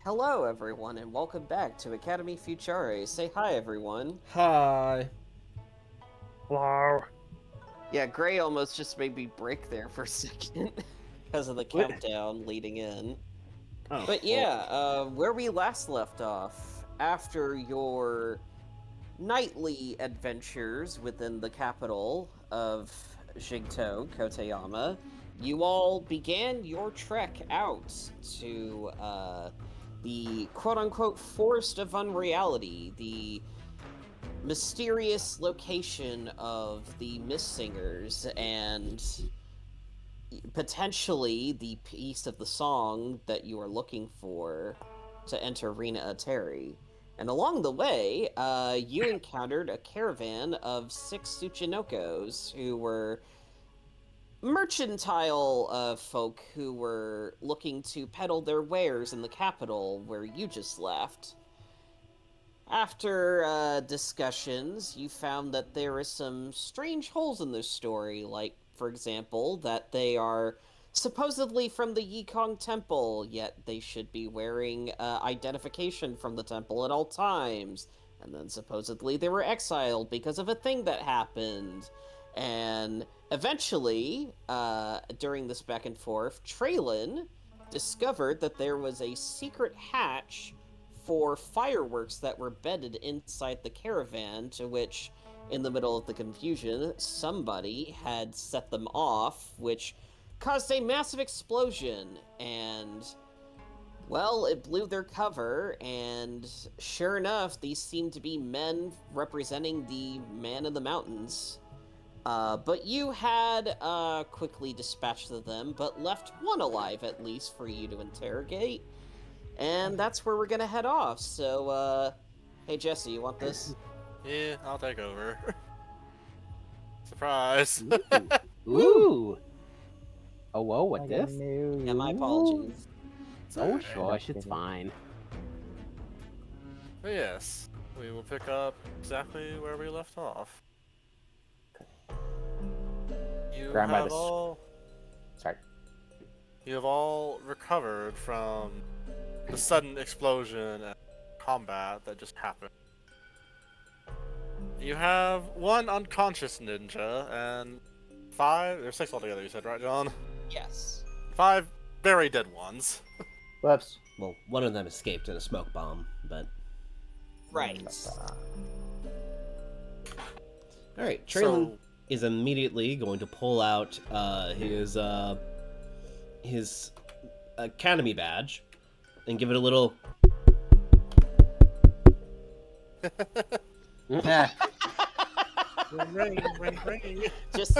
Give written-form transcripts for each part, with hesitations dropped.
Hello, everyone, and welcome back to Academy Futurae. Say hi, everyone. Hi. Hello. Yeah, Gray almost just made me break there for a second because of the What? countdown leading in. Oh. But yeah, where we last left off, after your nightly adventures within the capital of Jigto, Koteyama, you all began your trek out to the quote-unquote Forest of Unreality, the mysterious location of the Mist Singers, and potentially the piece of the song that you are looking for to enter Rena Ateri. And along the way, you encountered a caravan of 6 Tsuchinokos who were mercantile folk who were looking to peddle their wares in the capital where you just left. After discussions, you found that there are some strange holes in this story, like, for example, that they are supposedly from the Yikong Temple, yet they should be wearing identification from the temple at all times. And then supposedly they were exiled because of a thing that happened. And eventually, during this back and forth, Traylon discovered that there was a secret hatch for fireworks that were bedded inside the caravan, to which, in the middle of the confusion, somebody had set them off, which caused a massive explosion, and, well, it blew their cover, and sure enough, these seemed to be men representing the Man in the Mountains. But you had quickly dispatched them, but left one alive at least for you to interrogate. And that's where we're gonna head off. So, hey Jesse, you want this? Yeah, I'll take over. Surprise! Ooh. Oh, whoa, what I this? Yeah, my apologies. Oh, Alright. shush, it's fine. But yes, we will pick up exactly where we left off. You Grab by have the all Sorry. you have all recovered from the sudden explosion and combat that just happened. You have one unconscious ninja and there's 6 altogether, you said, right, John? Yes. 5 very dead ones. Whoops. Well, one of them escaped in a smoke bomb, but... Right. Alright, Traylon So, is immediately going to pull out his academy badge and give it a little... ring, ring, ring. Just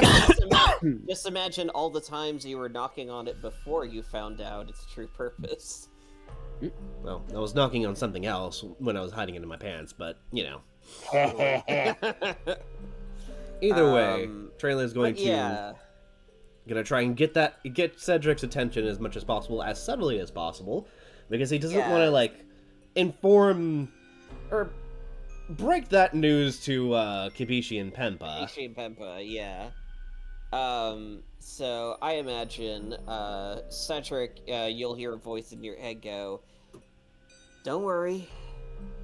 imagine all the times you were knocking on it before you found out its true purpose. Well, I was knocking on something else when I was hiding it in my pants, but, you know. Either way, Traylon's going But yeah, to... Gonna try and get Cedric's attention as much as possible, as subtly as possible, because he doesn't want to, like, inform... or break that news to Kibishi and Pempa. Ishi and Pempa, yeah. So I imagine, Cedric, you'll hear a voice in your head go, "Don't worry,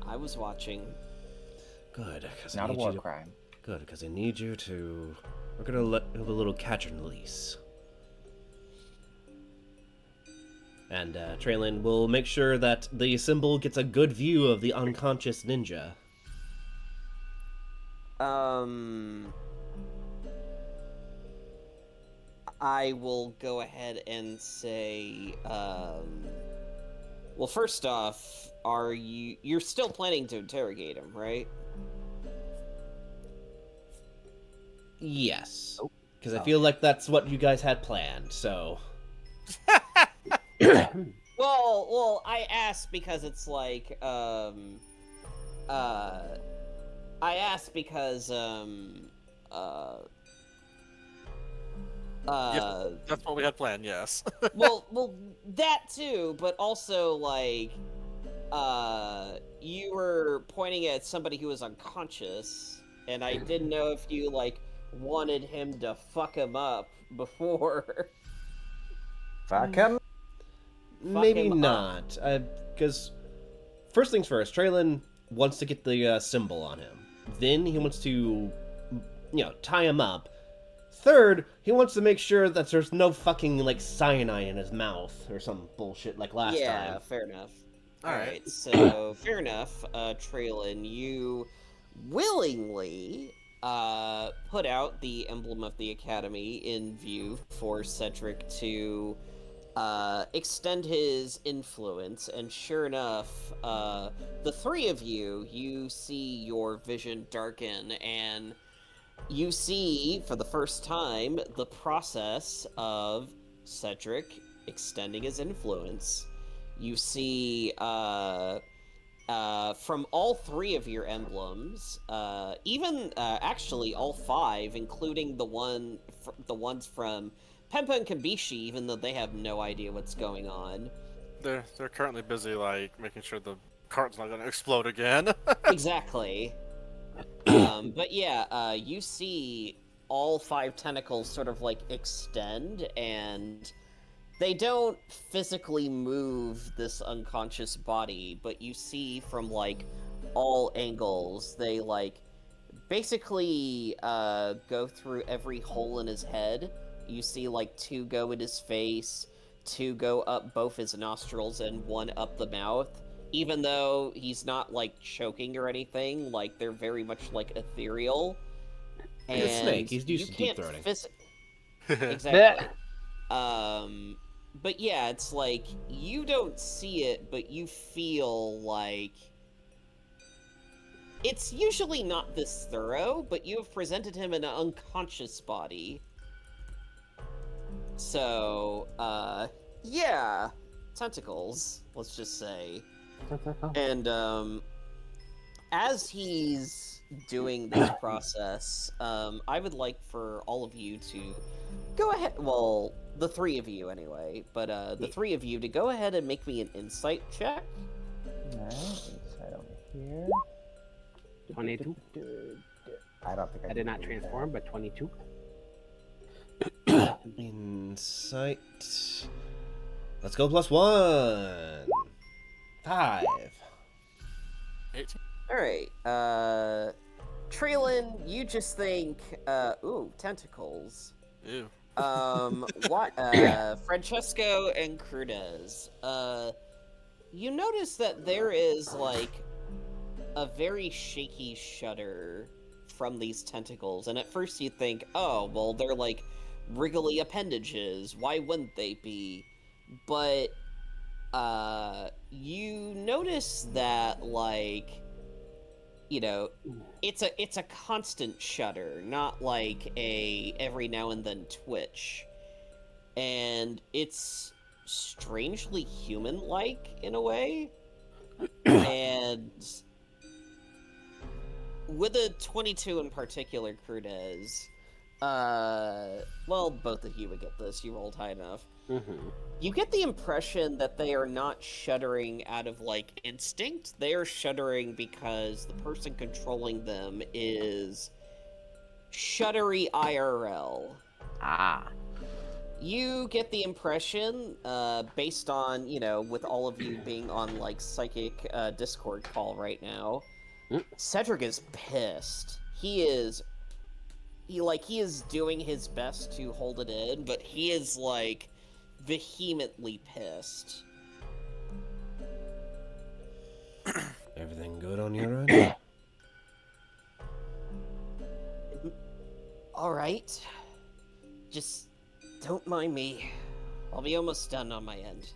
I was watching." Good, because Not a war crime. Good, because I need you to... We're gonna let have a little catch and release. And Traylon will make sure that the symbol gets a good view of the unconscious ninja. I will go ahead and say, well, first off, you're still planning to interrogate him, right? Yes. Oh. Because I feel like that's what you guys had planned, so... Well, I asked because it's like, I asked because, That's what we had planned, yes. well, that too, but also, like, you were pointing at somebody who was unconscious, and I didn't know if you, like, wanted him to fuck him up before. Fuck him. Maybe him up. not. because first things first, Traylon wants to get the symbol on him. Then he wants to, tie him up. Third, he wants to make sure that there's no fucking, like, cyanide in his mouth or some bullshit like last time. Yeah, fair enough. Alright. Alright, so fair enough, Traylon, you willingly put out the emblem of the Academy in view for Cedric to extend his influence, and sure enough, the three of you see your vision darken, and you see, for the first time, the process of Cedric extending his influence. You see, from all three of your emblems, even actually all five, including the ones from Pempa and Kambishi, even though they have no idea what's going on. They're currently busy like making sure the cart's not gonna explode again. Exactly. But yeah, you see all five tentacles sort of like extend, and they don't physically move this unconscious body, but you see from like all angles, they like basically go through every hole in his head. You see like two go in his face, two go up both his nostrils, and one up the mouth. Even though he's not, like, choking or anything, like, they're very much, like, ethereal. He's a snake. He's used to deep throating. Exactly. But yeah, it's like, you don't see it, but you feel like... It's usually not this thorough, but you have presented him in an unconscious body. So, yeah. Tentacles, let's just say. And as he's doing this process, I would like for all of you to go ahead, well, the three of you anyway, but the three of you to go ahead and make me an insight check. Alright, insight over here. 22. I don't think I did not transform, but 22. Insight. Let's go +1. 5. 18. Alright, Traylon, you just think, ooh, tentacles. Ew. Francesco and Crudez, you notice that there is, like, a very shaky shudder from these tentacles, and at first you think, oh, well, they're, like, wriggly appendages, why wouldn't they be? But, you notice that, like, it's a constant shudder, not like a every now and then twitch. And it's strangely human-like in a way. And with a 22 in particular, Crudez, well, both of you would get this, you rolled high enough. Mm-hmm. You get the impression that they are not shuddering out of, like, instinct. They are shuddering because the person controlling them is shuddery IRL. Ah. You get the impression, based on, with all of you being on, like, psychic Discord call right now, Cedric is pissed. He is doing his best to hold it in, but he is, like, vehemently pissed. Everything good on your end? Alright. Just don't mind me. I'll be almost done on my end.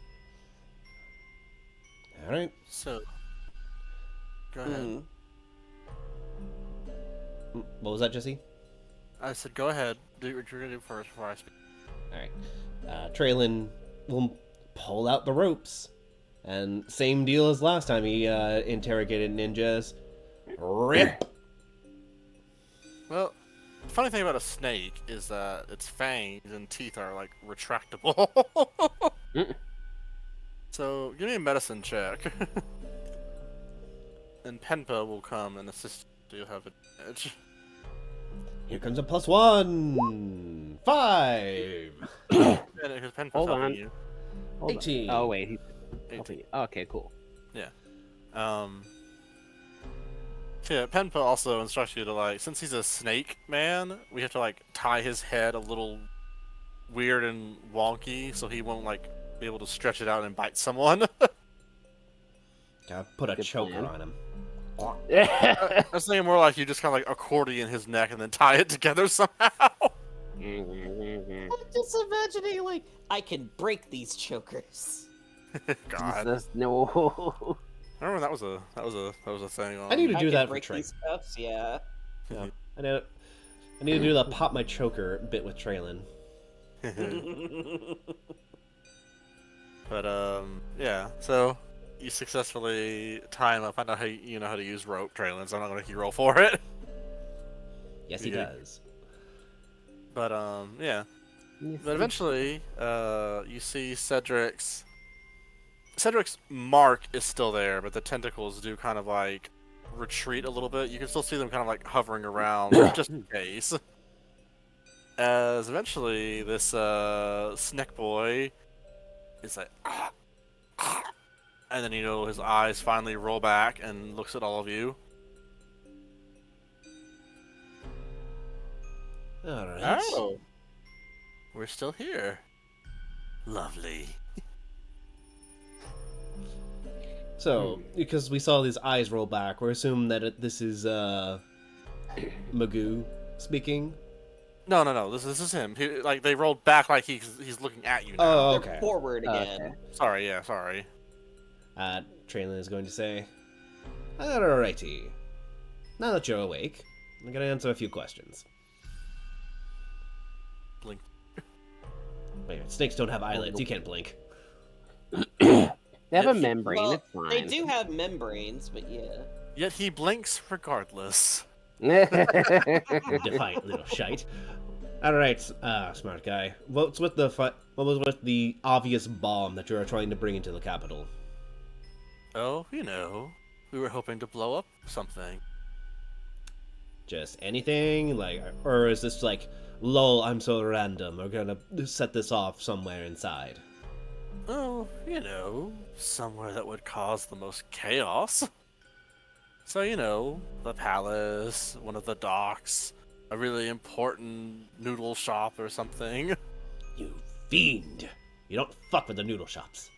Alright. So, go ahead. What was that, Jesse? I said go ahead. Do what you're gonna do first before I speak. Alright. Traylon will pull out the ropes. And same deal as last time he interrogated ninjas. Rip! Well, the funny thing about a snake is that its fangs and teeth are, like, retractable. So, give me a medicine check. And Penpa will come and assist you. You'll have advantage. Here comes a +1! 5! Because Penpa's Hold helping on. you. Hold on. 18. Oh, wait. 18. Okay, cool. Yeah. Yeah, Penpa also instructs you to, like, since he's a snake man, we have to, like, tie his head a little weird and wonky so he won't, like, be able to stretch it out and bite someone. Gotta put a Good choker plan. on him. I was thinking more like you just kind of, like, accordion his neck and then tie it together somehow. I'm just imagining, like, I can break these chokers. God. Jesus, no. I remember that was a thing on... I need to I do can that for break Trey. these cuffs, yeah. Yeah. I need to do the pop my choker bit with Traylon. But yeah. So you successfully tie him up. I know how you know how to use rope, Traylon, so I'm not gonna make you roll for it. Yes, he Yeah. does. But yeah. But eventually, you see Cedric's mark is still there, but the tentacles do kind of like retreat a little bit. You can still see them kind of like hovering around, just in case. As eventually this snack boy is like, and then his eyes finally roll back and looks at all of you. All right. Oh, we're still here. Lovely. So, because we saw his eyes roll back, we're assuming that this is Magoo speaking. No. This is him. Like they rolled back, like he's looking at you now. Oh, They're okay. forward again. Okay. Sorry. Yeah. Sorry. Traylon is going to say, "Alrighty. Now that you're awake, I'm gonna answer a few questions." Blink. Wait, snakes don't have eyelids. You can't blink. They have a membrane, Well, it's fine. they do have membranes, but yeah. Yet he blinks regardless. Defiant little shite. All right, smart guy. What was with the obvious bomb that you were trying to bring into the capital? Oh, we were hoping to blow up something. Just anything, like, or is this like, lol, I'm so random. We're gonna set this off somewhere inside. Oh, somewhere that would cause the most chaos. So, the palace, one of the docks, a really important noodle shop or something. You fiend! You don't fuck with the noodle shops.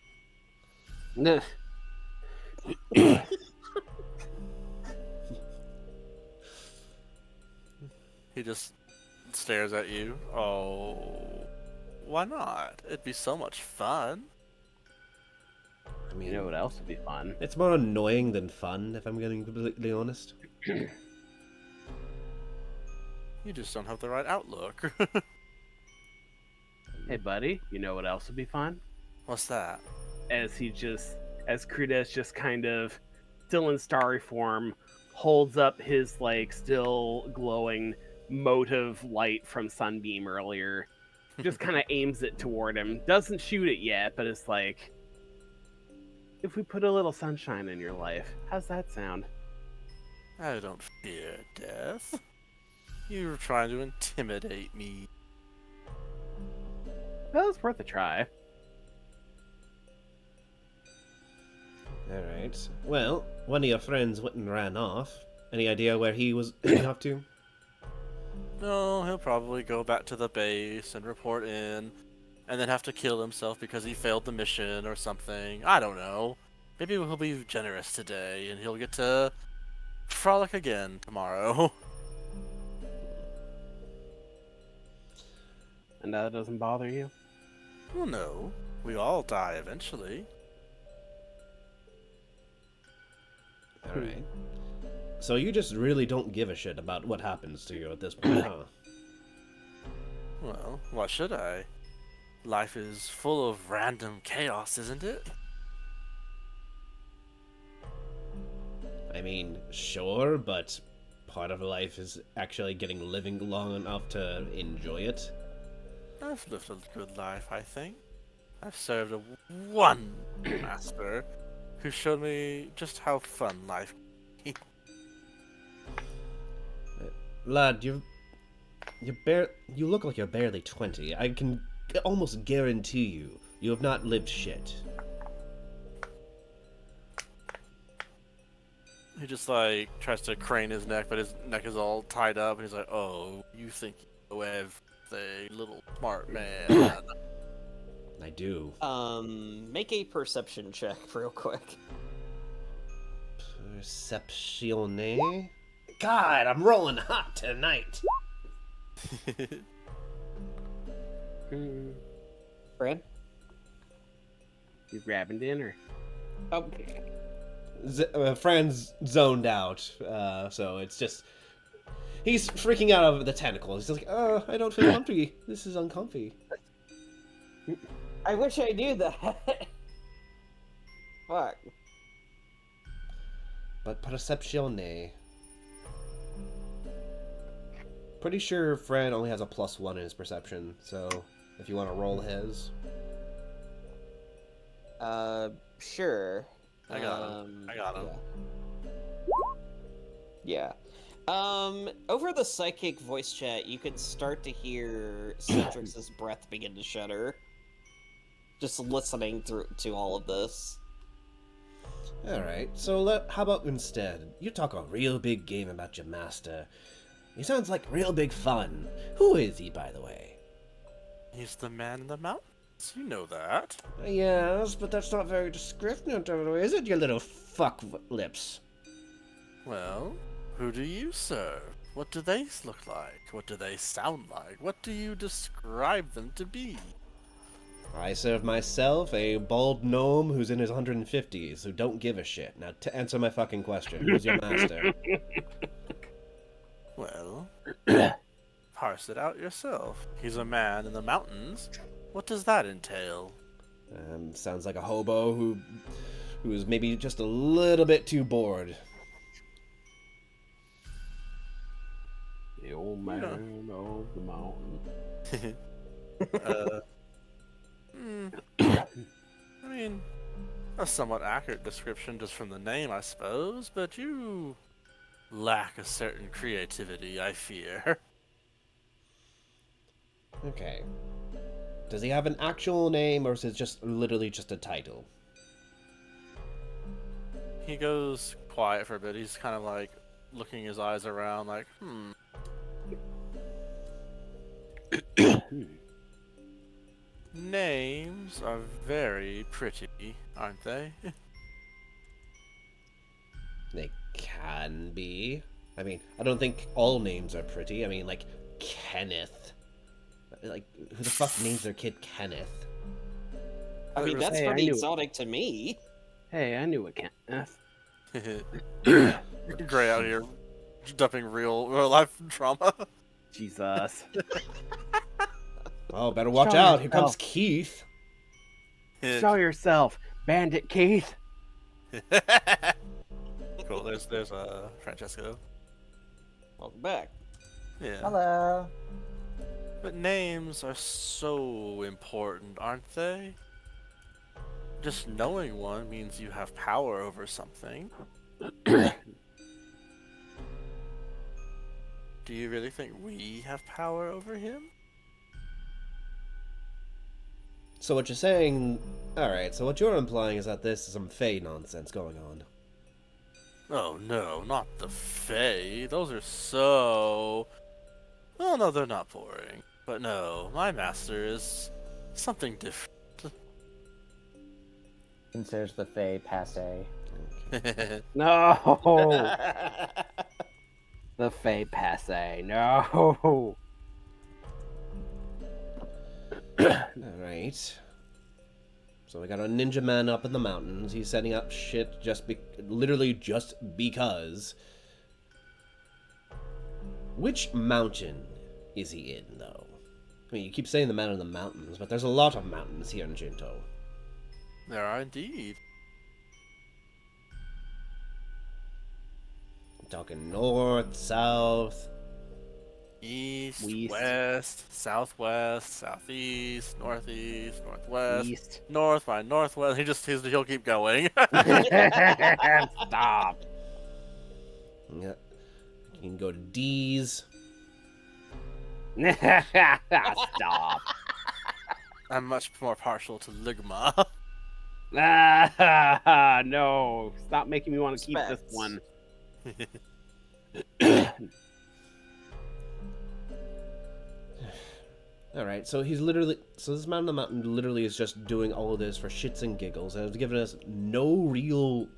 He just stares at you. Oh, why not? It'd be so much fun. I mean, You know what else would be fun? it's more annoying than fun, if I'm getting completely honest. You just don't have the right outlook. Hey, buddy, you know what else would be fun? What's that? As Crudes just kind of, still in starry form, holds up his, like, still glowing motive light from Sunbeam earlier. Just kind of aims it toward him. Doesn't shoot it yet, but it's like, if we put a little sunshine in your life, how's that sound? I don't fear death. You're trying to intimidate me. Well, it's worth a try. Alright. Well, one of your friends went and ran off. Any idea where he was heading off to? No, he'll probably go back to the base and report in, and then have to kill himself because he failed the mission or something. I don't know. Maybe he'll be generous today, and he'll get to frolic again tomorrow. And that doesn't bother you? Well, no. We all die eventually. Alright. So you just really don't give a shit about what happens to you at this point, huh? Well, why should I? Life is full of random chaos, isn't it? I mean, sure, but part of life is actually living long enough to enjoy it. I've lived a good life, I think. I've served one master who showed me just how fun life can be. Lad, you look like you're barely 20. I can almost guarantee you have not lived shit. He just like tries to crane his neck, but his neck is all tied up, and he's like, "Oh, you think you know everything, little smart man?" I do. Make a perception check real quick. Perceptione? God, I'm rolling hot tonight. Fran? You grabbing dinner? Oh, Fran's zoned out, so it's just... He's freaking out over the tentacles. He's like, I don't feel comfy. This is uncomfy. I wish I knew that. Fuck. But perceptione... Pretty sure Fran only has a +1 in his perception, so if you want to roll his... Sure. I got him. I got him. Yeah. Over the psychic voice chat, you could start to hear Cedrix's breath begin to shudder. Just listening to all of this. Alright, so how about instead, you talk a real big game about your master. He sounds like real big fun. Who is he, by the way? He's the man in the mountains. You know that. Yes, but that's not very descriptive, is it, you little fuck lips? Well, who do you serve? What do they look like? What do they sound like? What do you describe them to be? I serve myself, a bald gnome who's in his 150s, who don't give a shit. Now, to answer my fucking question, who's your master? Well, parse it out yourself. He's a man in the mountains. What does that entail? Sounds like a hobo who's maybe just a little bit too bored. The old man of the mountain. I mean, a somewhat accurate description just from the name, I suppose, but you lack a certain creativity, I fear. Okay. Does he have an actual name, or is it just literally just a title? He goes quiet for a bit. He's kind of like looking his eyes around, like, Names are very pretty, aren't they? They can be. I mean, I don't think all names are pretty. I mean, like, Kenneth. Like, who the fuck names their kid Kenneth? I mean, that's Hey, I pretty knew it. exotic to me. Hey, I knew it can't. Gray out here, dumping real life trauma. Jesus. Oh, better watch Show out. Here comes yourself. Keith. Show yourself, Bandit Keith. Cool. There's Francesco. Welcome back. Yeah. Hello. But names are so important, aren't they? Just knowing one means you have power over something. Do you really think we have power over him? So what you're saying... Alright, so what you're implying is that this is some Fae nonsense going on. Oh no, not the Fae. Those are so... Well, no, they're not boring. But no, my master is something different. Considers the Fae passe. No. The Fae passe. No. Alright. So we got a ninja man up in the mountains. He's setting up shit literally just because. Which mountain is he in, though? I mean, you keep saying the man in the mountains, but there's a lot of mountains here in Jinto. There are indeed. I'm talking north, south. East, West. west, southwest, southeast, northeast, northwest, East. north by northwest. He'll keep going. Stop. Yeah. You can go to D's. Stop. I'm much more partial to Ligma. No. Stop making me want to keep this Respects. one. Alright, so this man on the mountain literally is just doing all of this for shits and giggles, and has given us no real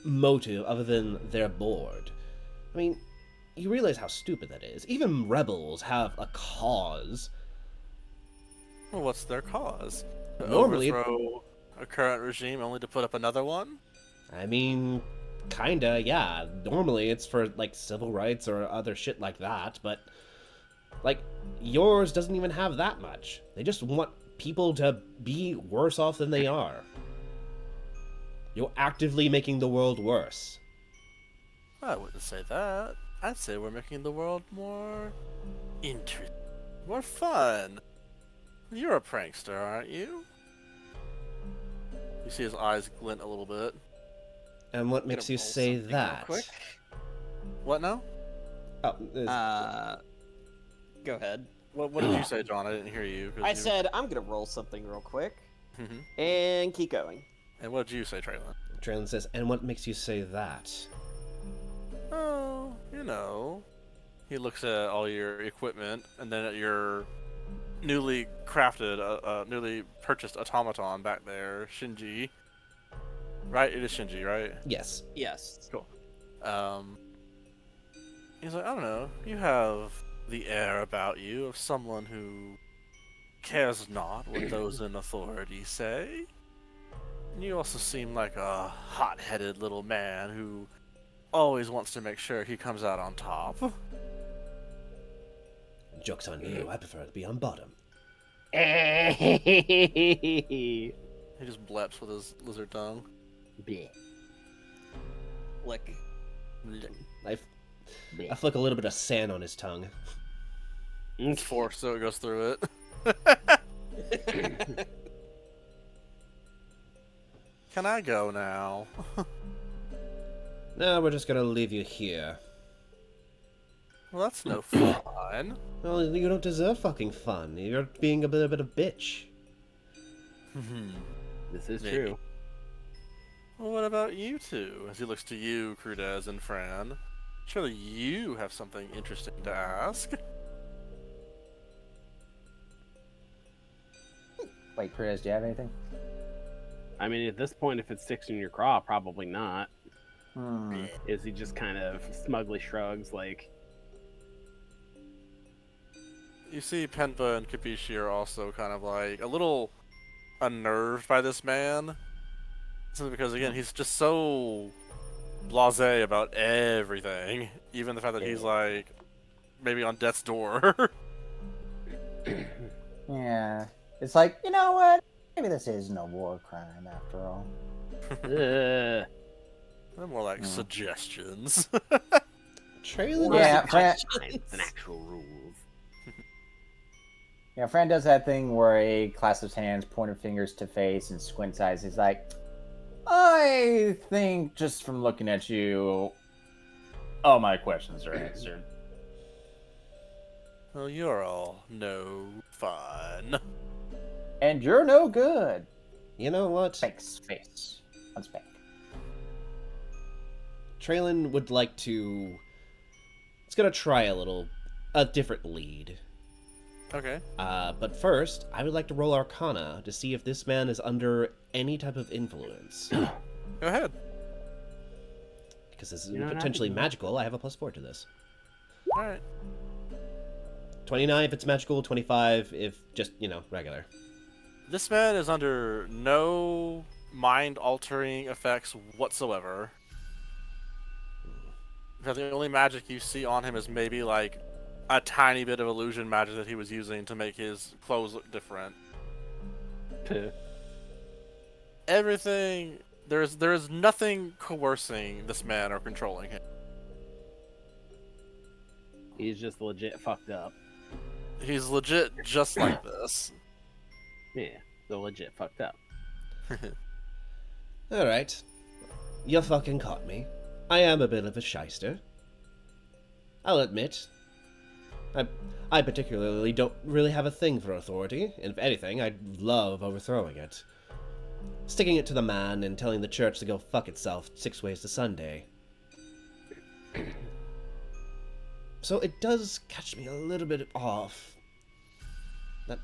motive other than they're bored. I mean, you realize how stupid that is. Even rebels have a cause. Well, what's their cause? To Normally- overthrow a current regime only to put up another one? I mean, kinda, yeah. Normally it's for, like, civil rights or other shit like that, but, like, yours doesn't even have that much. They just want people to be worse off than they are. You're actively making the world worse. I wouldn't say that. I'd say we're making the world more interesting, more fun. You're a prankster, aren't you? You see his eyes glint a little bit. And what makes Gonna you roll say something real that? quick. What now? Oh, Go ahead. What did you say, John? I didn't hear you. 'Cause I you... said I'm gonna roll something real quick Mhm. and keep going. And what did you say, Traylon? Traylon says, and what makes you say that? Oh, you know. He looks at all your equipment and then at your newly crafted, newly purchased automaton back there, Shinji. Right? It is Shinji, right? Yes. Yes. Cool. He's like, I don't know. You have the air about you of someone who cares not what those in authority say. And you also seem like a hot-headed little man who always wants to make sure he comes out on top. Joke's on you, I prefer to be on bottom. He just bleps with his lizard tongue. Bleh. Lick. I flick a little bit of sand on his tongue. It's forced, so it goes through it. Can I go now? No, we're just gonna leave you here. Well, that's no fun. Well, you don't deserve fucking fun. You're being a bit of a bitch. This is Maybe. true. Well, what about you two? As he looks to you, Crudez and Fran. Surely you have something interesting to ask. Wait, Chris, do you have anything? I mean, at this point, if it sticks in your craw, probably not. Hmm. Is he just kind of smugly shrugs, like, You see Penva and Kapishi are also kind of like a little unnerved by this man. Simply because, again, he's just so blasé about everything. Even the fact that he's like maybe on death's door. Yeah. It's like, you know what? Maybe this isn't a war crime after all. Ugh. They're more like suggestions. Traylon Yeah, doesn't- Fran, Science and actual rules. yeah, Fran does that thing where he clasps hands, pointed fingers to face, and squints eyes. He's like, I think just from looking at you, all my questions are answered. Well, you're all no fun. And you're no good. You know what? Thanks, face. Let's back. Traylon would like to... It's gonna try a different lead. Okay. But first, I would like to roll Arcana to see if this man is under any type of influence. Go ahead. Because this is You know what, I potentially can- magical, I have a +4 to this. Alright. 29 if it's magical, 25 if just, regular. This man is under no mind-altering effects whatsoever. Because the only magic you see on him is maybe like a tiny bit of illusion magic that he was using to make his clothes look different. Everything there is nothing coercing this man or controlling him. He's just legit fucked up. He's legit just like this. Yeah, the legit fucked up. Alright. You fucking caught me. I am a bit of a shyster. I'll admit. I particularly don't really have a thing for authority, and if anything, I'd love overthrowing it. Sticking it to the man and telling the church to go fuck itself 6 ways to Sunday. So it does catch me a little bit off that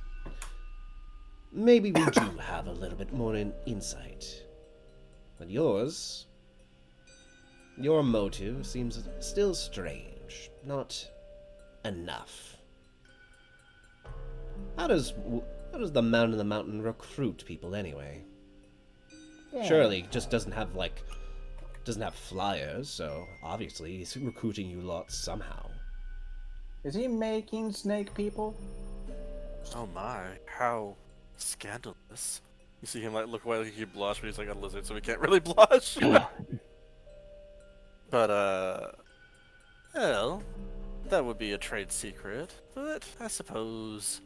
maybe we do have a little bit more insight. But your motive seems still strange, not enough. How does the Man in the Mountain recruit people anyway? Yeah. Surely it just doesn't have flyers, so obviously he's recruiting you lots somehow. Is he making snake people? Oh my, how scandalous. You see him like look away like he blush, but he's like a lizard, so he can't really blush. But well, that would be a trade secret. But I suppose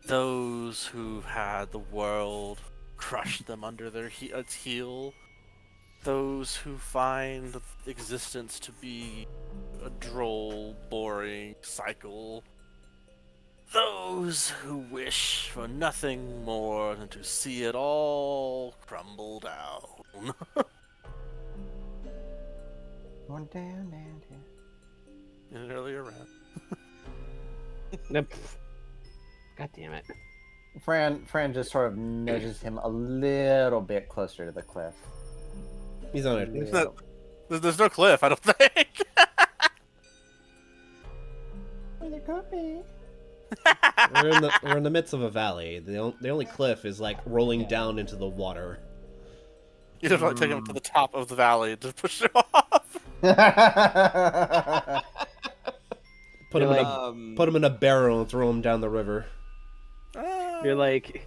those who've had the world crush them under their its heel, those who find existence to be a droll, boring cycle, those who wish for nothing more than to see it all crumble down. One down, down, down. In an earlier round. Nope. God damn it. Fran just sort of nudges him a little bit closer to the cliff. He's on it. Little- There's no cliff, I don't think. Well, it could be. We're in the midst of a valley. The only cliff is like rolling down into the water. You have to like, take him to the top of the valley and just push him off. Put him in a barrel and throw him down the river. You're like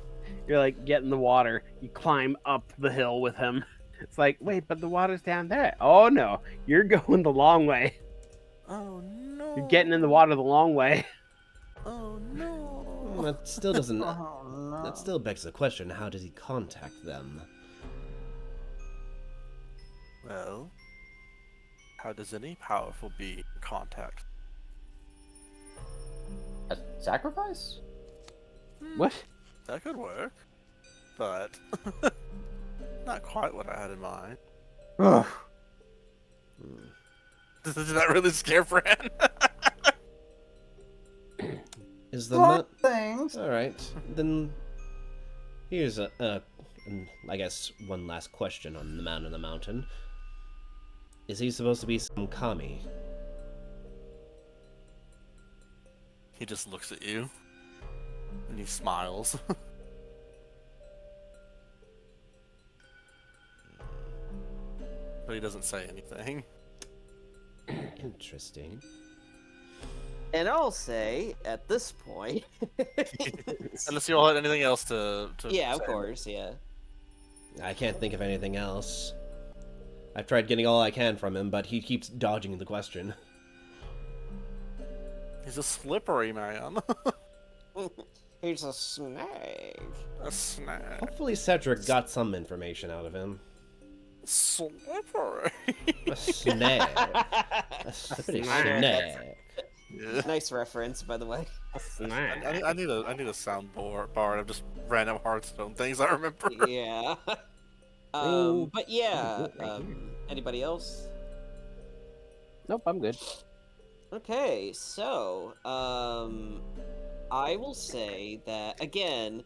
get in the water. You climb up the hill with him. It's like, wait, but the water's down there. Oh no, you're going the long way. Oh no. You're getting in the water the long way. Oh no. That still doesn't. Oh, no. That still begs the question: how does he contact them? Well, how does any powerful being contact? A sacrifice? What? That could work, but not quite what I had in mind. Ugh. Did that really scare Fran? Is the What things? All right, then. Here's I guess one last question on the Man in the Mountain. Is he supposed to be some kami? He just looks at you and he smiles. But he doesn't say anything. Interesting. And I'll say, at this point... Unless you all had anything else to yeah, of say. course, yeah. I can't think of anything else. I've tried getting all I can from him, but he keeps dodging the question. He's a slippery man. He's a snake. A snake. Hopefully Cedric got some information out of him. Slippery. A snake. A slippery snake. Yeah. Nice reference, by the way. Snack. I need a sound bar of just random Hearthstone things I remember. Yeah. But yeah, anybody else? Nope, I'm good. Okay, so, I will say that, again,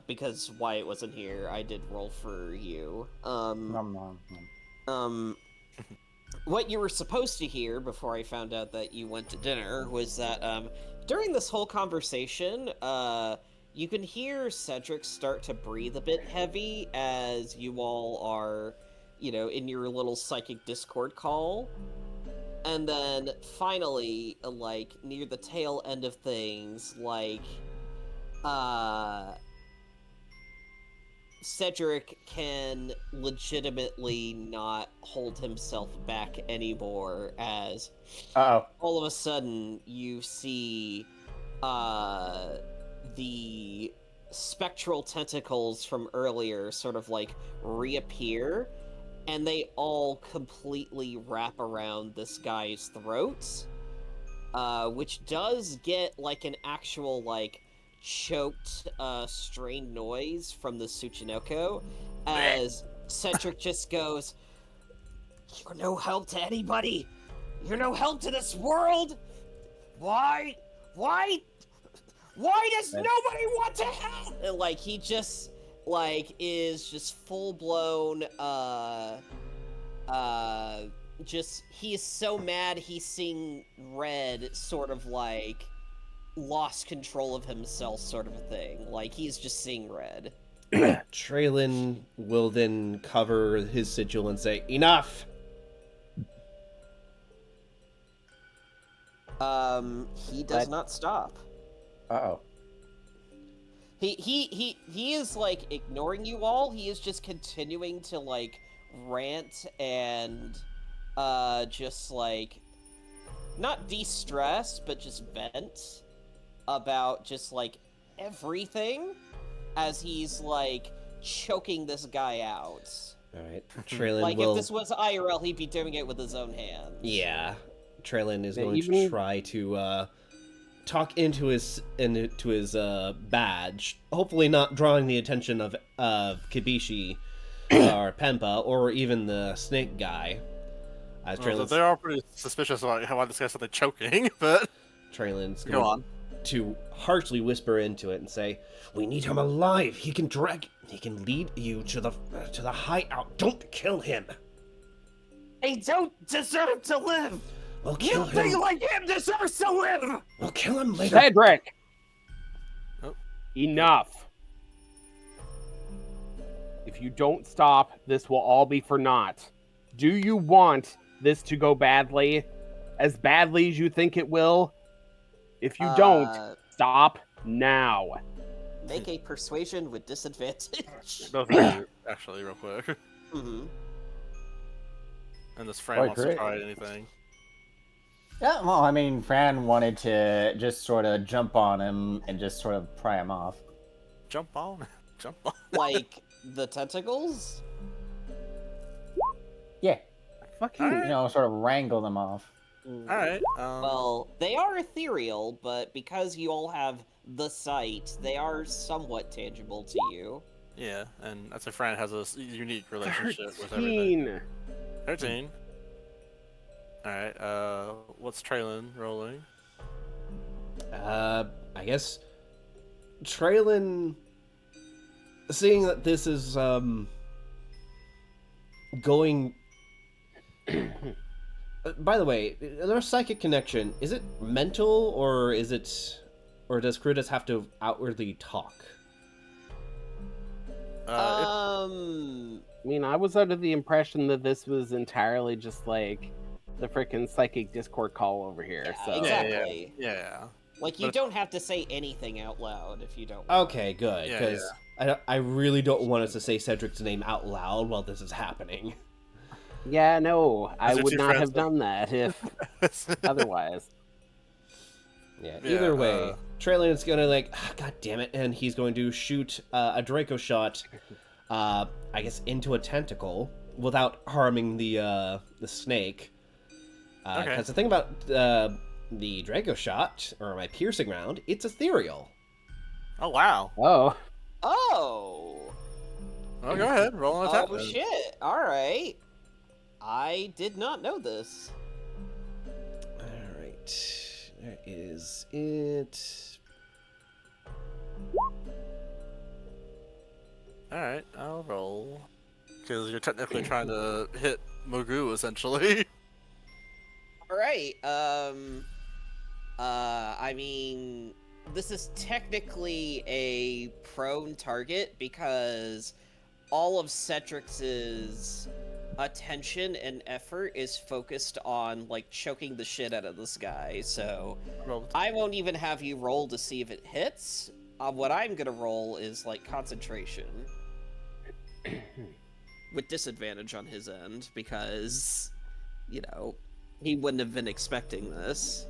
because Wyatt wasn't here, I did roll for you. Nom, nom. What you were supposed to hear before I found out that you went to dinner was that, during this whole conversation, you can hear Cedric start to breathe a bit heavy as you all are, in your little psychic Discord call. And then, finally, near the tail end of things, Cedric can legitimately not hold himself back anymore as Uh-oh. all of a sudden you see the spectral tentacles from earlier sort of reappear, and they all completely wrap around this guy's throat, which does get an actual choked strained noise from the Tsuchinoko as Cedric just goes, "You're no help to anybody. You're no help to this world? Why does nobody want to help? And, like, he just, like, is just full-blown, he is so mad he's seeing red, sort of, like, lost control of himself sort of a thing. Like, he's just seeing red. Traylon will then cover his sigil and say, "Enough!" He does not stop. Uh-oh. He is, like, ignoring you all. He is just continuing to, like, rant and, just, like, not de-stress, but just vent about just, like, everything as he's, like, choking this guy out. Alright, Traylon Like, will... if this was IRL, he'd be doing it with his own hands. Yeah. Traylon is going to try to, talk into his badge, hopefully not drawing the attention of Kibishi or Pempa or even the snake guy. As They are pretty suspicious about how this guy's something choking, but Traylon's go on to harshly whisper into it and say, "We need him alive. He can lead you to the hideout. Don't kill him. They don't deserve to live. We'll kill him. Nothing like him deserves to live. We'll kill him later." Cedric! Oh. Enough. If you don't stop, this will all be for naught. Do you want this to go badly? As badly as you think it will? If you don't, stop now. Make a persuasion with disadvantage. no, thank you, actually, real quick. Mm-hmm. And this Fran wants to try anything. Yeah, well, I mean, Fran wanted to just sort of jump on him and just sort of pry him off. Jump on. Like the tentacles? Yeah. Fucking, You know, sort of wrangle them off. Alright. Well, they are ethereal, but because you all have the sight, they are somewhat tangible to you. Yeah, and that's a Fran has a unique relationship with everything. 13. Alright, what's Traylon rolling? I guess Traylon, seeing that this is going. By the way, their psychic connection, is it mental or does Krutus have to outwardly talk? I mean, I was under the impression that this was entirely just like the freaking psychic Discord call over here. Yeah, so exactly. Yeah. Like, you don't have to say anything out loud if you don't. Okay, good, because I really don't want us to say Cedric's name out loud while this is happening. Yeah, no, I would not have that... done that if otherwise. Yeah, either way, Traylon's gonna God damn it, and he's going to shoot a Draco shot, I guess, into a tentacle without harming the snake. Because the thing about the Draco shot, or my piercing round, it's ethereal. Oh, wow. Oh. Oh! Oh, go ahead, roll on attack. Oh, shit. Alright. I did not know this. Alright. There is it. Alright, I'll roll. Because you're technically trying to hit Mogu, essentially. Alright, I mean, this is technically a prone target because all of Cedric's attention and effort is focused on, like, choking the shit out of this guy, so I won't even have you roll to see if it hits. What I'm gonna roll is, like, concentration. With disadvantage on his end, because, you know, he wouldn't have been expecting this.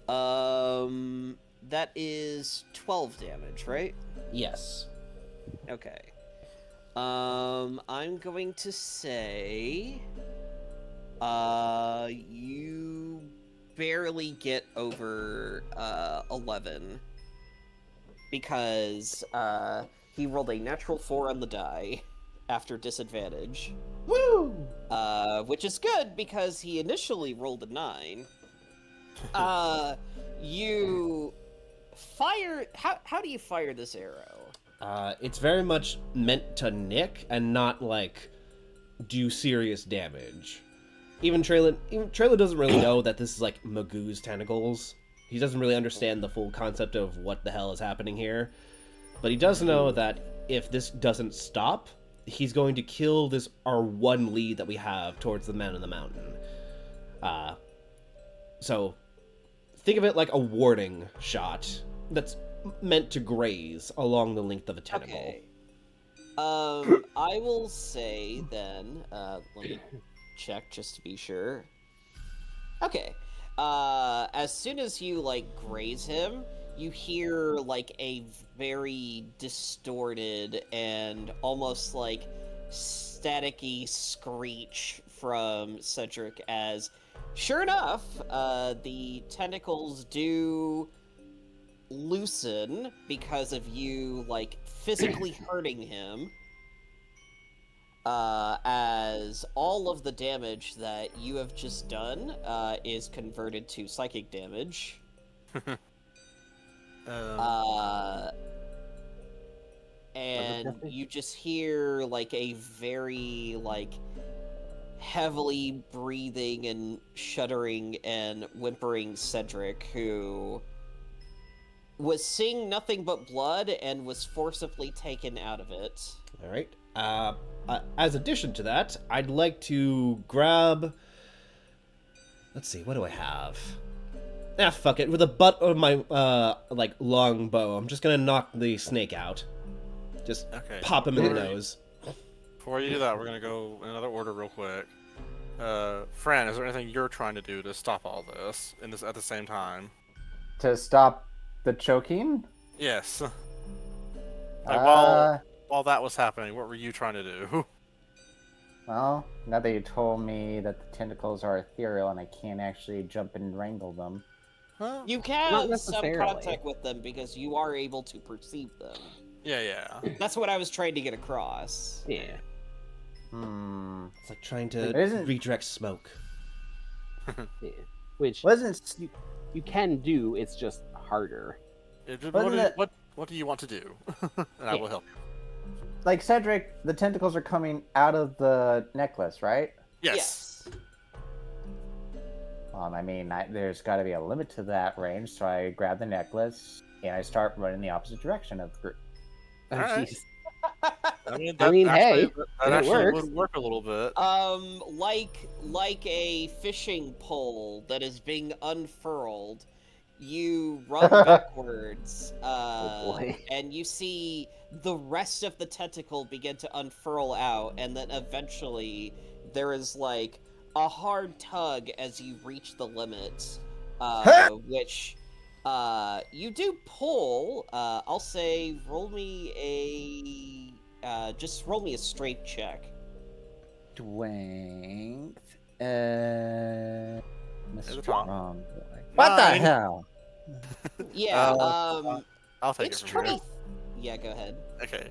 That is 12 damage, right? Yes. Okay. I'm going to say, you barely get over, 11. Because, he rolled a natural 4 on the die after disadvantage. Woo! Which is good because he initially rolled a 9. You fire. How do you fire this arrow? It's very much meant to nick and not like do serious damage. Even Traylon doesn't really know that this is like Magoo's tentacles. He doesn't really understand the full concept of what the hell is happening here. But he does know that if this doesn't stop, he's going to kill our one lead that we have towards the man in the mountain. So think of it like a warding shot that's meant to graze along the length of a tentacle. Okay. I will say then, let me check just to be sure. Okay. As soon as you, like, graze him, you hear, like, a very distorted and almost, like, staticky screech from Cedric as, sure enough, the tentacles do loosen because of you, like, physically hurting him, as all of the damage that you have just done is converted to psychic damage. And you just hear, like, a very, like, heavily breathing and shuddering and whimpering Cedric, who was seeing nothing but blood and was forcibly taken out of it. All right. As addition to that, I'd like to grab... Let's see, what do I have? Fuck it. With the butt of my, like, long bow, I'm just gonna knock the snake out. Just pop him in the nose. Before you do that, we're gonna go in another order real quick. Fran, is there anything you're trying to do to stop all this at the same time? To stop the choking? Yes. Like, while that was happening, what were you trying to do? Well, now that you told me that the tentacles are ethereal and I can't actually jump and wrangle them. Huh? You Not can have some necessarily. contact with them because you are able to perceive them. Yeah. That's what I was trying to get across. Yeah. It's like trying to Isn't- redirect smoke. Yeah. Which Wasn't you can do, it's just harder. What do you want to do? And I will help you. like Cedric? The tentacles are coming out of the necklace, right? Yes. I mean, there's got to be a limit to that range, so I grab the necklace and I start running the opposite direction of the group. Oh, Alright. jeez. I mean, hey, that it actually works. would work a little bit. Like a fishing pole that is being unfurled, you run backwards, Oh boy. and you see the rest of the tentacle begin to unfurl out, and then eventually there is, like, a hard tug as you reach the limit, which, you do pull. I'll say roll me just roll me a strength check. Strength. the top. Wrong. What the 9. hell? Yeah, I'll take it's it from here. pretty... Yeah, go ahead. Okay.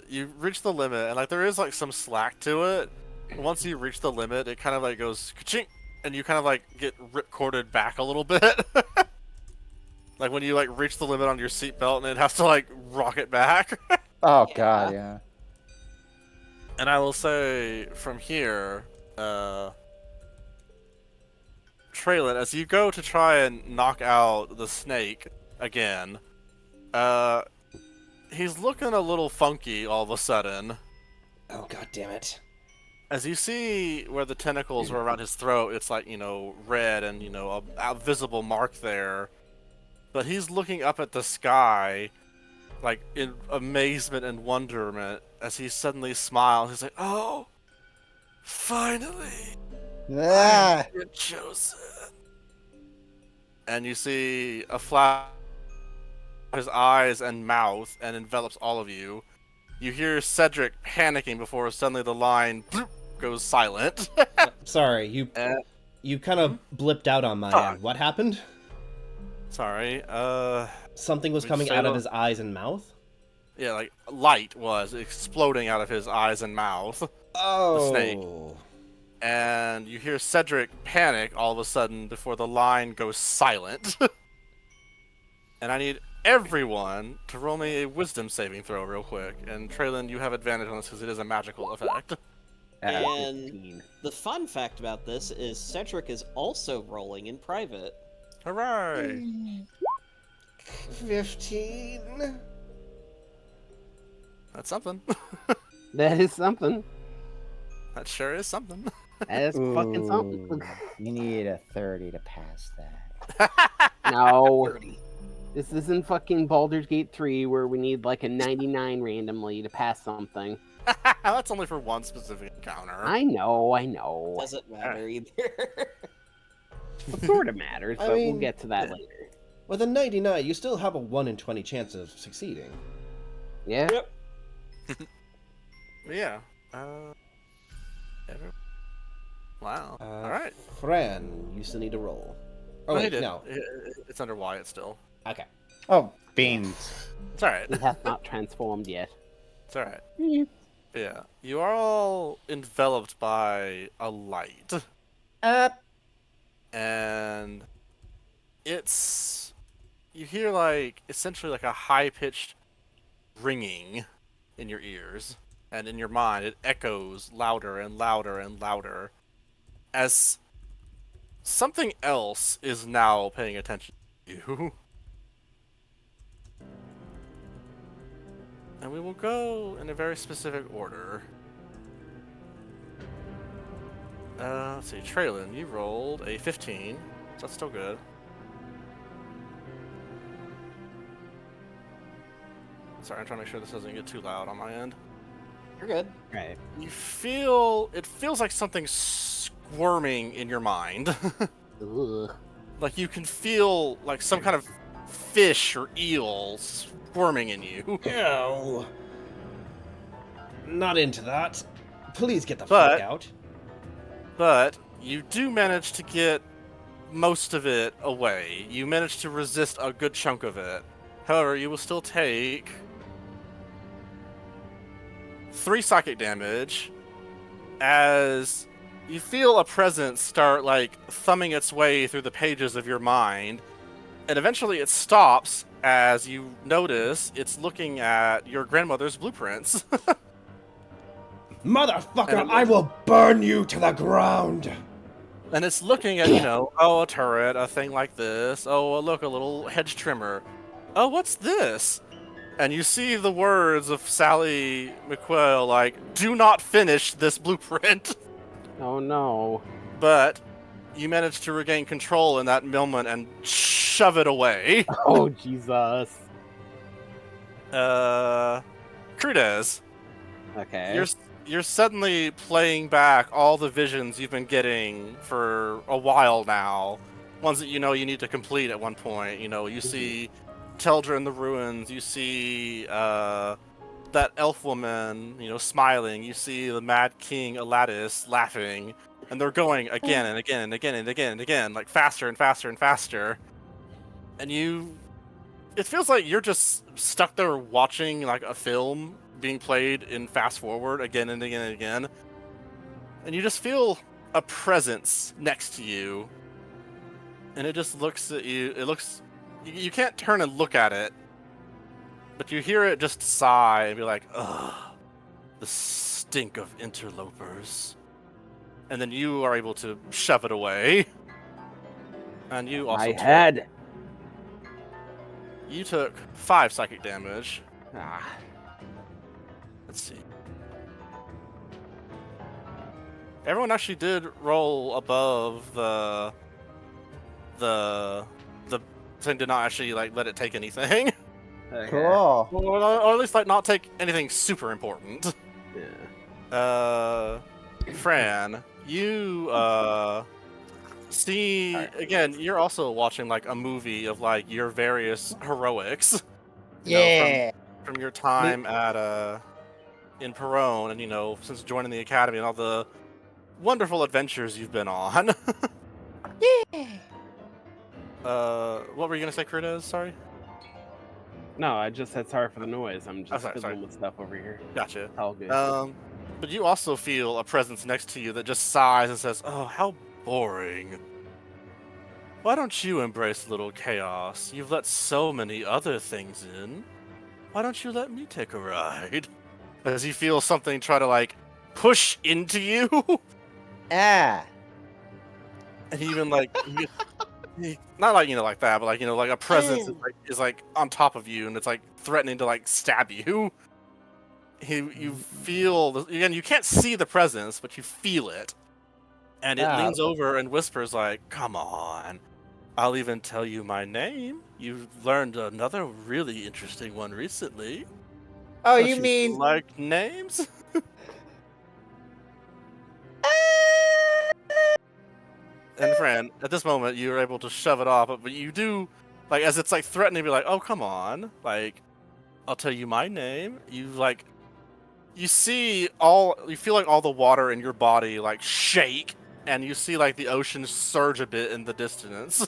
You reach the limit, and like there is like some slack to it. Once you reach the limit, it kind of like goes ka-chink, and you kind of like get rip-corded back a little bit. Like when you like reach the limit on your seatbelt, and it has to like rocket back. Oh Yeah. god, yeah. And I will say from here, Traylon, as you go to try and knock out the snake again, he's looking a little funky all of a sudden. Oh, god damn it. As you see where the tentacles were around his throat, it's like, red and, a visible mark there. But he's looking up at the sky, like, in amazement and wonderment, as he suddenly smiles. He's like, oh, finally, Ah! you're chosen. And you see a flash of his eyes and mouth and envelops all of you. You hear Cedric panicking before suddenly the line bloop, goes silent. Sorry, you kind of blipped out on my end. What happened? Sorry, Something was We coming say out of the- his eyes and mouth? Yeah, like light was exploding out of his eyes and mouth. Oh. snake. And you hear Cedric panic all of a sudden before the line goes silent. And I need everyone to roll me a wisdom saving throw real quick. And Traylon, you have advantage on this because it is a magical effect. And 15. the fun fact about this is Cedric is also rolling in private. Hooray! 15. That's something. That is something. That sure is something. That is fucking something. Ooh, you need a 30 to pass that. No. This isn't fucking Baldur's Gate 3 where we need like a 99 randomly to pass something. That's only for one specific encounter. I know. Doesn't matter either. It sort of matters, I but mean, we'll get to that later. With a 99, you still have a 1 in 20 chance of succeeding. Yeah? Yep. Yeah. Wow. Alright. Fran, you still need to roll. Oh, No, he wait, did. no. It's under Wyatt still. Okay. Oh, beans. It's alright. He has not transformed yet. It's alright. Yeah. You are all enveloped by a light. And it's... You hear, like, essentially like a high-pitched ringing in your ears. And in your mind, it echoes louder and louder and louder. As something else is now paying attention to you. And we will go in a very specific order. Let's see, Traylon, you rolled a 15, so that's still good. Sorry, I'm trying to make sure this doesn't get too loud on my end. You're good. Right. You feel, it feels like something's squirming in your mind. Ugh. Like you can feel like some kind of fish or eel squirming in you. No. Not into that. Please get the But- fuck out. But you do manage to get most of it away. You manage to resist a good chunk of it. However, you will still take 3 psychic damage as you feel a presence start like thumbing its way through the pages of your mind, and eventually it stops as you notice it's looking at your grandmother's blueprints. Motherfucker, I will burn you to the ground. And it's looking at, you know, oh, a turret, a thing like this. Oh, look, a little hedge trimmer. Oh, what's this? And you see the words of Sally McQuail, like, do not finish this blueprint. Oh no. But you manage to regain control in that moment and shove it away. Oh Jesus. Crudez, Okay. you're suddenly playing back all the visions you've been getting for a while now. Ones that you know you need to complete at one point. You know, you see Teldra in the ruins, you see that elf woman, you know, smiling, you see the Mad King Aladdis laughing, and they're going again and again and again and again and again, like faster and faster and faster. And it feels like you're just stuck there watching like a film being played in fast forward again and again and again. And you just feel a presence next to you. And it just looks at you. You can't turn and look at it, but you hear it just sigh and be like, ugh, the stink of interlopers. And then you are able to shove it away. And you also My head. You took 5 psychic damage. Ah. Let's see. Everyone actually did roll above the thing, did not actually like let it take anything. Okay. Cool. Or at least like not take anything super important. Yeah. Fran, you see again, you're also watching like a movie of like your various heroics. You know, Yeah. from your time at in Perone, and you know, since joining the academy and all the wonderful adventures you've been on. Yeah. What were you gonna say, Crudez? Sorry. No, I just said sorry for the noise. I'm just sorry. fiddling with stuff over here. Gotcha. All good. But you also feel a presence next to you that just sighs and says, "Oh, how boring. Why don't you embrace a little chaos? You've let so many other things in. Why don't you let me take a ride?" As you feel something try to like push into you, Ah. and even like not like like that, but like like a presence is like on top of you, and it's like threatening to like stab you. You feel again. You can't see the presence, but you feel it, and it leans over and whispers like, "Come on, I'll even tell you my name. You've learned another really interesting one recently. Oh, Don't you mean like names?" And Fran, at this moment, you're able to shove it off, but you do, like, as it's like threatening to be like, "Oh, come on, like, I'll tell you my name." You like, you feel like all the water in your body like shake, and you see like the ocean surge a bit in the distance.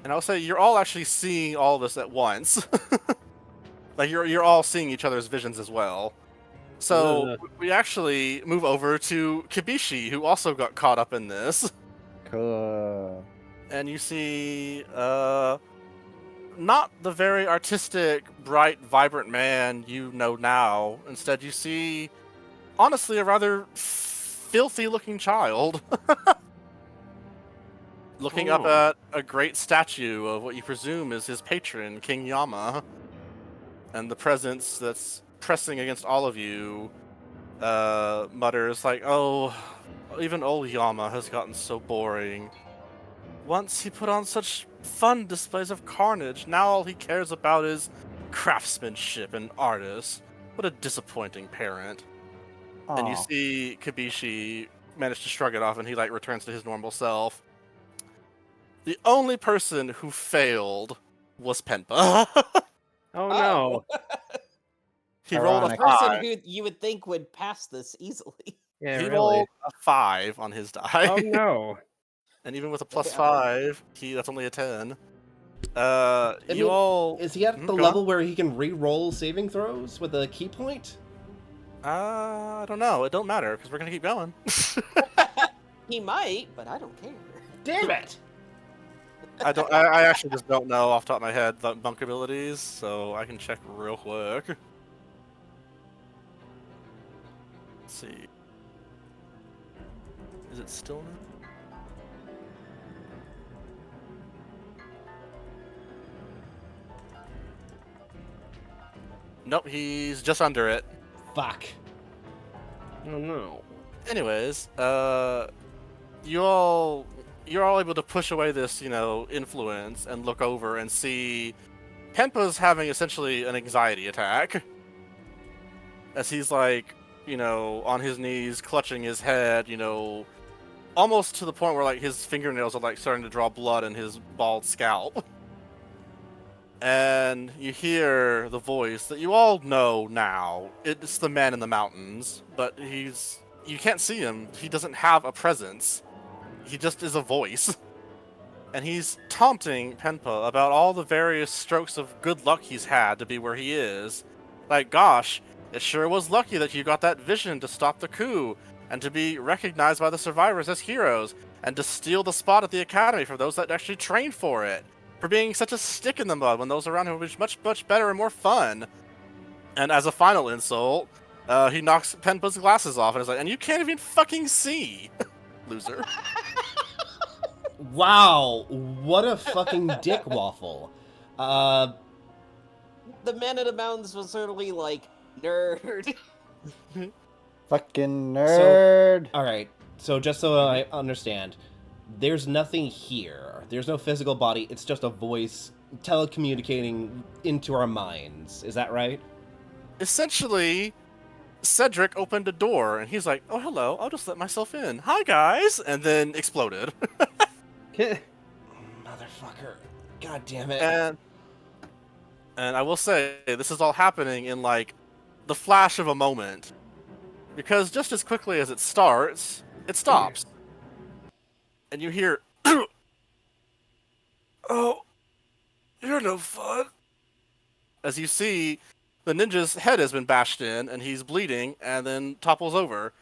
And I'll say you're all actually seeing all this at once. Like you're all seeing each other's visions as well. So we actually move over to Kibishi, who also got caught up in this. cool? And you see not the very artistic, bright, vibrant man you know now. Instead, you see, honestly, a rather filthy looking child. Looking up at a great statue of what you presume is his patron, King Yama. And the presence that's pressing against all of you mutters like, "Oh, even old Yama has gotten so boring. Once he put on such fun displays of carnage, now all he cares about is craftsmanship and artists. What a disappointing parent." And you Aw. see Kibishi manage to shrug it off, and he like returns to his normal self. The only person who failed was Penpa. Oh no. He rolled a The Ironic. person 5. who you would think would pass this easily. Yeah, He really. rolled a 5 on his die. Oh no. And even with a Yeah. +5, that's only a 10. Is he at the go level where he can re-roll saving throws with a key point? I don't know. It don't matter because we're gonna keep going. He might, but I don't care. Damn it! I actually just don't know off the top of my head the monk abilities, so I can check real quick. Let's see. Is it still now? Nope, he's just under it. Fuck. Oh no. Anyways, you're all able to push away this, influence and look over and see Penpa's having essentially an anxiety attack. As he's like, on his knees, clutching his head, almost to the point where like his fingernails are like starting to draw blood in his bald scalp. And you hear the voice that you all know now. It's the man in the mountains, but you can't see him. He doesn't have a presence. He just is a voice. And he's taunting Penpa about all the various strokes of good luck he's had to be where he is. Like, gosh, it sure was lucky that you got that vision to stop the coup, and to be recognized by the survivors as heroes, and to steal the spot at the academy for those that actually trained for it. For being such a stick in the mud when those around him were much, much better and more fun. And as a final insult, he knocks Penpa's glasses off and is like, "And you can't even fucking see, loser." Wow, what a fucking dick waffle. The man in the mountains was certainly like, nerd. Fucking nerd. Alright, so just so I understand, there's nothing here. There's no physical body, it's just a voice telecommunicating into our minds. Is that right? Essentially, Cedric opened a door and he's like, "Oh, hello, I'll just let myself in. Hi, guys," and then exploded. Motherfucker. God damn it. And I will say, this is all happening in like the flash of a moment. Because just as quickly as it starts, it stops. And you hear, "Oh, You're no fun. As you see, the ninja's head has been bashed in, and he's bleeding, and then topples over.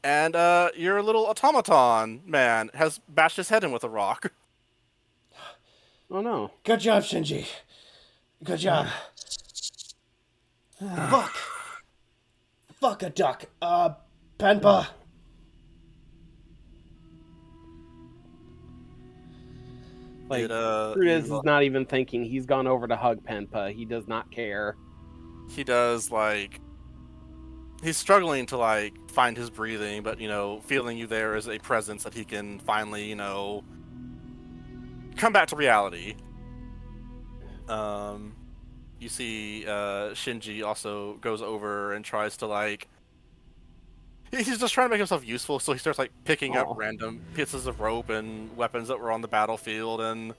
And your little automaton man has bashed his head in with a rock. Oh no. Good job, Shinji. Good job. Fuck. Fuck a duck. Penpa. Like, It, Crudez is not even thinking. He's gone over to hug Penpa. He does not care. he does, like, he's struggling to, like, find his breathing, but, feeling you there is a presence that he can finally, come back to reality. You see Shinji also goes over and tries to, like, he's just trying to make himself useful, so he starts, like, picking up random pieces of rope and weapons that were on the battlefield, and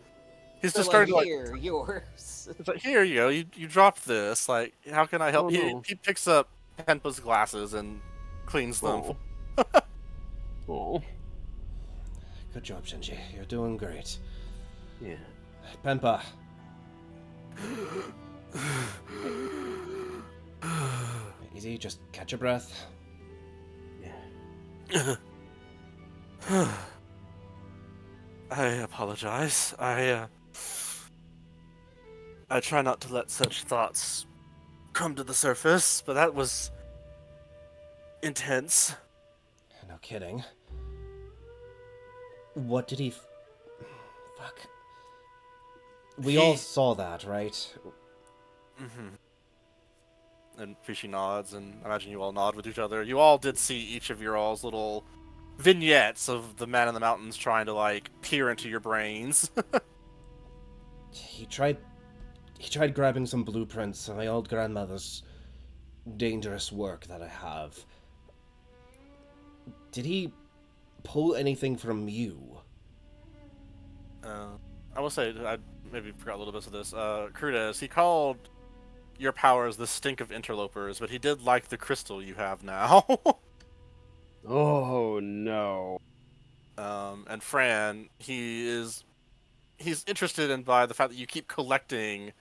he's just starting to, like, here, yours. it's like, here you go, you dropped this, like, how can I help? Oh, no. He picks up Penpa's glasses and cleans them. Oh. Good job, Shinji. You're doing great. Yeah. Penpa. Easy, just catch your breath. Yeah. I apologize. I try not to let such thoughts come to the surface, but that was intense. No kidding. What did he... Fuck. We all saw that, right? Mm-hmm. And Fishy nods, and I imagine you all nod with each other. You all did see each of your all's little vignettes of the man in the mountains trying to, like, peer into your brains. He tried grabbing some blueprints of my old grandmother's dangerous work that I have. Did he pull anything from you? I will say, I maybe forgot a little bit of this. Crudez, he called your powers the stink of interlopers, but he did like the crystal you have now. Oh no. And Fran, he's interested in by the fact that you keep collecting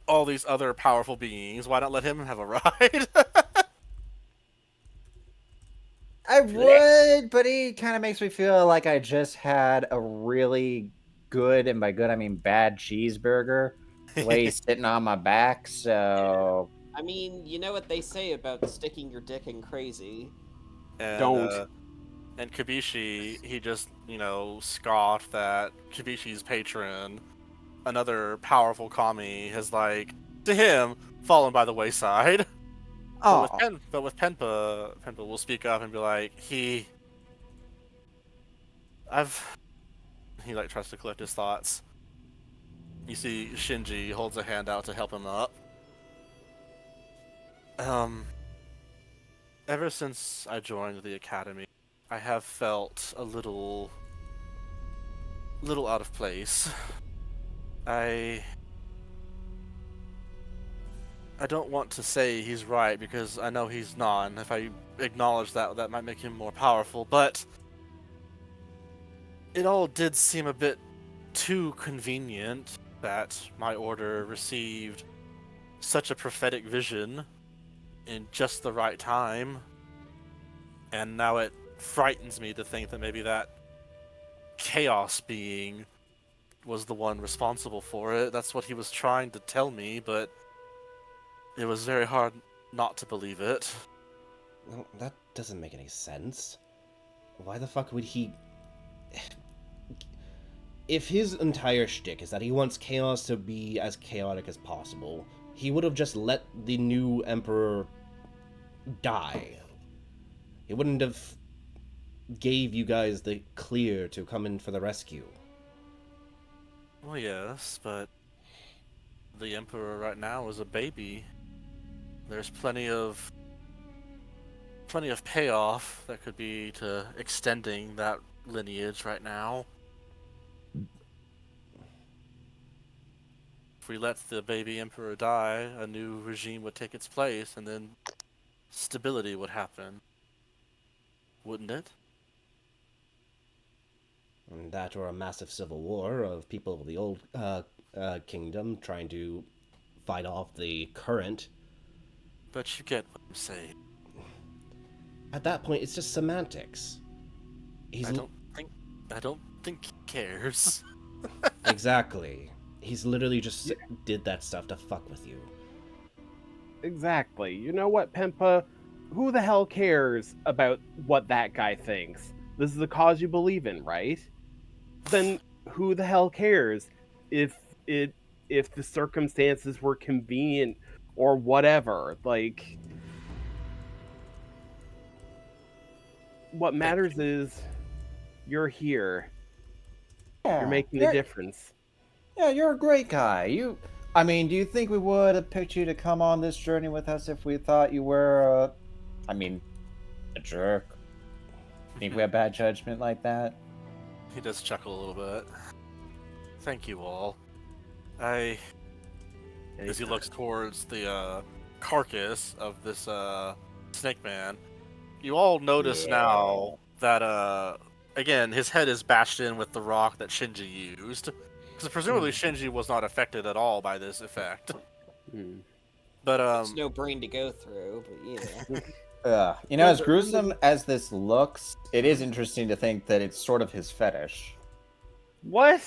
all these other powerful beings. Why not let him have a ride? I would, but he kind of makes me feel like I just had a really good, and by good I mean bad, cheeseburger. The way he's sitting on my back, so... I mean, you know what they say about sticking your dick in crazy. And, Don't. And Kibishi, he just, scoffed that Kibishi's patron, another powerful kami, has, like, to him, fallen by the wayside. Oh, But with Penpa will speak up and be like, he, like, tries to collect his thoughts. You see Shinji holds a hand out to help him up. Ever since I joined the academy, I have felt a little out of place. I don't want to say he's right because I know he's not, and if I acknowledge that, that might make him more powerful, but it all did seem a bit too convenient that my order received such a prophetic vision in just the right time, and now it frightens me to think that maybe that chaos being was the one responsible for it. That's what he was trying to tell me, but it was very hard not to believe it. No, that doesn't make any sense. Why the fuck would he... If his entire shtick is that he wants chaos to be as chaotic as possible, he would have just let the new emperor die. He wouldn't have gave you guys the clear to come in for the rescue. Well, yes, but the Emperor right now is a baby. There's plenty of payoff that could be to extending that lineage right now. If we let the baby Emperor die, a new regime would take its place, and then stability would happen. Wouldn't it? And that or a massive civil war of people of the old kingdom, trying to fight off the current. But you get what I'm saying. At that point, it's just semantics. I don't think he cares. Exactly. He's literally just did that stuff to fuck with you. Exactly. You know what, Pempa? Who the hell cares about what that guy thinks? This is the cause you believe in, right? Then who the hell cares if the circumstances were convenient or whatever? Like, what matters is you're here. Yeah, You're making a difference. Yeah, you're a great guy. I mean, do you think we would have picked you to come on this journey with us if we thought you were, a jerk? Think we have bad judgment like that? He does chuckle a little bit. Thank you all. As he looks towards the carcass of this snake man, you all notice now that again his head is bashed in with the rock that Shinji used, because presumably Shinji was not affected at all by this effect. But There's no brain to go through, but yeah. As gruesome as this looks, it is interesting to think that it's sort of his fetish. What?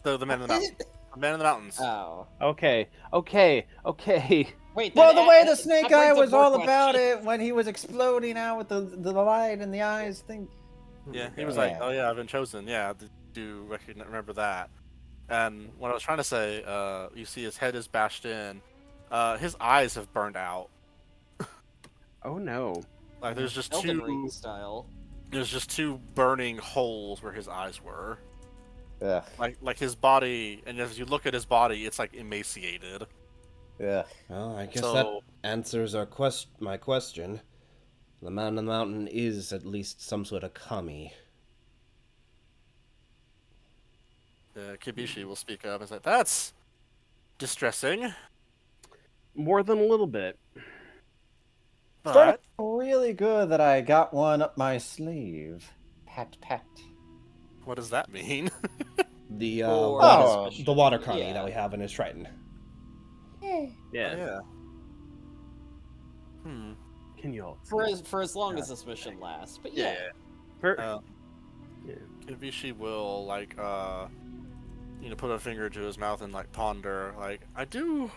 the man in the mountain, the man in the mountains. Oh. Okay. Wait, Well, that- the way the that snake brings guy up was more all about questions. it when he was exploding out with the light in the eyes thing. Yeah, he was like, "Oh yeah, I've been chosen." Yeah, do you remember that? And what I was trying to say, you see his head is bashed in. His eyes have burned out. Oh no. Like there's just Elden two. Ring style. There's just two burning holes where his eyes were. Ugh. Like his body, and as you look at his body, it's like emaciated. Ugh. Well, I guess So- that answers my question. The man in the mountain is at least some sort of kami. Kibishi will speak up and say, "That's distressing." More than a little bit. Started But really good that I got one up my sleeve. Pat, pat. what does that mean? The Or- the water kami Yeah. that we have in his Triton. Yeah. Yeah. Can you all For as long as this mission lasts. But Yeah. yeah. For- Kibishi will put a finger to his mouth and like ponder. Like, I do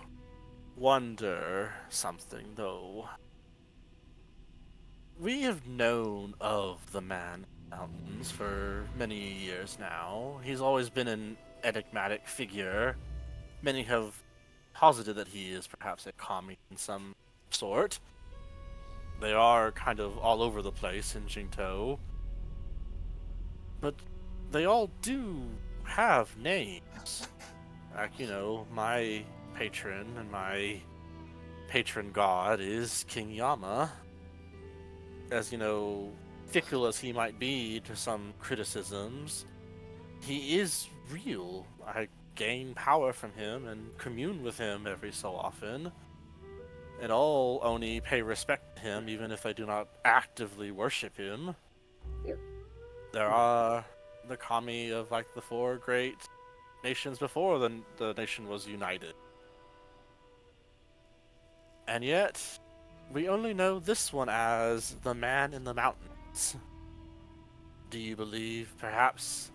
wonder something though. We have known of the man in the mountains for many years now. He's always been an enigmatic figure. Many have posited that he is perhaps a kami in some sort. They are kind of all over the place in Jinto. But they all do have names. Like, my patron and my patron god is King Yama. As fickle as he might be to some criticisms, he is real. I gain power from him and commune with him every so often. And all Oni pay respect to him, even if they do not actively worship him. There are the kami of the four great nations before the nation was united. And yet, we only know this one as the man in the mountains. Do you believe perhaps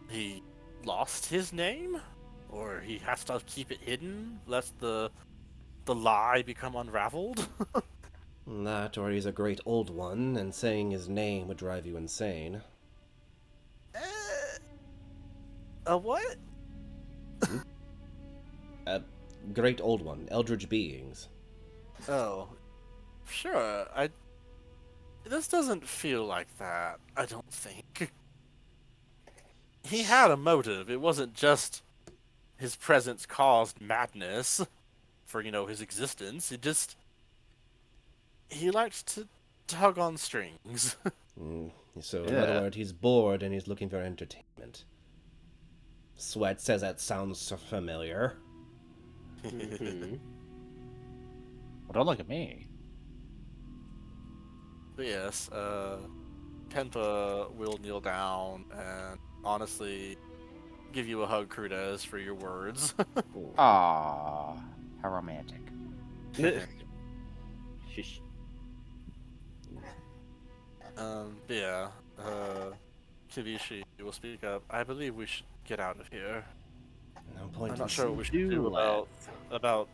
he lost his name? Or he has to keep it hidden, lest the lie become unraveled? That, or he's a great old one, and saying his name would drive you insane. A what? A great old one, eldritch beings. Oh, sure. This doesn't feel like that, I don't think. He had a motive. It wasn't just his presence caused madness for, his existence. He liked to tug on strings. So, in other words, he's bored and he's looking for entertainment. Sweat says that sounds so familiar. Well, don't look at me. But yes, Penta will kneel down, and honestly, give you a hug, Crudez, for your words. Aww, how romantic. Shish. Yeah. Kibishi will speak up. I believe we should get out of here. No point I'm in not sure what we should Do do let's. about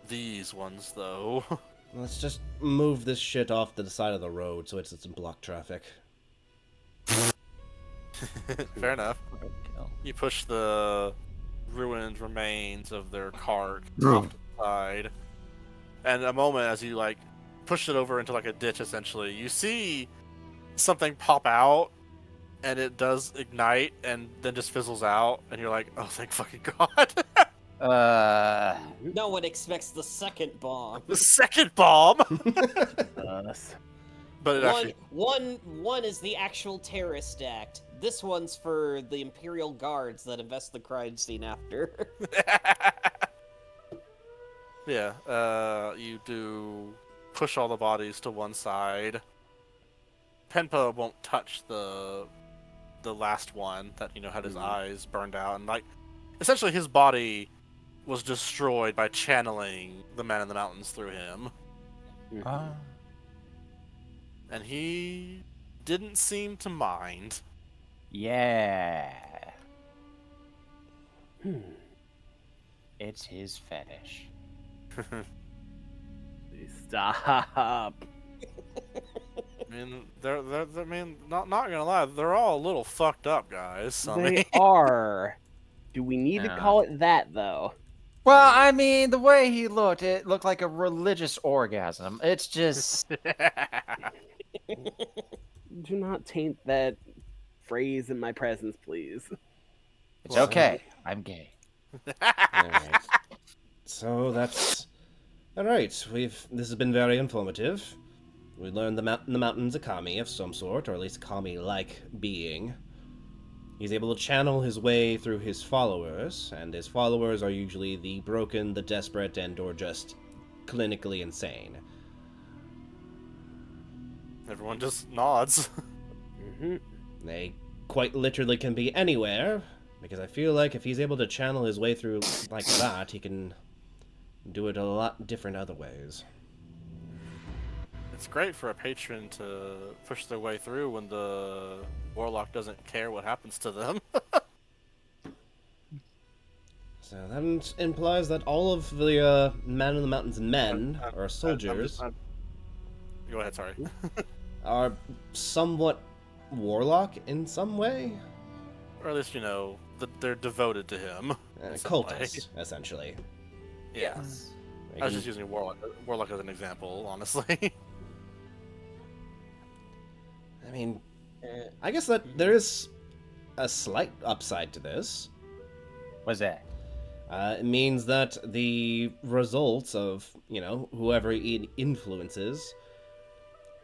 these ones, though. Let's just move this shit off to the side of the road so it doesn't block traffic. Fair enough. Roadkill. You push the ruined remains of their cart off to the side, and a moment as you like push it over into like a ditch, essentially, you see something pop out, and it does ignite, and then just fizzles out, and you're like, "Oh, thank fucking god!" No one expects the second bomb. The second bomb, Us. but it actually One is the actual terrorist act. This one's for the Imperial Guards that invest the crime scene after. Yeah, you do push all the bodies to one side. Penpa won't touch the last one that had his eyes burned out, and like essentially his body was destroyed by channeling the man in the mountains through him, and he didn't seem to mind. Yeah. It's his fetish. Stop. I mean, I mean, not gonna lie, they're all a little fucked up, guys. I They mean, are. Do we need to Yeah. call it that, though? Well, I mean, the way he looked, it looked like a religious orgasm. It's just... Do not taint that phrase in my presence, please. It's okay. I'm gay. Alright. So that's... Alright, this has been very informative. We learned the mountain's a kami of some sort, or at least a kami-like being. He's able to channel his way through his followers, and his followers are usually the broken, the desperate, and or just clinically insane. Everyone just nods. They quite literally can be anywhere, because I feel like if he's able to channel his way through like that, he can do it a lot different other ways. It's great for a patron to push their way through when the warlock doesn't care what happens to them. So that implies that all of the Man in the Mountain's men, or soldiers, Go ahead, sorry. are somewhat warlock in some way? Or at least, they're devoted to him. in some way. Cultists, essentially. Yeah. They I was can- just using warlock as an example, honestly. I mean, I guess that there is a slight upside to this. What's that? It means that the results of, whoever he influences,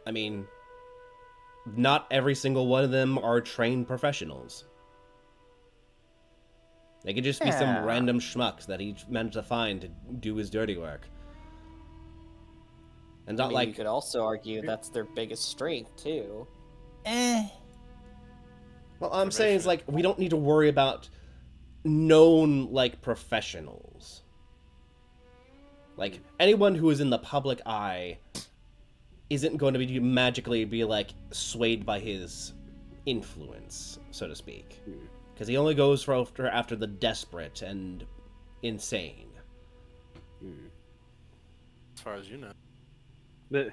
I mean, not every single one of them are trained professionals. They could just be some Yeah. random schmucks that he managed to find to do his dirty work. And not You like, could also argue that's their biggest strength too. well, I'm saying is like, we don't need to worry about known, like, professionals. Like, anyone who is in the public eye isn't going to be magically be, like, swayed by his influence, so to speak. Because he only goes for after the desperate and insane. As far as you know. But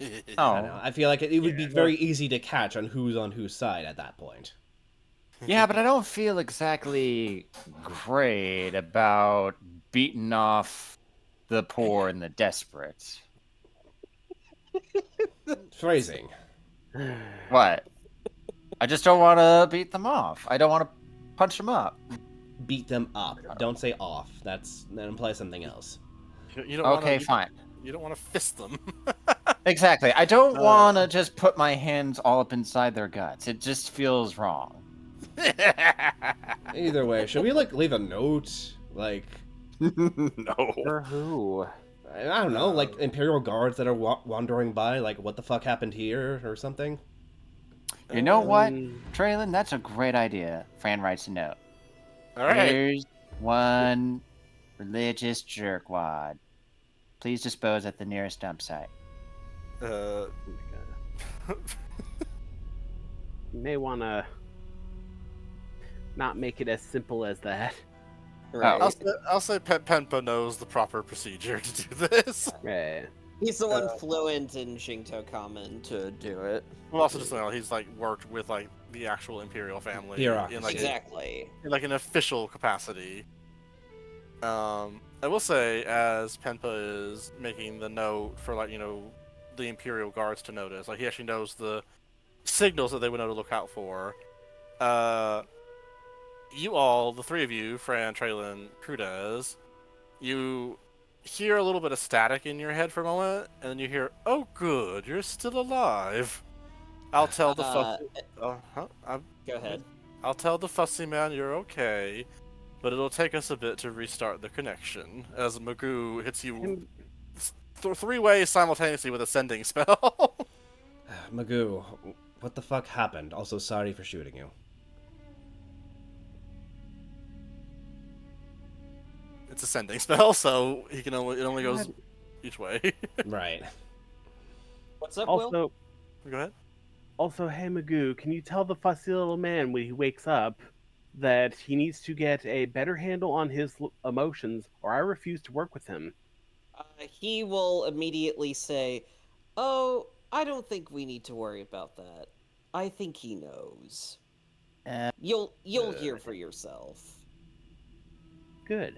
I don't Oh, know. I feel like it would be very easy to catch on whose side at that point. yeah, but I don't feel exactly great about beating off the poor and the desperate. Phrasing. What? I just don't want to beat them off. I don't want to punch them up. Beat them up. Don't say off. That implies something else. You don't Okay, wanna, fine. You don't want to fist them. Exactly. I don't want to just put my hands all up inside their guts. It just feels wrong. Either way, should we, like, leave a note? Like, No. for who? I don't know, like Imperial guards that are wandering by, like, what the fuck happened here, or something? You know what, Um, Traylon? That's a great idea. Fran writes a note. All right. Here's one religious jerkwad. Please dispose at the nearest dump site. Uh, You may want to not make it as simple as that. Right. I'll say Penpa knows the proper procedure to do this. Yeah. He's the one fluent in Shinto Common to do it. Well, also just he's like worked with like the actual imperial family Bureaucracy. in like Exactly. in like an official capacity. I will say, as Penpa is making the note for like the imperial guards to notice, like he actually knows the signals that they would know to look out for. You all, the three of you, Fran, Traylon, Crudez, you hear a little bit of static in your head for a moment, and then you hear, "Oh, good, you're still alive." I'll tell the Go ahead. I'll tell the fussy man you're okay, but it'll take us a bit to restart the connection. As Magoo hits you three ways simultaneously with a sending spell. Magoo, what the fuck happened? Also, sorry for shooting you. It's a sending spell, so it only goes each way. Right. What's up, Will? Also, Go ahead. hey Magoo, can you tell the fussy little man when he wakes up that he needs to get a better handle on his emotions, or I refuse to work with him? He will immediately say, "Oh, I don't think we need to worry about that. I think he knows. You'll hear for yourself." Good.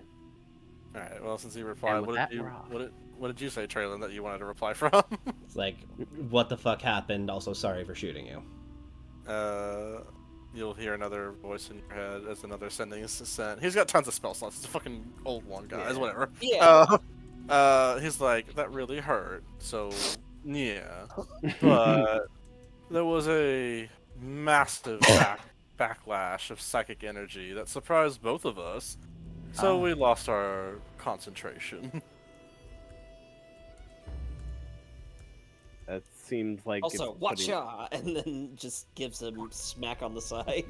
All right. Well, since he replied, And with what that, we're off. did you say, Traylon, that you wanted to reply from? It's like, what the fuck happened? Also, sorry for shooting you. You'll hear another voice in your head as another sending is sent. He's got tons of spell slots. It's a fucking old one, guys. Yeah. Whatever. Yeah. He's like, that really hurt. So, yeah. But there was a massive backlash of psychic energy that surprised both of us. So we lost our concentration. That seems like Also, it's watch putting- out, and then just gives him a smack on the side.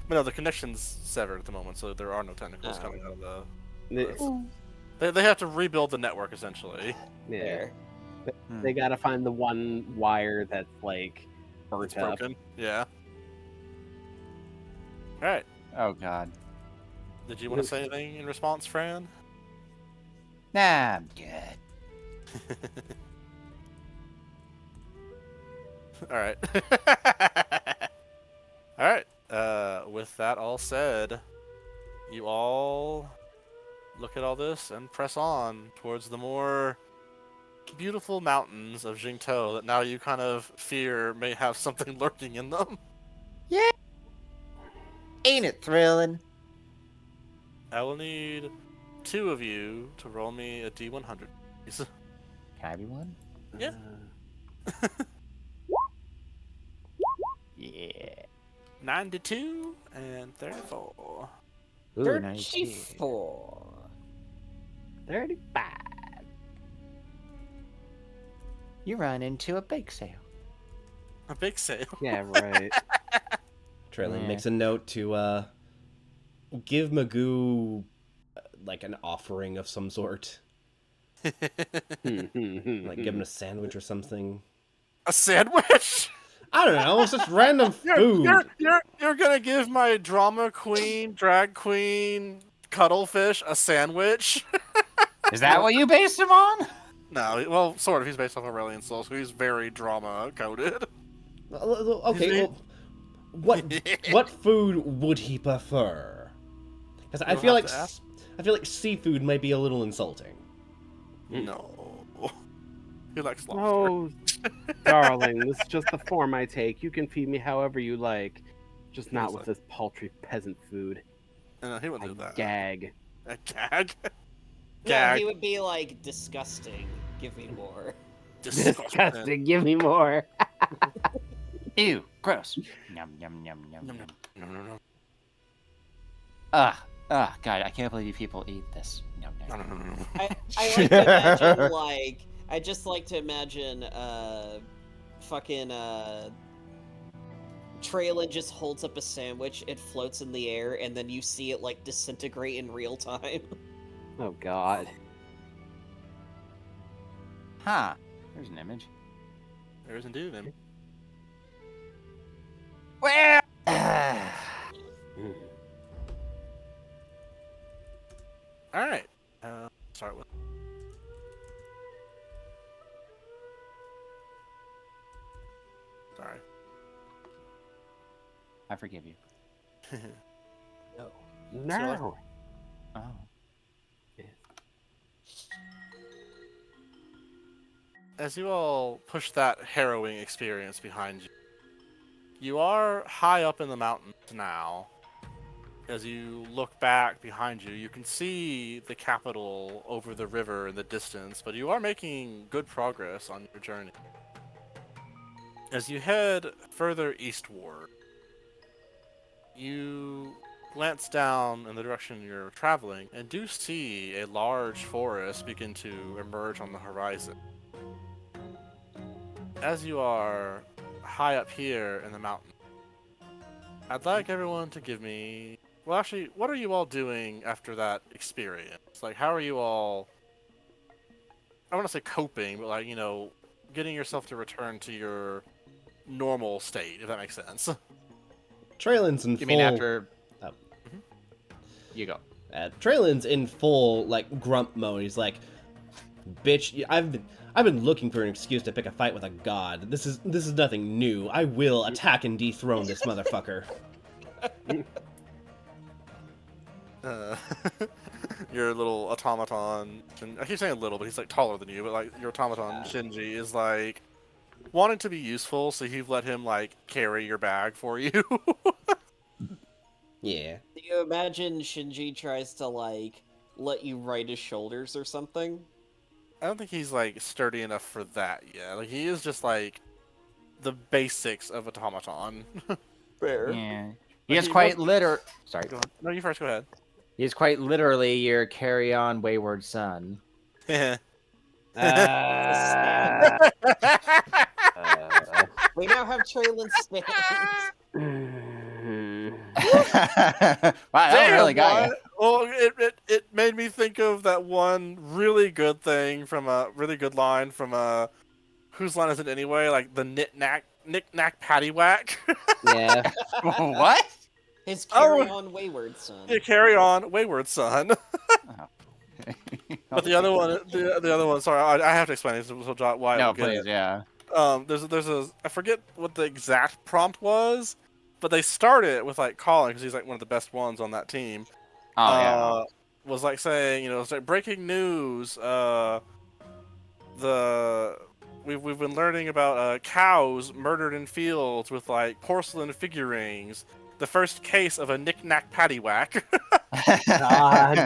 But no, the connection's severed at the moment, so there are no tentacles Oh. coming out of the. It's- They have to rebuild the network essentially. yeah. There. They gotta find the one wire that's like burnt It's up. broken. Yeah. All right. Oh god. Did you want to say anything in response, Fran? Nah, I'm good. All right. All right. With that all said, you all look at all this and press on towards the more beautiful mountains of Jingtou that now you kind of fear may have something lurking in them. Ain't it thrilling? I will need two of you to roll me a D100. please. Can I be one? Yeah. Yeah. 92 and 34. Ooh, nice. 34. 35. You run into a bake sale. A big sale. Yeah, right. Traylon Yeah. makes a note to give Magoo like an offering of some sort. Like give him a sandwich or something. A sandwich? I don't know, it's just random food. You're gonna give my drama queen, drag queen, cuttlefish a sandwich? Is that what you based him on? No, well, sort of. He's based off Aurelian Soul, so he's very drama coded. Okay, well, what food would he prefer? Because I You'll feel have like to ask. seafood might be a little insulting. No. He likes lobster. Oh, darling, this is just the form I take. You can feed me however you like. Just not with this paltry peasant food. No, he I wouldn't do that. gag. A gag? No, Gag. he would be like, disgusting. Give me more. Disgusting. Give me more. Ew, gross. Yum, yum, yum, yum, Nom, yum. No. God, I can't believe you people eat this. Yum, yum. No. I like to imagine, like, I just like to imagine, fucking, Traylon just holds up a sandwich, it floats in the air, and then you see it like disintegrate in real time. Oh god. Huh. There's an image. There is indeed an image. Where? All right. Start with. Sorry. I forgive you. No. Oh. As you all push that harrowing experience behind you, you are high up in the mountains now. As you look back behind you, you can see the capital over the river in the distance, but you are making good progress on your journey. As you head further eastward, you glance down in the direction you're traveling and do see a large forest begin to emerge on the horizon. As you are high up here in the mountain, I'd like everyone to give me... Well, actually, what are you all doing after that experience? Like, how are you all... I want to say coping, but like, you know, getting yourself to return to your normal state, if that makes sense. Traylon's in You full... mean after... Oh. You go. Traylon's in full, like, grump mode. He's like, bitch, I've been looking for an excuse to pick a fight with a god. This is nothing new. I will attack and dethrone this motherfucker. Your little automaton, and I keep saying little, but he's like taller than you, but like your automaton Shinji is like wanting to be useful, so you've let him like carry your bag for you. Yeah. Do you imagine Shinji tries to like let you ride his shoulders or something? I don't think he's like sturdy enough for that yet. Like he is just like the basics of automaton. Fair. Yeah. He is he quite was- Sorry. Go ahead. No, you first. Go ahead. He is quite literally your carry-on wayward son. Uh, We now have Traylon stands. Wow, that one really got you. Well, it made me think of that one really good thing from a really good line from whose line is it anyway? Like the knick knack paddywhack. yeah. What? His carry-on wayward son. You carry on, wayward son. Oh. But the other one, the other one. Sorry, I have to explain this. So why? No, we'll get please, it. yeah. There's a I forget what the exact prompt was, but they start it with like Colin because he's like one of the best ones on that team. Oh, yeah. Was like saying, you know, it's like breaking news. We've been learning about cows murdered in fields with like porcelain figurines. The first case of a knick-knack paddywhack. God.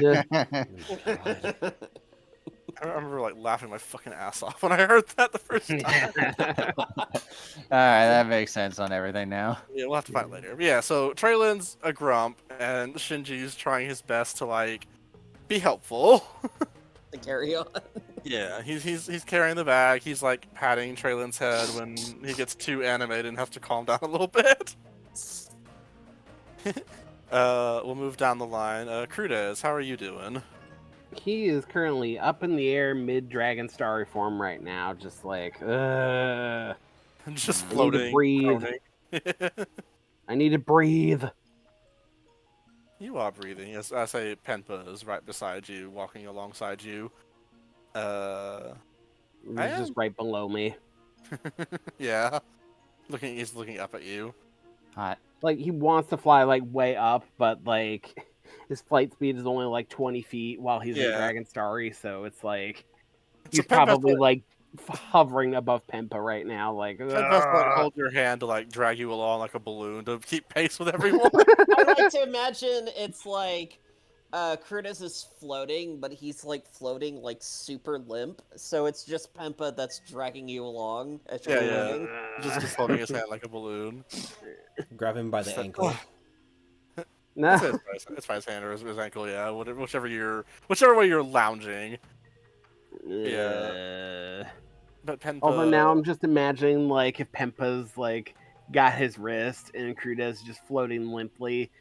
I remember like laughing my fucking ass off when I heard that the first time. Alright, that makes sense on everything now. Yeah, we'll have to find it later. But yeah, so Traylon's a grump, and Shinji's trying his best to like be helpful. To carry on. Yeah, he's carrying the bag. He's like patting Traylon's head when he gets too animated and has to calm down a little bit. We'll move down the line. Crudez, how are you doing? He is currently up in the air mid-dragon starry form right now, just like, Just I need to floating. breathe. Floating. I need to breathe. You are breathing. Yes, I say Penpa is right beside you, walking alongside you. He's I just right below me. Yeah. He's looking up at you. Hot. Like, he wants to fly, like, way up, but, like, his flight speed is only, like, 20 feet while he's in Yeah. Dragon Starry, so it's like, So he's Penpa's probably, like, hovering above Pempa right now, like, Penpa's like hold your hand to like drag you along like a balloon to keep pace with everyone. I like to imagine it's like Curtis is floating, but he's like floating like super limp, so it's just Pempa that's dragging you along as you're Yeah. floating. just holding his hand like a balloon. Grab him by the ankle. no. It's by his hand or his ankle, yeah. Whichever way you're lounging. Yeah. But Penpa. Although now I'm just imagining, like, if Pempa's, like, got his wrist, and Crudez just floating limply.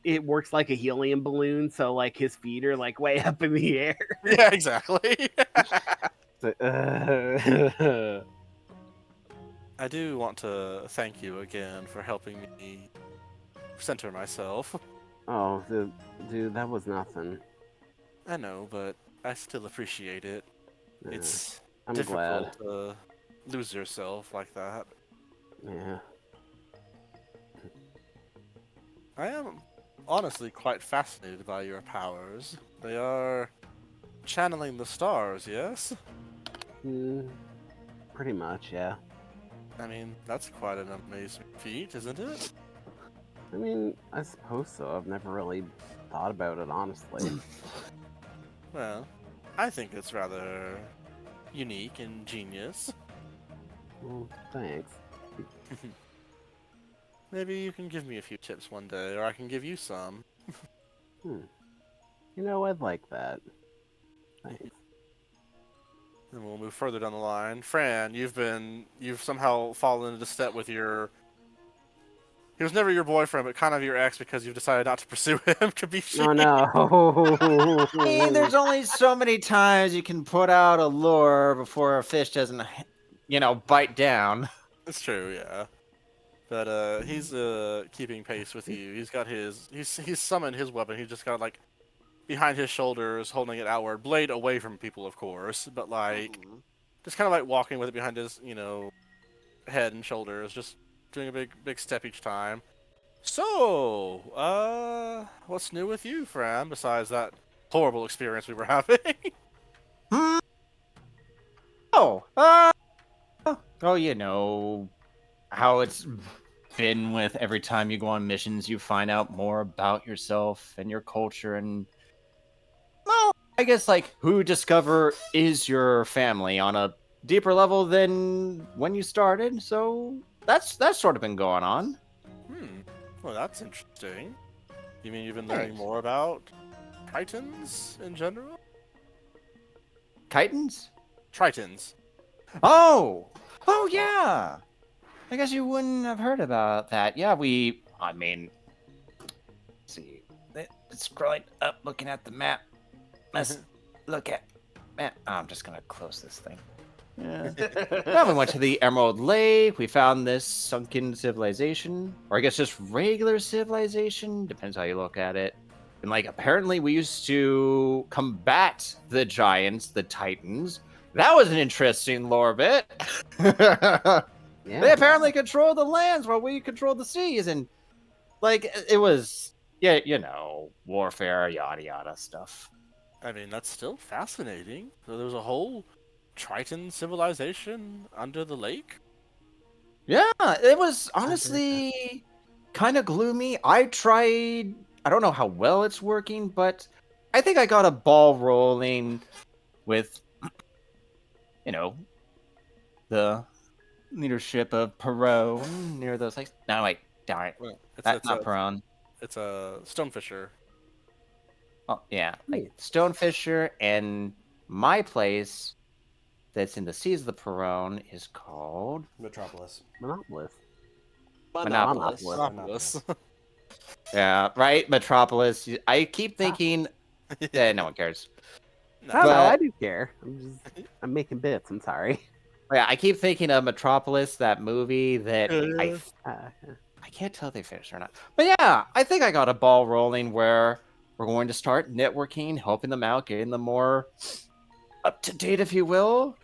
It works like a helium balloon, so like his feet are like way up in the air. Yeah, exactly. So, I do want to thank you again for helping me center myself. oh, dude, that was nothing. I know, but I still appreciate it. Yeah, It's I'm difficult glad. to lose yourself like that. Yeah. I am honestly quite fascinated by your powers. They are channeling the stars, yes? Mm, pretty much, yeah. I mean, that's quite an amazing feat, isn't it? I mean, I suppose so. I've never really thought about it, honestly. Well, I think it's rather unique and genius. Well, thanks. Maybe you can give me a few tips one day, or I can give you some. Hmm. You know, I'd like that. Thanks. Then we'll move further down the line. Fran, you've somehow fallen into step with your. He was never your boyfriend, but kind of your ex because you've decided not to pursue him. Kabishi. Oh no! I mean, there's only so many times you can put out a lure before a fish doesn't, bite down. It's true, yeah. But he's keeping pace with you. He's got he's summoned his weapon. He's just got like behind his shoulders, holding it outward, blade away from people, of course, but like just kind of like walking with it behind his head and shoulders, just doing a big step each time. So, what's new with you, Fran? Besides that horrible experience we were having? Hmm. Oh, how it's been with every time you go on missions, you find out more about yourself and your culture, and well, I guess like who you discover is your family on a deeper level than when you started. So that's sort of been going on. Well, that's interesting. You mean you've been learning Thanks. more about Tritons in general? Titans? Tritons. Oh yeah. I guess you wouldn't have heard about that. Yeah, I mean, let's see, scrolling up, looking at the map. Let's look at map. Oh, I'm just gonna close this thing. Yeah. Well, we went to the Emerald Lake. We found this sunken civilization, or I guess just regular civilization. Depends how you look at it. And like, apparently, we used to combat the giants, the Titans. That was an interesting lore bit. Yeah. They apparently control the lands while we control the seas, and like it was, yeah, warfare, yada yada stuff. I mean, that's still fascinating. So there's a whole Triton civilization under the lake? Yeah, it was honestly kind of gloomy. I tried. I don't know how well it's working, but I think I got a ball rolling with, the leadership of Perot near those lakes. No, wait, darn it. Well, That's not Perot. it's a stonefisher. Oh, yeah, like Stonefisher, and my place that's in the seas of the Perone is called Metropolis. Monopolis. Monopolis. Monopolis. Yeah, right, Metropolis. I keep thinking, no one cares. No. I don't know. But- I do care. I'm making bits. I'm sorry. Yeah, I keep thinking of Metropolis, that movie that Uh, I can't tell if they finished or not. But yeah, I think I got a ball rolling where we're going to start networking, helping them out, getting them more up to date, if you will.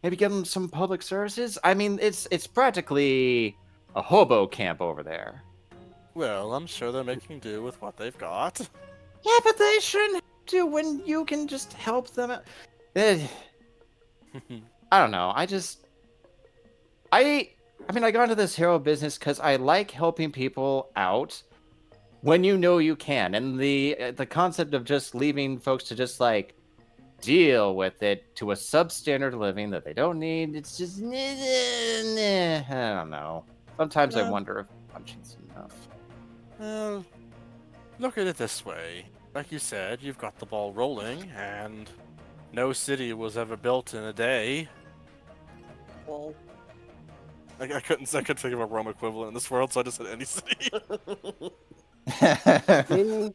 Maybe give them some public services. I mean, it's practically a hobo camp over there. Well, I'm sure they're making do with what they've got. Yeah, but they shouldn't have to when you can just help them out. I don't know. I mean, I got into this hero business because I like helping people out when you know you can, and the concept of just leaving folks to just like deal with it to a substandard living that they don't need. It's just, I don't know. Sometimes I Yeah. wonder if punching's enough. Well, look at it this way. Like you said, you've got the ball rolling, and no city was ever built in a day. Well, I couldn't think of a Rome equivalent in this world, so I just said any city. I mean,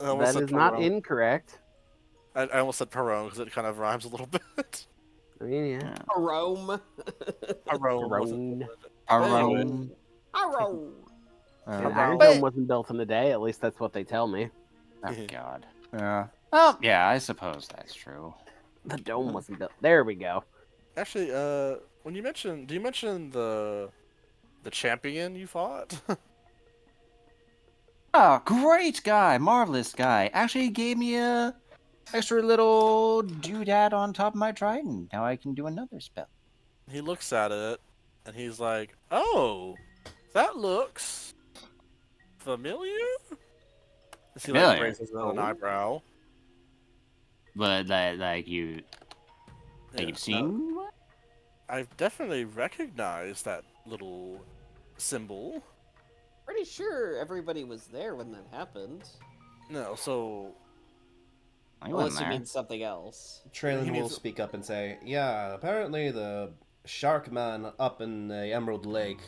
I almost that said is not Perone. incorrect. I almost said Perone because it kind of rhymes a little bit. I mean, yeah. Rome. Perone wasn't Rome. Rome. Rome. And Iron But- Dome wasn't built in a day. At least that's what they tell me. Oh God. Yeah. Oh yeah, I suppose that's true. The dome wasn't built. There we go. Actually, when you mentioned, do you mention the champion you fought? Oh, great guy, marvelous guy. Actually gave me a extra little doodad on top of my trident. Now I can do another spell. He looks at it, and he's like, "Oh, that looks familiar." He like Familiar? raises an eyebrow. But like Yeah, you've no, seen one? I've definitely recognized that little symbol. Pretty sure everybody was there when that happened. No, so I wasn't Unless you there. mean something else. Traylon He will means- speak up and say, "Yeah, apparently the shark man up in the Emerald Lake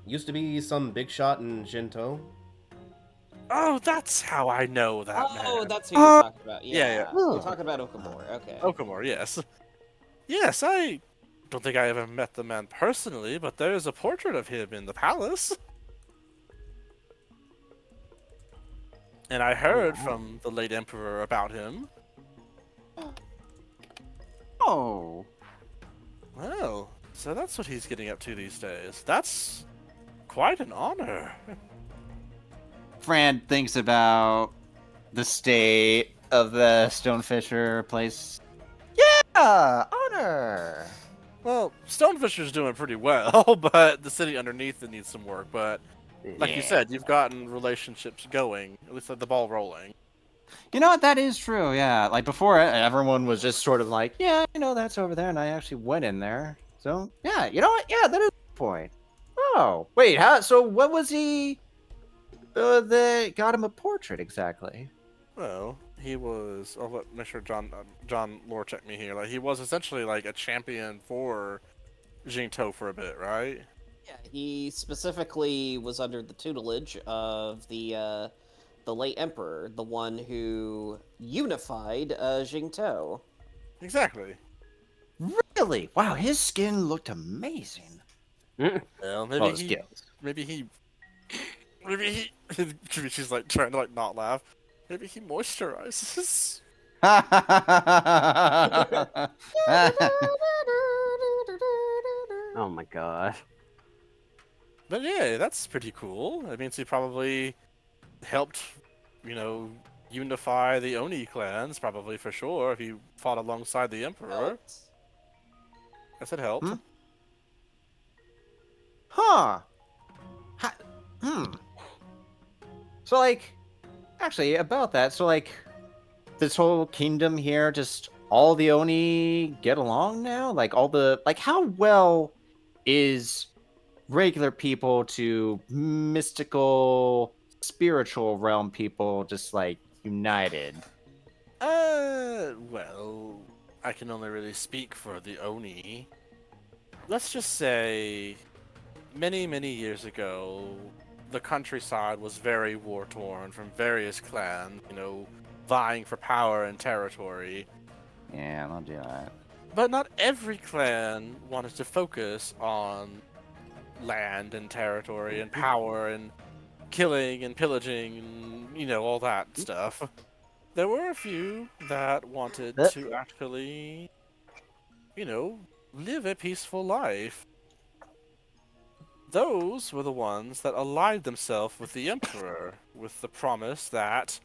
used to be some big shot in Shinto." oh, that's how I know that Oh, man. that's who you're talking about. Yeah, Yeah, yeah. You're talking about Okamura. Okay. Okamura, yes. Yes, I don't think I ever met the man personally, but there is a portrait of him in the palace. And I heard from the late emperor about him. Oh. Well, so that's what he's getting up to these days. That's quite an honor. Fran thinks about the state of the Stonefisher place. Yeah, honor. Well, Stonefisher's doing pretty well, but the city underneath it needs some work. But like you Yeah. said, you've gotten relationships going, at least the ball rolling. You know what? That is true. Yeah, like before, everyone was just sort of like, "Yeah, you know, that's over there," and I actually went in there. So yeah, you know what? Yeah, that is a point. Oh, wait, how? So what was he? That got him a portrait exactly? Well, he was. I'll make sure John lore check me here. Like he was essentially like a champion for Jinto for a bit, right? Yeah, he specifically was under the tutelage of the late emperor, the one who unified Jingto. Exactly. Really? Wow, his skin looked amazing. Well, maybe Well, his he. skills. Maybe he. Maybe he. She's like trying to like not laugh. Maybe he moisturizes. Oh my god. But yeah, that's pretty cool. That means he probably helped, unify the Oni clans, probably for sure, if he fought alongside the Emperor. I said helped. Hmm? Huh. So, like, actually, about that, so, like, this whole kingdom here, just all the Oni get along now? Like, how well is regular people to mystical, spiritual realm people just, like, united? Well, I can only really speak for the Oni. Let's just say, many, many years ago, the countryside was very war-torn from various clans, vying for power and territory. Yeah, I'll do that. But not every clan wanted to focus on land and territory and power and killing and pillaging and, all that stuff. There were a few that wanted to actually, live a peaceful life. Those were the ones that allied themselves with the Emperor, with the promise that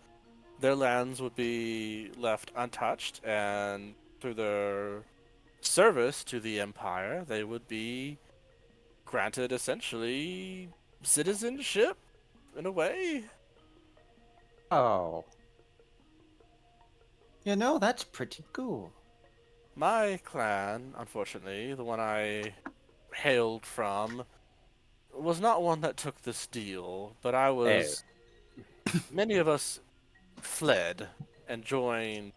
their lands would be left untouched, and through their service to the Empire, they would be granted essentially citizenship, in a way. Oh. That's pretty cool. My clan, unfortunately, the one I hailed from, was not one that took this deal, but I was... Many of us fled and joined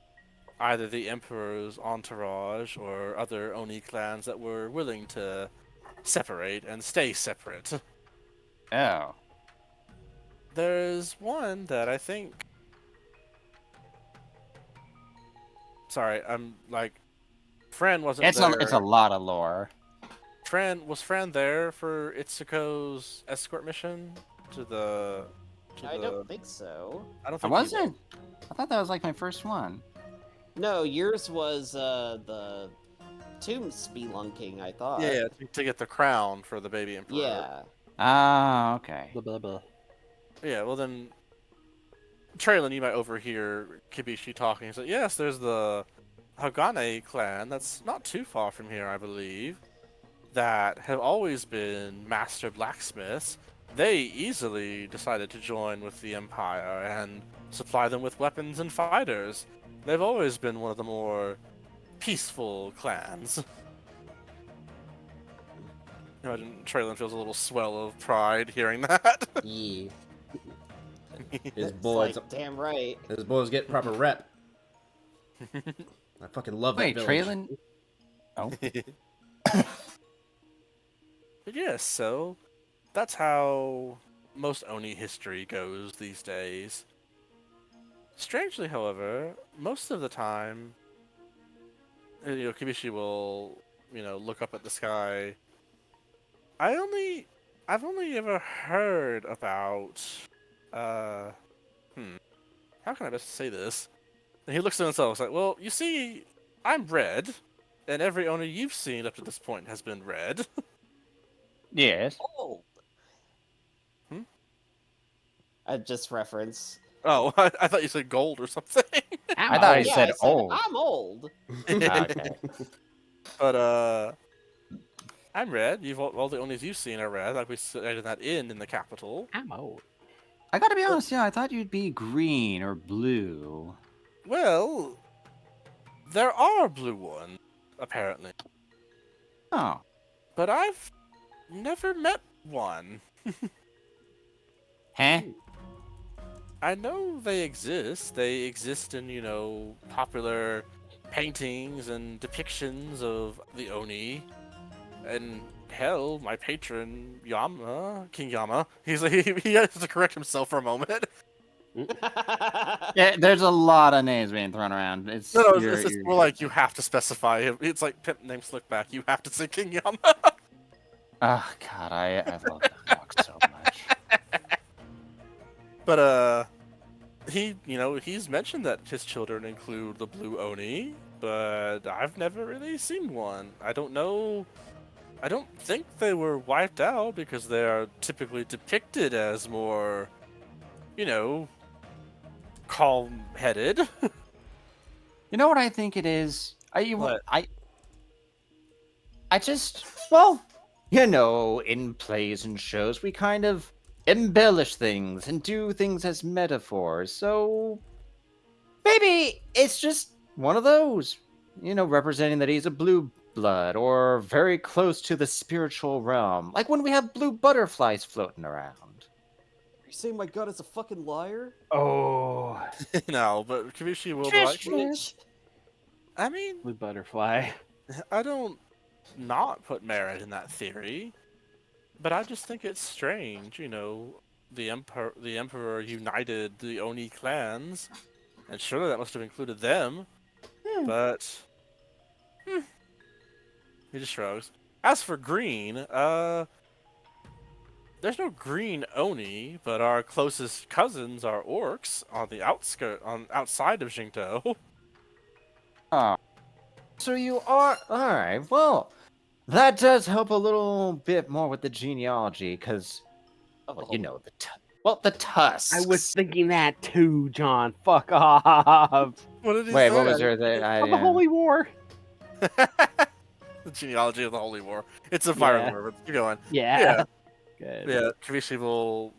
either the Emperor's entourage or other Oni clans that were willing to separate and stay separate. Oh. There's one that I think. Sorry, I'm like. Fran wasn't It's there. a lot of lore. Was Fran there for Itsuko's escort mission to the? I don't think so. I don't I think he wasn't. I thought that was like my first one. No, yours was the tomb spelunking, I thought. Yeah, to get the crown for the baby emperor. Yeah. Ah, okay. Blah, blah, blah. Yeah, well then, Traylon, you might overhear Kibishi talking. He's like, yes, there's the Hagane clan that's not too far from here, I believe, that have always been master blacksmiths. They easily decided to join with the Empire and supply them with weapons and fighters. They've always been one of the more peaceful clans. Imagine Traylon feels a little swell of pride hearing that. Yeah. His It's boys, like, damn right. his boys get proper rep. I fucking love Wait, that village. Traylon. Oh. But yes, so that's how most Oni history goes these days. Strangely, however, most of the time, Kibishi will, look up at the sky. I've only ever heard about, how can I best say this? And he looks at himself, he's like, well, you see, I'm red, and every Oni you've seen up to this point has been red. Yes. Old. Hmm? Just reference. Oh, I thought you said gold or something. I thought he Yeah, said I old. I'm old. Okay. But I'm red. All the Onis you've seen are red. Like we stayed in that inn in the capital. I'm old. I gotta be honest, yeah, I thought you'd be green or blue. Well, there are blue ones apparently, Oh. but I've never met one. Huh? I know they exist. They exist in, popular paintings and depictions of the Oni. And hell, my patron, King Yama, he has to correct himself for a moment. Yeah, there's a lot of names being thrown around. It's No, you're- it's you're- more like you have to specify him. It's like Pimp Name Slickback. You have to say King Yama. Oh god, I love that book so much. But he's mentioned that his children include the Blue Oni, but I've never really seen one. I don't know. I don't think they were wiped out because they are typically depicted as more, calm-headed. You know what I think it is? What? I just, well, in plays and shows, we kind of embellish things and do things as metaphors. So maybe it's just one of those, representing that he's a blue blood or very close to the spiritual realm. Like when we have blue butterflies floating around. You saying my god is a fucking liar? Oh, No, but Kibishi will be like, I mean, blue butterfly. I don't not put merit in that theory, but I just think it's strange, the emperor united the Oni clans, and surely that must have included them. But he just shrugs. As for green, there's no green Oni, but our closest cousins are orcs on the outside of Xingtou. Oh. So you are alright. Well, that does help a little bit more with the genealogy, because the tusks. I was thinking that too, John. Fuck off. What did he Wait, say? what was there? That Of the Holy War. The genealogy of the Holy War. It's a Fire Emblem, but keep going. Yeah. Good. Yeah, Kavishi will,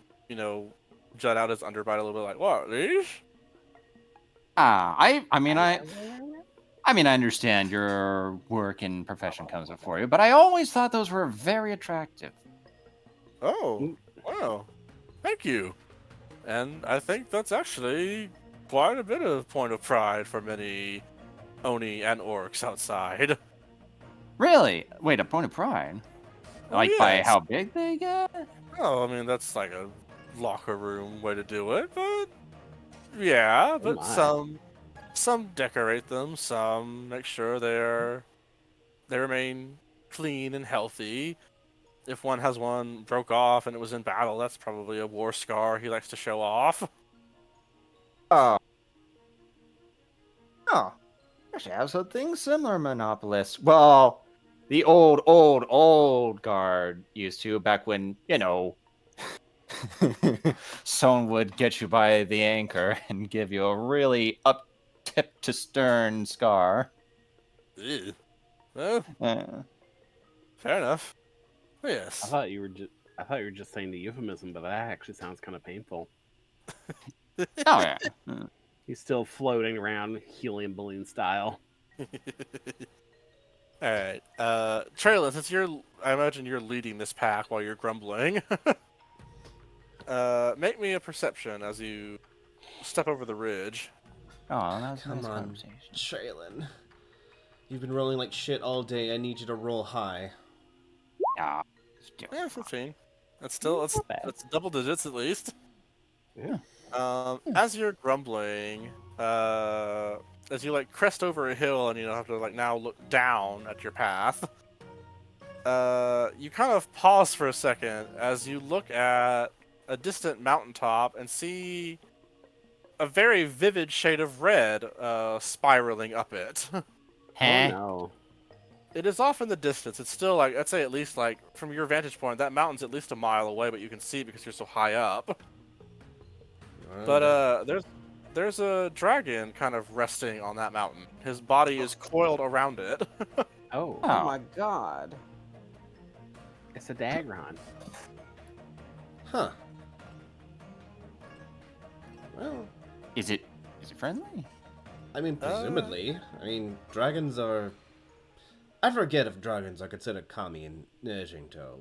jut out his underbite a little bit like, what, these? I understand your work and profession comes before you, but I always thought those were very attractive. Oh, wow. Thank you. And I think that's actually quite a bit of point of pride for many Oni and orcs outside. Really? Wait, a point of pride? Like by yes. how big they get? Oh, I mean, that's like a locker room way to do it, but yeah, but my. some decorate them, some make sure they remain clean and healthy. If one has one broke off and it was in battle, that's probably a war scar he likes to show off. Oh. Oh. Actually, I have something similar, Monopolist. Well, the old guard used to back when, someone would get you by the anchor and give you a really up tip to stern scar. Ew. Well, Uh, fair enough. I Yes. thought you were just saying the euphemism, but that actually sounds kind of painful. oh, yeah. He's still floating around helium balloon style. Alright. Traylon, since I imagine you're leading this pack while you're grumbling. Make me a perception as you step over the ridge. Oh, that was a Come nice on, conversation. Traylon. You've been rolling like shit all day. I need you to roll high. Ah, Yeah, 15. That's still Not bad. that's double digits at least. Yeah. As you're grumbling, as you like crest over a hill and you have to like now look down at your path, you kind of pause for a second as you look at a distant mountaintop and see a very vivid shade of red spiraling up it. Oh Huh? no. It is off in the distance. It's still like, I'd say at least like from your vantage point, that mountain's at least a mile away, but you can see it because you're so high up. But there's a dragon kind of resting on that mountain. His body is coiled around it. Oh, Oh Oh. my god. it's a Dagron. Huh. Well, Is it friendly? I mean, presumably. I mean, dragons are... I forget if dragons are considered kami in Jinto.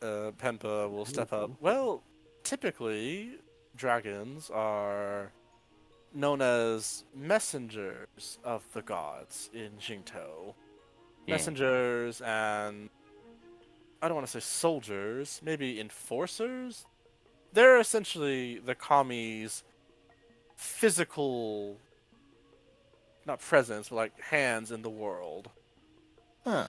Penpa will step up. Well, typically, dragons are known as messengers of the gods in Jinto. Yeah. Messengers and I don't want to say soldiers, maybe enforcers. They're essentially the kami's physical, not presence, but like hands in the world. Huh.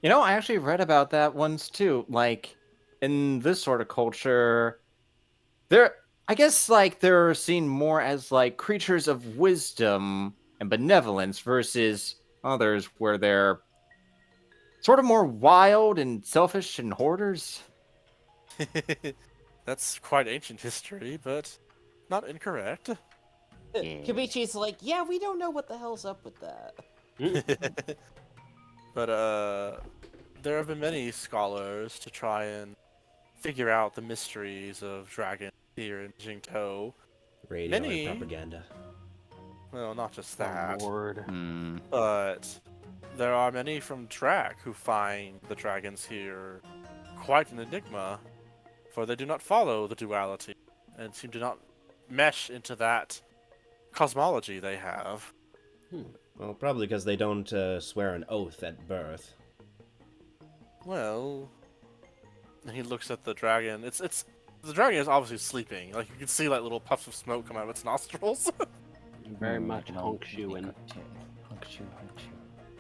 I actually read about that once too. Like, in this sort of culture, I guess, like, they're seen more as, like, creatures of wisdom and benevolence versus others where they're sort of more wild and selfish and hoarders. That's quite ancient history, but not incorrect. Yeah. Kabichi's like, yeah, we don't know what the hell's up with that. But there have been many scholars to try and figure out the mysteries of dragons here in Jinto. Radio Many- and propaganda. Well, not just Oh, that, Lord. Hmm. but there are many from Drac who find the dragons here quite an enigma, for they do not follow the duality and seem to not mesh into that cosmology they have. Well, probably because they don't swear an oath at birth. Well, he looks at the dragon. It's the dragon is obviously sleeping. Like you can see like little puffs of smoke come out of its nostrils. Very much honk shoeing.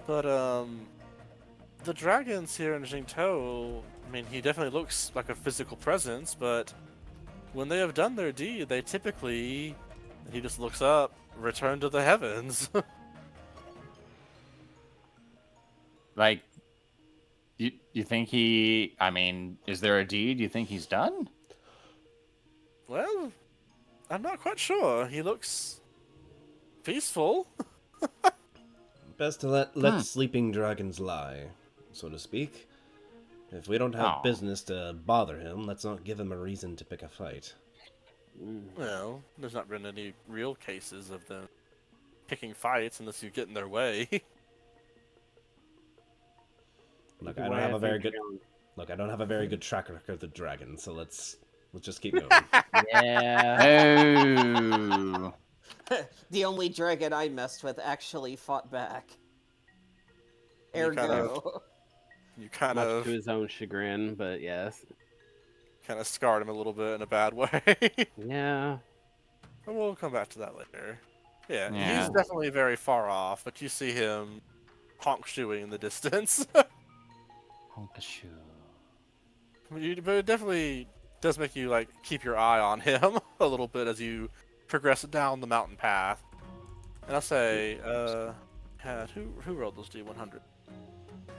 But the dragons here in Jingtou, I mean, he definitely looks like a physical presence, but when they have done their deed, they typically, he just looks up, return to the heavens. Like, you think I mean, is there a deed you think he's done? Well, I'm not quite sure. He looks peaceful. Best to let sleeping dragons lie, so to speak. If we don't have Oh. business to bother him, let's not give him a reason to pick a fight. Well, there's not been any real cases of them picking fights unless you get in their way. Look, The I don't way have a very think good young- look. I don't have a very good track record with dragons, so let's just keep going. Yeah. Oh. The only dragon I messed with actually fought back. You kind Ergo. You kind Much of to his own chagrin, but yes. scarred him a little bit in a bad way. Yeah. And we'll come back to that later. Yeah, Yeah. he's definitely very far off, but you see him honk shoeing in the distance. Honkashu. But it definitely does make you like keep your eye on him a little bit as you progress down the mountain path. And I'll say, who rolled those D100?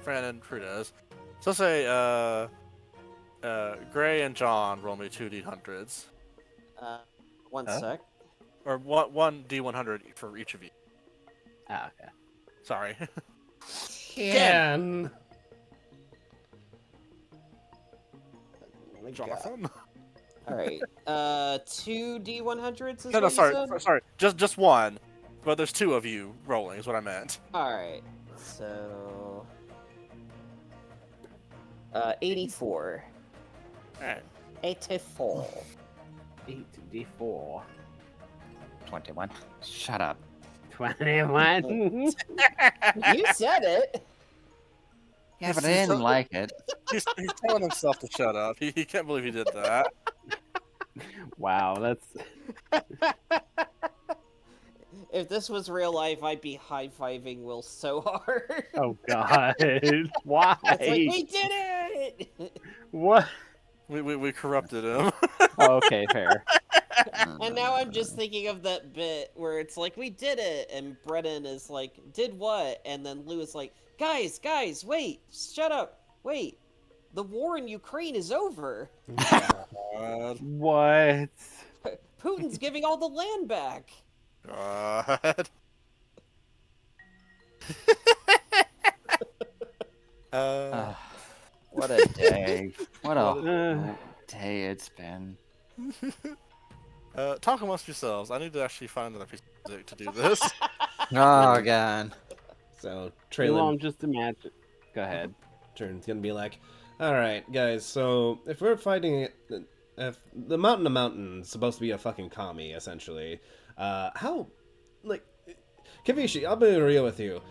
Fran and Crudez. So I'll say, Gray and John roll me 2 D100s. One Huh? sec. Or one D100 for each of you. Ah, okay. Sorry. Can. Jonathan? Alright. 2 D100s is No, what sorry, you said? sorry. Just one. But there's 2 of you rolling, is what I meant. Alright. So. 84. Alright. 84. 8d4. 21. Shut up. 21. You said it! Yeah, but I didn't like it. He's telling himself to shut up. He can't believe he did that. Wow, that's If this was real life, I'd be high-fiving Will so hard. oh god. Why? It's like, we did it! What? We corrupted him. Oh, okay, fair. And now I'm just thinking of that bit where it's like, we did it! And Brennan is like, did what? And then Lou is like, guys, wait! Shut up! Wait! The war in Ukraine is over! God. What? Putin's giving all the land back! God. What a day. What a Uh, day it's been. Talk amongst yourselves. I need to actually find another piece of music to do this. Oh, God. So Well, Traylon I'm just imagine. Go ahead. turn's gonna be like, all right, guys. So if we're fighting, if the mountain to mountain is supposed to be a fucking commie, essentially, how, like, Kavishi, I'll be real with you.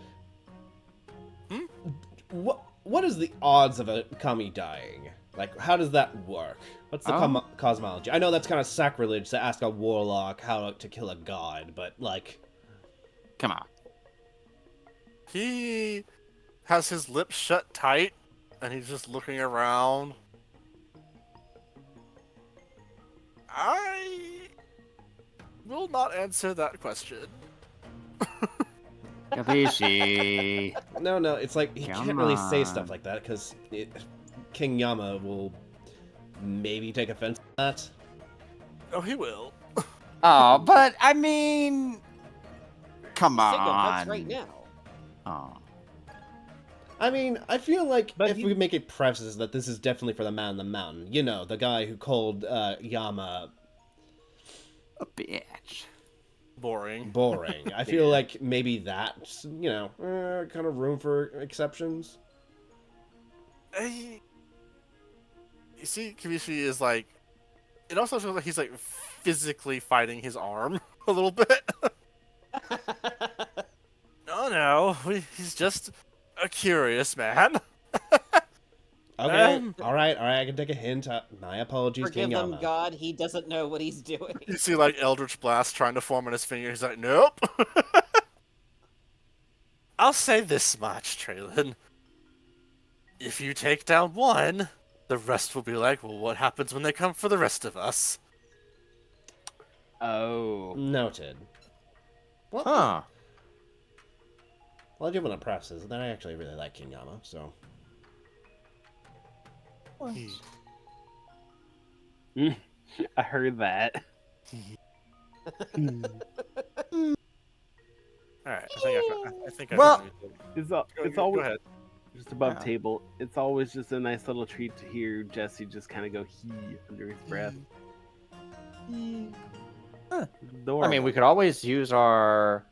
What is the odds of a kami dying? Like, how does that work? What's the cosmology? I know that's kind of sacrilege to ask a warlock how to kill a god, but like, Come on. He has his lips shut tight, and he's just looking around. I will not answer that question. Kabishi. no, it's like he can't Come really say on. stuff like that because King Yama will maybe take offense to that. Oh, he will. Oh, but I mean, come Think of what's on. right now. Oh. I mean, I feel like But if we make it preface that this is definitely for the man in the mountain, you know, the guy who called Yama A bitch. Boring. boring. I feel like maybe that's, you know, kind of room for exceptions. You see, Kibishi is like. It also feels like he's like physically fighting his arm a little bit. No, he's just a curious man. Okay, all right, I can take a hint. My apologies, Forgive King him, Yama. God, he doesn't know what he's doing. You see, like, Eldritch Blast trying to form on his finger. He's like, nope. I'll say this much, Traylon. If you take down one, the rest will be like, well, what happens when they come for the rest of us? Oh. Noted. Huh. Well, I do want to preface this that I actually really like King Yama, so. I heard that. Alright, I think I Well- found it. It's Go always ahead. just above Yeah. table. It's always just a nice little treat to hear Jesse just kind of go he under his breath. Huh. Adorable. I mean, we could always use our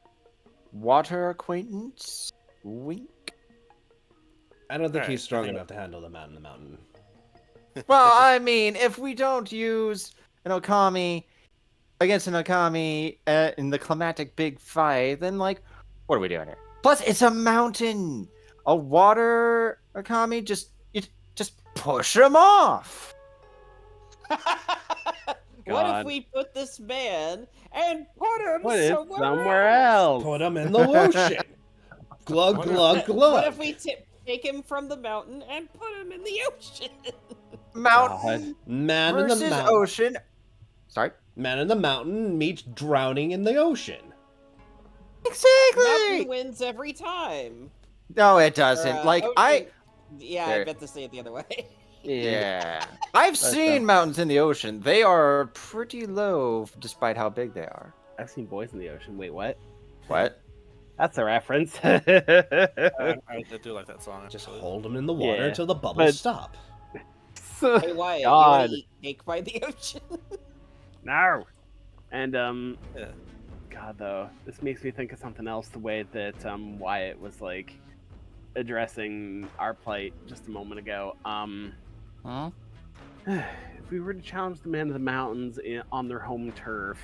water acquaintance. Wink. I don't think Alright, he's strong I think- enough to handle the man in the mountain. Well, I mean, if we don't use an Okami against an Okami in the climatic big fight, then, like, what are we doing here? Plus, it's a mountain. A water Okami, just push him off. What if God. we put this man and put him What if somewhere, somewhere else? Put him in the ocean. Glug, What if- glug, glug. What if we take him from the mountain and put him in the ocean? Mountain Man in the versus mountain. ocean. Sorry. Man in the mountain meets drowning in the ocean. Exactly. Mountain wins every time. No, it doesn't. Or, Like ocean- Yeah, I There- meant to say it the other way. Yeah. I've seen dumb. mountains in the ocean. They are pretty low despite how big they are. I've seen boys in the ocean. Wait, what? What? That's a reference. I do like that song. Just actually. hold him in the water Yeah, until the bubbles but- stop. Hey, Wyatt, you God. want to eat cake by the ocean? No. And Yeah. God though, this makes me think of something else. The way that Wyatt was like addressing our plight just a moment ago. Huh? If we were to challenge the Man of the Mountains on their home turf,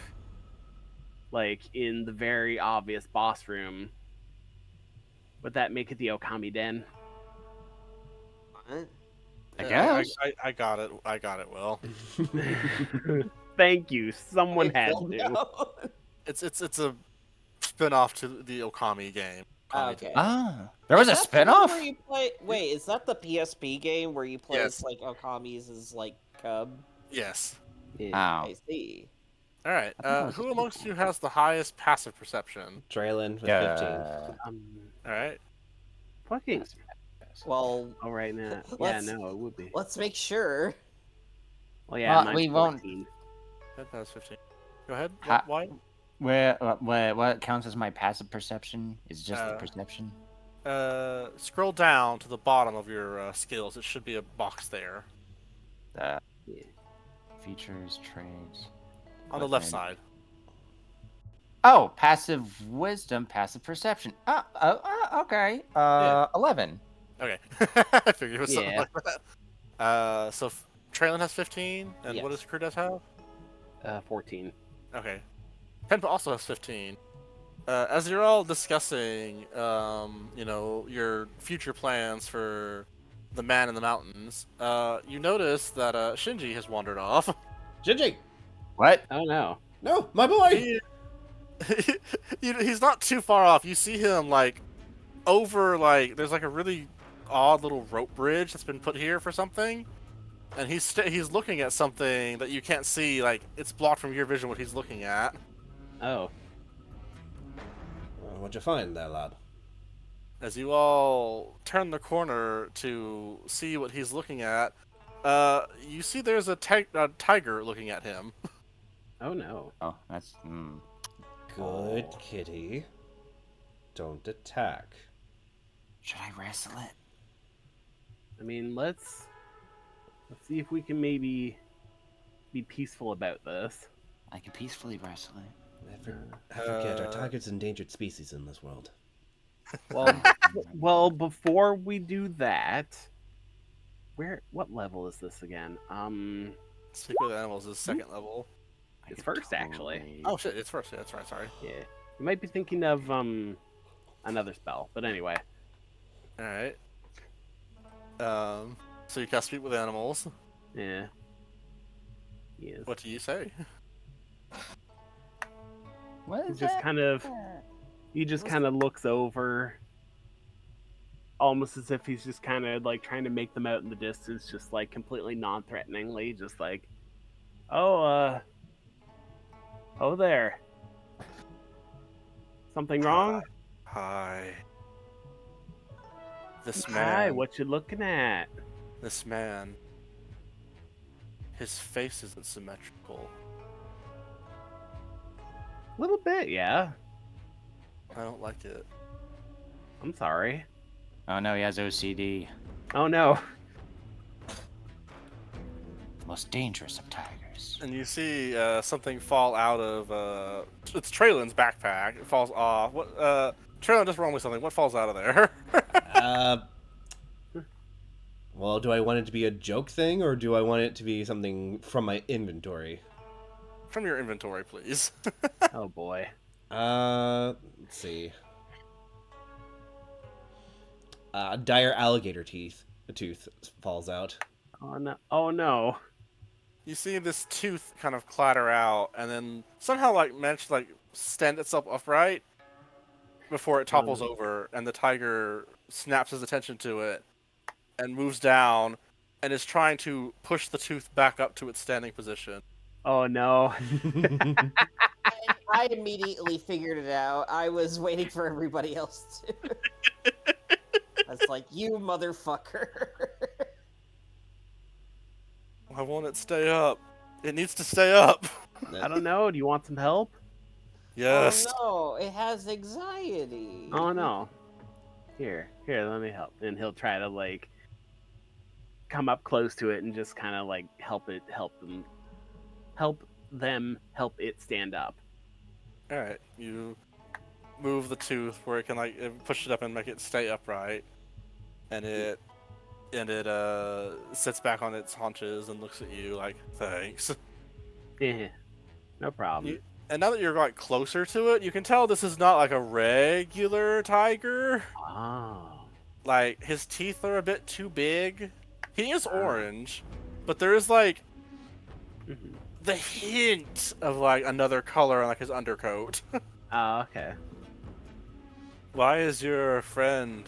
like in the very obvious boss room, would that make it the Okami Den? I Yeah, guess. I got it. I got it. Will. Thank you. Someone I had don't to. know. It's a spin-off to the Okami game. Okami Okay. Ah. There was a Is that the one spin-off? where you play... Wait, is that the PSP game where you play Yes. as like Okami's as like cub? Yes. Yeah. Ow. I see. All right. Who amongst you has the highest passive perception? Traylon with 15. Um, All right. fucking. Well, All right now. Yeah, Let's- no, it would be. let's make sure. Well, yeah, Well, mine's we won't- 14. That was 15. Go ahead. Ha- Why? What counts as my passive perception? Is just the Uh, perception? Scroll down to the bottom of your skills. It should be a box there The Yeah. features, traits. on the left Equipment. side. Oh, passive wisdom, passive perception. Okay. Yeah. 11. Okay. I figured it was something Yeah. like that. So Traylon has 15, and what Yes. does Crudez have? 14. Okay. Penpa also has 15. As you're all discussing, your future plans for the man in the mountains, you notice that Shinji has wandered off. Shinji! What? Oh no. No, my boy! He- he's not too far off. You see him there's like a really odd little rope bridge that's been put here for something, and he's looking at something that you can't see. Like it's blocked from your vision what he's looking at. Oh. What'd you find there, lad? As you all turn the corner to see what he's looking at, you see there's a tiger looking at him. Oh no. Oh, that's. Good Oh. kitty. Don't attack. Should I wrestle it? I mean, let's see if we can maybe be peaceful about this. I can peacefully wrestle it. I forget, our target's endangered species in this world. Well, before we do that, what level is this again? Speak with animals is second level. I It's could first, actually. Oh shit, it's first. Yeah, that's right. Sorry. Yeah. You might be thinking of another spell, but anyway. All right. So you cast speak with animals. Yeah. Yes. What do you say? What He is just that? kind of looks over, almost as if he's just kind of like trying to make them out in the distance, just like completely non-threateningly, just like, oh there. Something wrong? Hi. This Hi, man. what you looking at? This man. His face isn't symmetrical. A little bit, yeah. I don't like it. I'm sorry. Oh no, he has OCD. Oh no. The most dangerous of tigers. And you see something fall out of it's Traylon's backpack. It falls off. What Traylon, just roll me something. What falls out of there? Well, do I want it to be a joke thing, or do I want it to be something from my inventory? From your inventory, please. Oh boy. Let's see. dire alligator tooth falls out. Oh no! Oh no! You see this tooth kind of clatter out, and then somehow like manage to like stand itself upright before it topples over, and the tiger snaps his attention to it and moves down, and is trying to push the tooth back up to its standing position. Oh no! I immediately figured it out. I was waiting for everybody else to. I was like, you motherfucker. Why won't it stay up? It needs to stay up. I don't know. Do you want some help? Yes. Oh no, it has anxiety. Oh no! Here, let me help. And he'll try to like come up close to it and just kind of like help it stand up. All right, you move the tooth where it can like push it up and make it stay upright, and it sits back on its haunches and looks at you like, thanks. Yeah, no problem. And now that you're like closer to it, you can tell this is not like a regular tiger. Oh. Like his teeth are a bit too big. He is orange, but there is like the hint of like another color on like his undercoat. Oh, okay. Why is your friend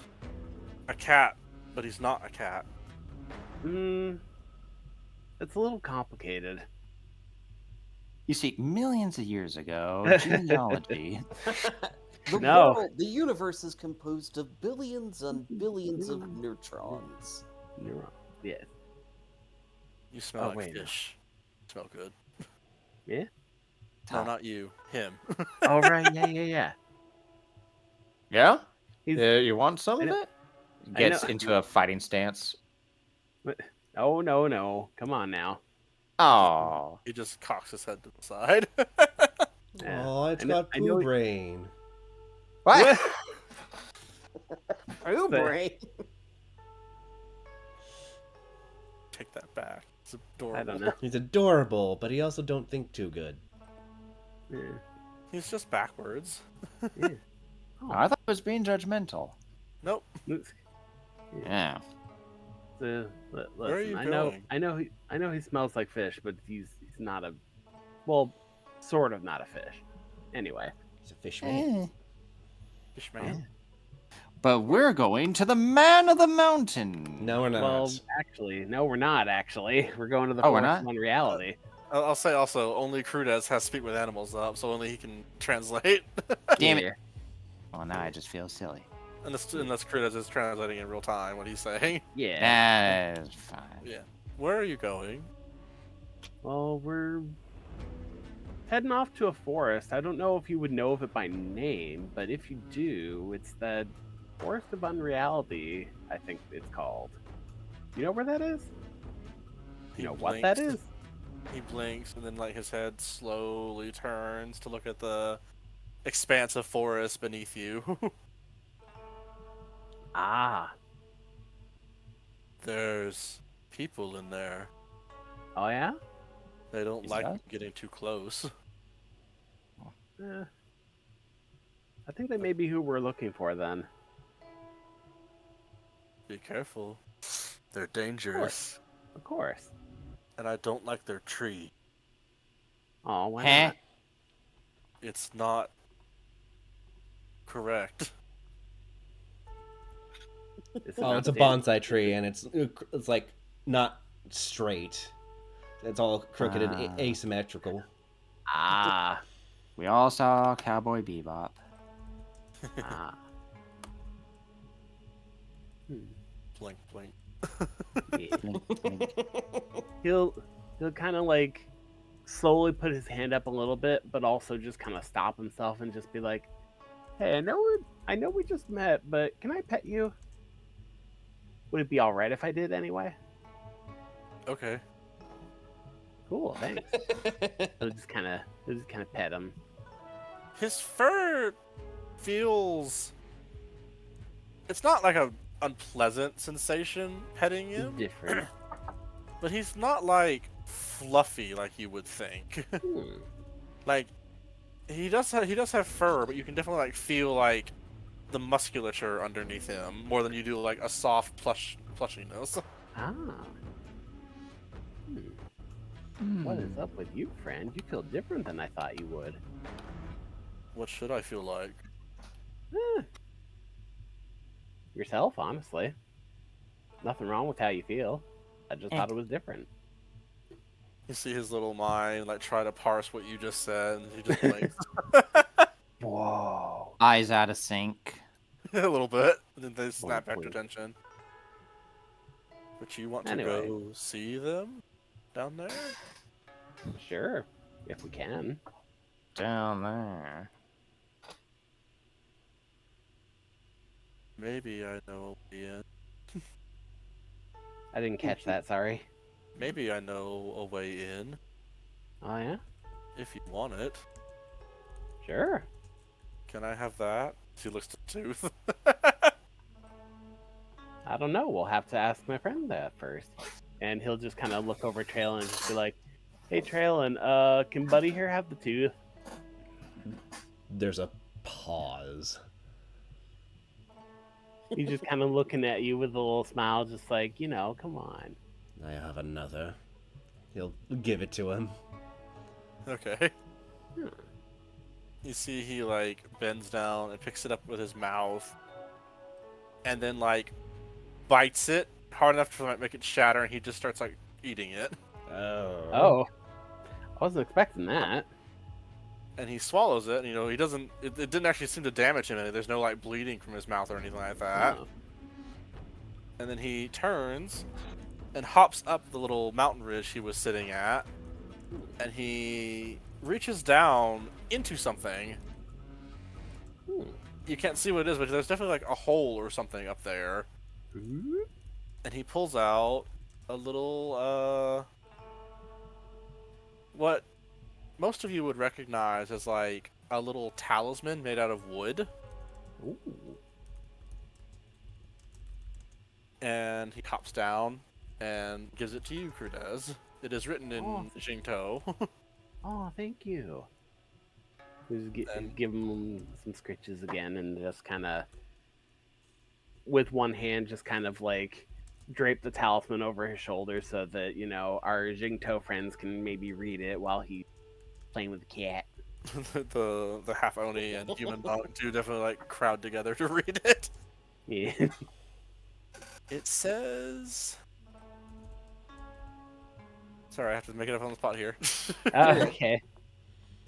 a cat, but he's not a cat? It's a little complicated. You see, millions of years ago, genealogy. The universe is composed of billions and billions of neutrons. Yes. You smell like wait, fish. Smell good. Yeah? No, not you. Him. Oh, right. Yeah. Yeah? He's, You want some of it? Gets know. into a fighting stance. Oh, no. Come on now. Oh. He just cocks his head to the side. Yeah. Oh, it's got poo brain. What? Oh, brain. Take that back. It's adorable. I don't know. He's adorable, but he also don't think too good. Yeah. He's just backwards. Yeah. I thought I was being judgmental. Nope. Yeah. Listen, Where are you I know he smells like fish, but he's not a, well, sort of not a fish. Anyway. He's a fish man. Fish man. But we're going to the man of the mountain. No, we're not. Well, actually, no, we're not. Actually, we're going to the Oh, we're forest not? of unreality. I'll say also, only Crudez has Speak with Animals up, so only he can translate. Damn it. Yeah. Well, now I just feel silly. Unless Crudez is translating in real time what he's saying. Yeah. That's fine. Yeah. Where are you going? Well, we're heading off to a forest. I don't know if you would know of it by name, but if you do, it's the Forest of Unreality, I think it's called. You know where that is? You know what that is? He blinks, and then like his head slowly turns to look at the expanse of forest beneath you. Ah. There's people in there. Oh, yeah? They don't Is like that? you getting too close. I think they may be who we're looking for then. Be careful. They're dangerous. Of course. And I don't like their tree. Oh, why Huh? not? It's not correct. It's Oh, not it's a Dan- bonsai tree, and it's like not straight. It's all crooked and asymmetrical. Ah. We all saw Cowboy Bebop. Ah. Blink, blink. Yeah. He'll kind of like slowly put his hand up a little bit, but also just kind of stop himself and just be like, "Hey, I know we just met, but can I pet you? Would it be all right if I did anyway?" Okay. Cool, thanks. He'll just kind of pet him. His fur feels... It's not like a unpleasant sensation petting him, Different. but he's not like fluffy like you would think. Like he does have fur, but you can definitely like feel like the musculature underneath him more than you do like a soft plushiness. Ah. What is up with you, friend? You feel different than I thought you would. What should I feel like? Yourself, honestly. Nothing wrong with how you feel. I just thought it was different. You see his little mind like try to parse what you just said, and he just blinks Whoa. Eyes out of sync. a little bit, and then they snap back to Wink. attention. But you want to Anyway. go see them down there? Sure, if we can. Down there. Maybe I know a way in. I didn't catch that, sorry. Maybe I know a way in, Oh, yeah? if you want it. Sure. Can I have that? He looks to Tooth. I don't know. We'll have to ask my friend that first. And he'll just kind of look over Traylon and just be like, hey, Traylon, can Buddy here have the tooth? There's a pause. He's just kind of looking at you with a little smile, just like, come on. I have another. He'll give it to him. Okay. You see he like bends down and picks it up with his mouth, and then like bites it hard enough to like, make it shatter, and he just starts like eating it. Oh. I wasn't expecting that. And he swallows it, and he doesn't. It didn't actually seem to damage him. There's no like bleeding from his mouth or anything like that. Oh. And then he turns and hops up the little mountain ridge he was sitting at, and he reaches down into something. You can't see what it is, but there's definitely like a hole or something up there. And he pulls out a little what most of you would recognize as like a little talisman made out of wood. Ooh. And he hops down and gives it to you, Crudez. It is written in Jingto. Oh, thank you. Just give him some scritches again and just kind of, with one hand, just kind of like drape the talisman over his shoulder so that, our Jingto friends can maybe read it while he's playing with the cat. the half Oni and human monk do definitely like crowd together to read it. Yeah. It says... Sorry, I have to make it up on the spot here. Okay. It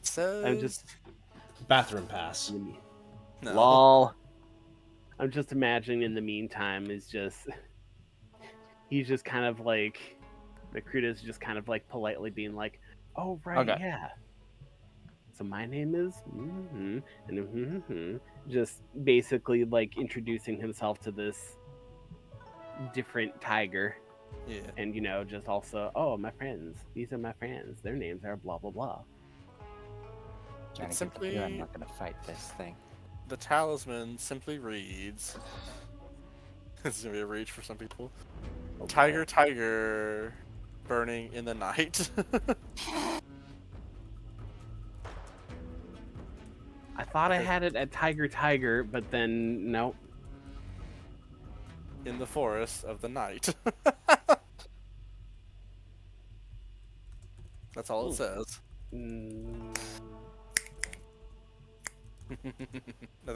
says... I'm just... Bathroom pass. No. Lol. I'm just imagining in the meantime he's just kind of like, the Cruda's just kind of like politely being like, oh, right, Okay. yeah. So my name is, and just basically like introducing himself to this different tiger. Yeah. And, just also, oh, my friends. These are my friends. Their names are blah, blah, blah. Trying to simply- get the I'm not gonna fight this thing. The talisman simply reads... This is going to be a reach for some people. Oh, Tiger, tiger, burning in the night. I thought I had it at Tiger Tiger, but then, nope. In the forest of the night. That's all it says. Nothing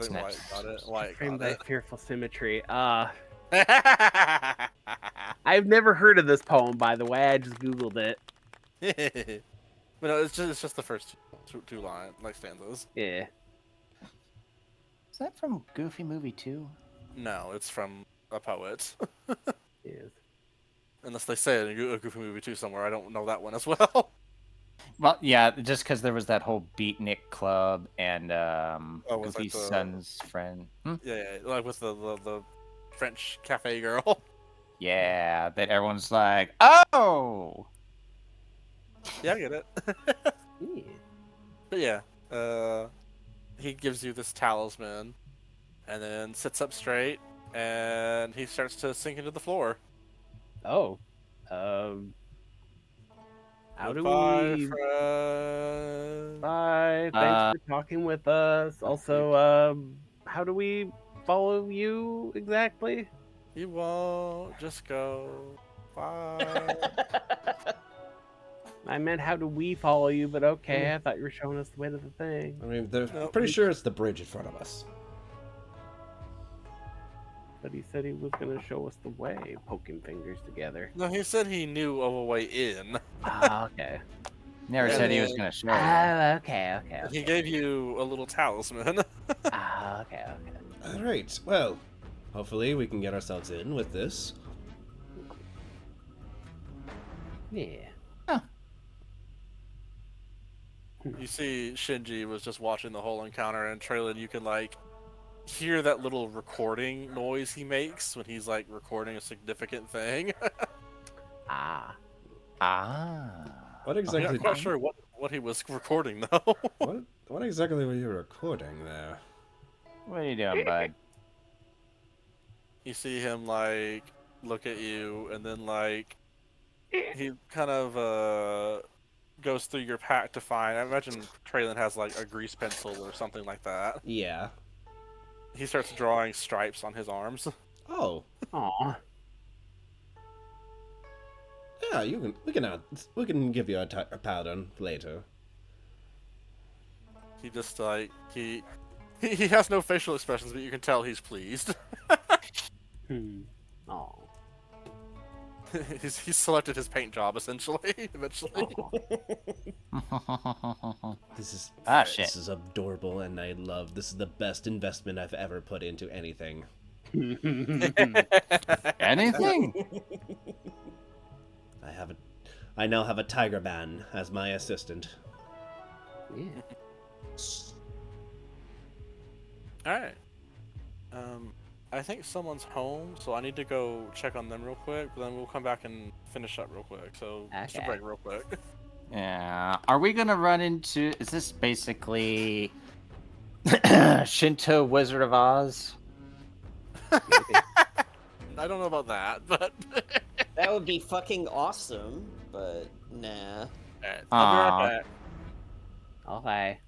Snap. Wyatt got it. Wyatt Frame got that fearful symmetry. it. I've never heard of this poem, by the way. I just Googled it. But no, it's just the first two line like stanzas. Yeah. Is that from Goofy Movie 2? No, it's from a poet. Yes. Unless they say it in a Goofy Movie 2 somewhere. I don't know that one as well. Well, yeah, just because there was that whole Beatnik Club and Oh, was Goofy's like the- son's friend. Yeah, like with the French cafe girl. Yeah, that everyone's like, oh! Yeah, I get it. Yeah. But yeah, he gives you this talisman, and then sits up straight, and he starts to sink into the floor. Oh. How do Goodbye, we... friend. Bye. Thanks for talking with us. Also, how do we follow you exactly? You won't. Just go. Bye. I meant how do we follow you, but okay, I thought you were showing us the way to the thing. I mean, they're Nope. pretty sure it's the bridge in front of us. But he said he was gonna show us the way, poking fingers together. No, he said he knew of a way in. Ah, okay. Never Yeah, said he yeah. was going to show you. Oh, okay, okay. He gave you a little talisman. Ah, okay, okay. Alright, well, hopefully we can get ourselves in with this. Yeah. You see, Shinji was just watching the whole encounter, and Traylon, you can like hear that little recording noise he makes when he's like recording a significant thing. Ah. What I'm exactly? not quite sure what he was recording though. What exactly were you recording there? What are you doing, bud? You see him like look at you, and then like he kind of goes through your pack to find. I imagine Traylon has like a grease pencil or something like that. Yeah. He starts drawing stripes on his arms. Oh, Aw. yeah. We can give you a pattern later. He just like he has no facial expressions, but you can tell he's pleased. Aw. he's selected his paint job essentially. Eventually, This Shit. is adorable, and I love. This is the best investment I've ever put into anything. Anything? I now have a tiger man as my assistant. Yeah. all right. I think someone's home, so I need to go check on them real quick. But then we'll come back and finish up real quick. So just a Okay. break real quick. Yeah. Are we gonna run into? Is this basically Shinto Wizard of Oz? I don't know about that, but That would be fucking awesome, but nah. alright, I'll be Aw. right back. Okay.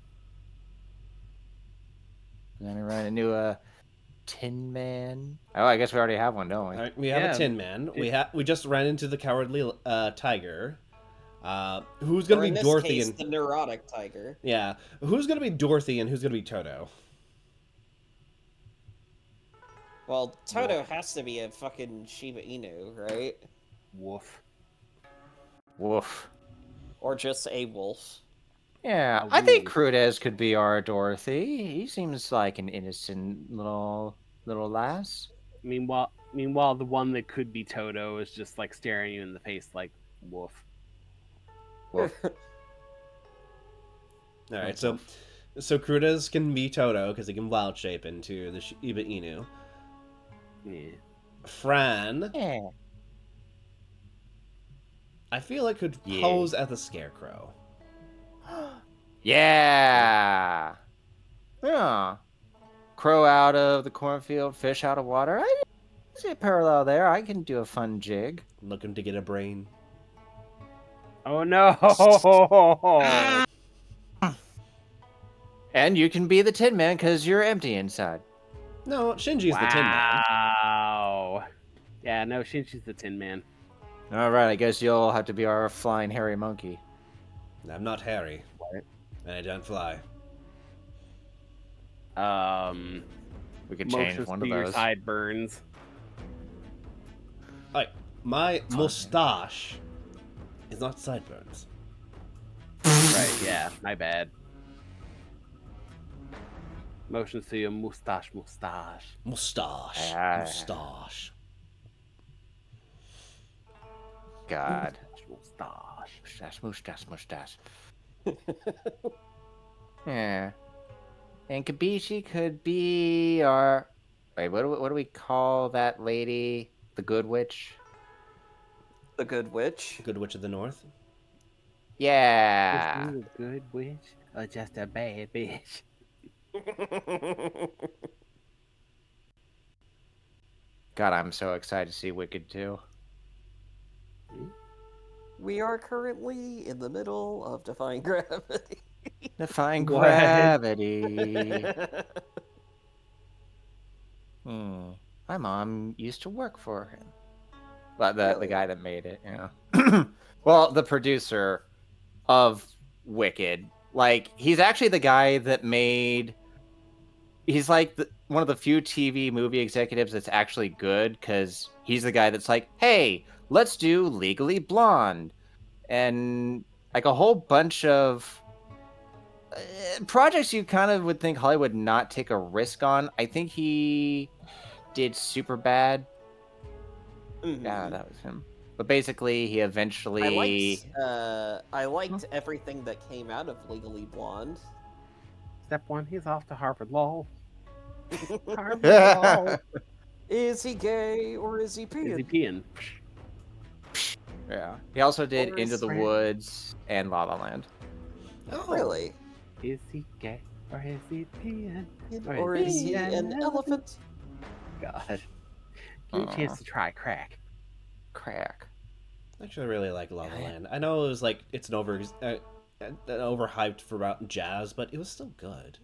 Gonna run into a Tin Man. Oh, I guess we already have one, don't we? All right, we have Yeah. a Tin Man. We just ran into the cowardly tiger. Who's gonna Or be in this Dorothy case, and the neurotic tiger. yeah? Who's gonna be Dorothy and who's gonna be Toto? Well, Toto has to be a fucking Shiba Inu, right? Woof. Woof. Or just a wolf. Yeah, I think Crudez could be our Dorothy. He seems like an innocent little lass. Meanwhile, the one that could be Toto is just like staring you in the face, like woof. Woof. All right, so Crudez can be Toto because he can wild shape into the Shiba Inu. Yeah. Fran, Yeah. I feel like could Yeah. pose as the Scarecrow. Yeah. Yeah. Crow out of the cornfield, fish out of water. I see a parallel there. I can do a fun jig. Looking to get a brain. Oh no! And you can be the Tin Man because you're empty inside. No, Shinji's the Tin Man. Wow. Yeah, no, Shinji's the Tin Man. All right, I guess you'll have to be our flying hairy monkey. I'm not Harry. What? And I don't fly. We could change Motions one to of your those. sideburns. My mustache is not sideburns. Right, yeah, my bad. Motions to your mustache. Mustache. Ah. Mustache. God. Mustache. Mustache. Yeah. And Kabishi could be our... Wait, what do we call that lady? The Good Witch? The Good Witch. Good Witch of the North. Yeah. Is you a good witch or just a bad bitch? God, I'm so excited to see Wicked 2. We are currently in the middle of Defying Gravity. Defying What? gravity. My mom used to work for him. But the Really? guy that made it, well, the producer of Wicked, like he's actually the guy that made. He's like one of the few TV movie executives that's actually good because he's the guy that's like, hey, let's do Legally Blonde, and like a whole bunch of projects you kind of would think Hollywood not take a risk on. I think he did Super Bad. Mhm. Yeah, that was him. But basically, he eventually. I liked everything that came out of Legally Blonde. Step 1, he's off to Harvard. Lol. Harvard. Lol. Is he gay or is he Is he peeing? peeing? Yeah. He also did Or Into is the he- Woods and La La Land. Oh, Really? Is he gay or is he peeing? Or is he an elephant? God. Give me a chance to try crack. Crack. Actually, I really like La La Land. I know it was like it's overhyped for about jazz, but it was still good.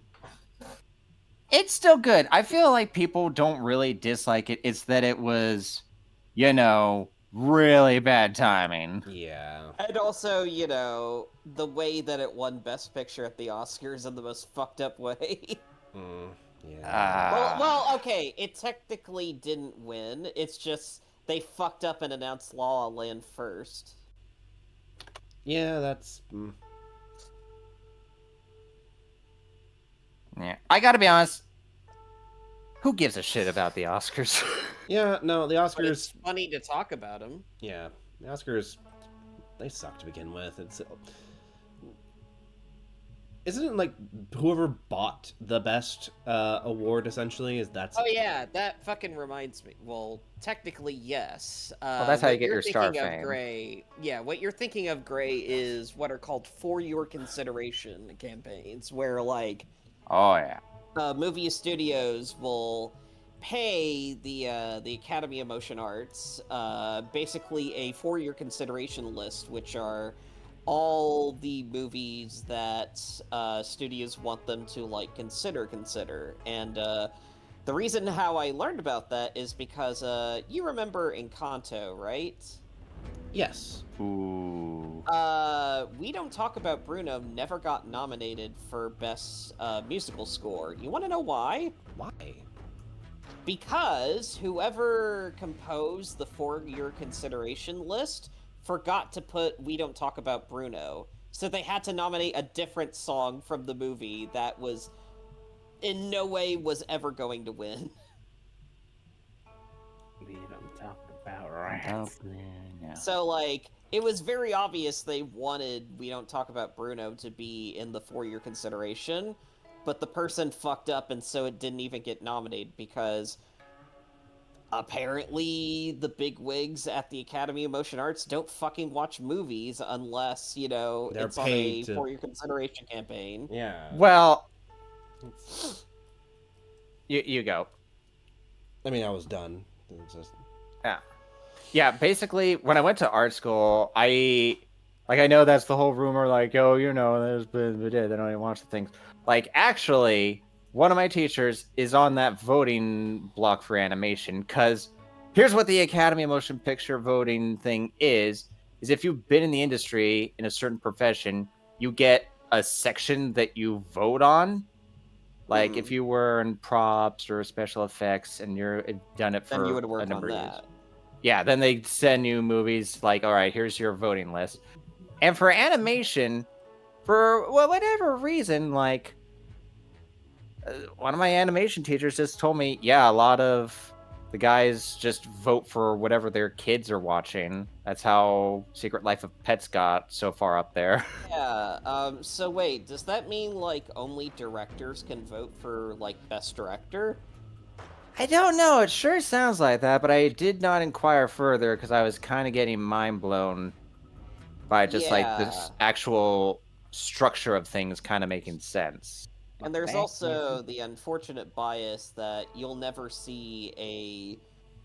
It's still good. I feel like people don't really dislike it. It's that it was, really bad timing. Yeah. And also, the way that it won Best Picture at the Oscars in the most fucked up way. Yeah. Well, okay, it technically didn't win. It's just they fucked up and announced La La Land first. Yeah, that's. Yeah. I gotta be honest. Who gives a shit about the Oscars? Yeah, no, the But it's Oscars. funny to talk about them. Yeah, the Oscars. They suck to begin with. Isn't it like whoever bought the best award essentially? Oh yeah, that fucking reminds me. Well, technically yes. Well, that's how you what get you're your star thinking of, fame. Gray. Yeah, what you're thinking of, Gray, is what are called for your consideration campaigns, where like Oh yeah. movie studios will pay the Academy of Motion Arts basically a for your consideration list, which are all the movies that studios want them to like consider. And the reason how I learned about that is because you remember Encanto, right? Yes. Ooh. We Don't Talk About Bruno never got nominated for Best Musical Score. You want to know why? Why? Because whoever composed the for your consideration list forgot to put We Don't Talk About Bruno. So they had to nominate a different song from the movie that was in no way was ever going to win. We don't talk about rats. Yeah. So like it was very obvious they wanted We Don't Talk About Bruno to be in the for your consideration, but the person fucked up and so it didn't even get nominated because apparently the big wigs at the Academy of Motion Arts don't fucking watch movies unless, They're it's on a paid to- for your consideration campaign. Yeah. Well, you go. I mean, I was done. It was just... Yeah, basically, when I went to art school, I know that's the whole rumor, like, oh, there's they don't even watch the things. Like, actually, one of my teachers is on that voting block for animation, because here's what the Academy of Motion Picture voting thing is if you've been in the industry in a certain profession, you get a section that you vote on. Like, if you were in props or special effects and you've done it for Then you would work a number on of years. that. Yeah, then they send you movies like, all right, here's your voting list. And for animation, for whatever reason, like, one of my animation teachers just told me, yeah, a lot of the guys just vote for whatever their kids are watching. That's how Secret Life of Pets got so far up there. Yeah, so wait, does that mean, like, only directors can vote for, like, Best Director? I don't know. It sure sounds like that, but I did not inquire further because I was kind of getting mind blown by just like this actual structure of things kind of making sense. And there's also the unfortunate bias that you'll never see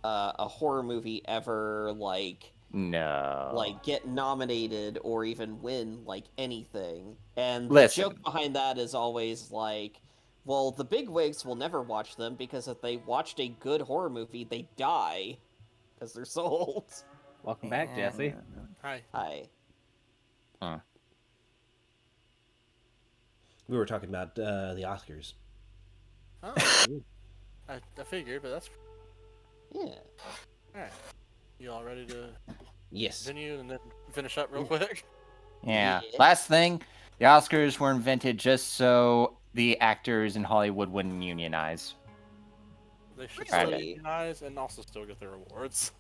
a horror movie ever like get nominated or even win like anything. And the joke behind that is always like, Well, the bigwigs will never watch them because if they watched a good horror movie, they die because they're so old. Welcome back, Jesse. Hi. Hi. Huh. We were talking about the Oscars. Oh, I figured, but that's Yeah. alright. You all ready to Yes. continue and then finish up real quick? Yeah. Yeah. Last thing, the Oscars were invented just so the actors in Hollywood wouldn't unionize. They should Right. still unionize and also still get their awards.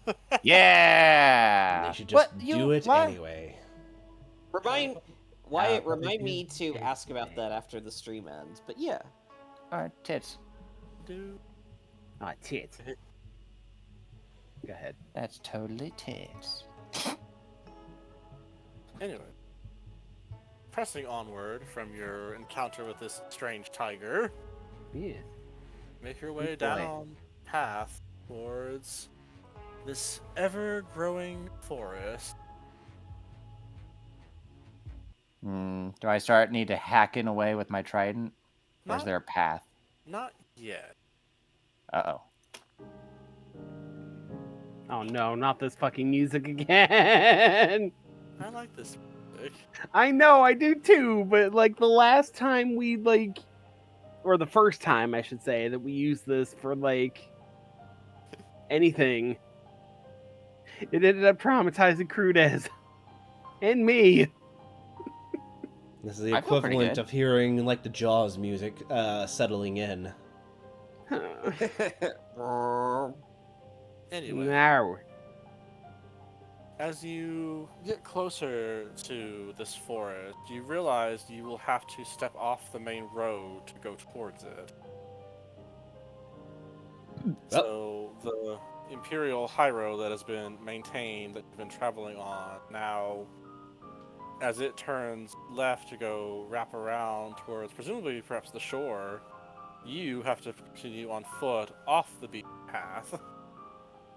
Yeah. They should just What? do it why? anyway. Wyatt, remind me to ask about that after the stream ends. But yeah. Alright, tits. Dude. Ah, tits. Go ahead. That's totally tits. Anyway. Pressing onward from your encounter with this strange tiger, Yeah. make your way Good boy. down path towards this ever-growing forest. Do I need to hacking away with my trident? Or is Not, there a path? not yet. Uh-oh. Oh no, not this fucking music again. I like this music. I know, I do too, but like the last time we or the first time I should say that we used this for anything, it ended up traumatizing Crudez and me. This is the I feel pretty equivalent good. of hearing like the Jaws music settling in. Anyway, No. as you get closer to this forest, you realize you will have to step off the main road to go towards it. So the Imperial High Road that has been maintained, that you've been traveling on, now, as it turns left to go wrap around towards presumably perhaps the shore, you have to continue on foot off the beaten path.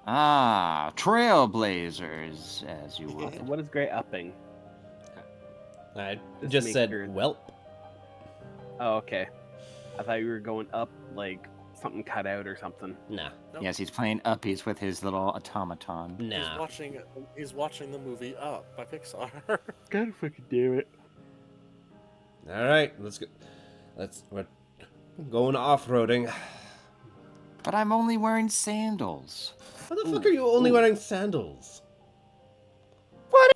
Ah, trailblazers, as you So would. what is great upping? I Just just make said, sure- welp. Oh, okay. I thought you were going up like something cut out or something. Nah. Yes, he's playing uppies with his little automaton. Nah. He's watching the movie Up by Pixar. God fucking damn it. Alright, we're going off-roading. But I'm only wearing sandals. Why the fuck are you only wearing sandals? I'm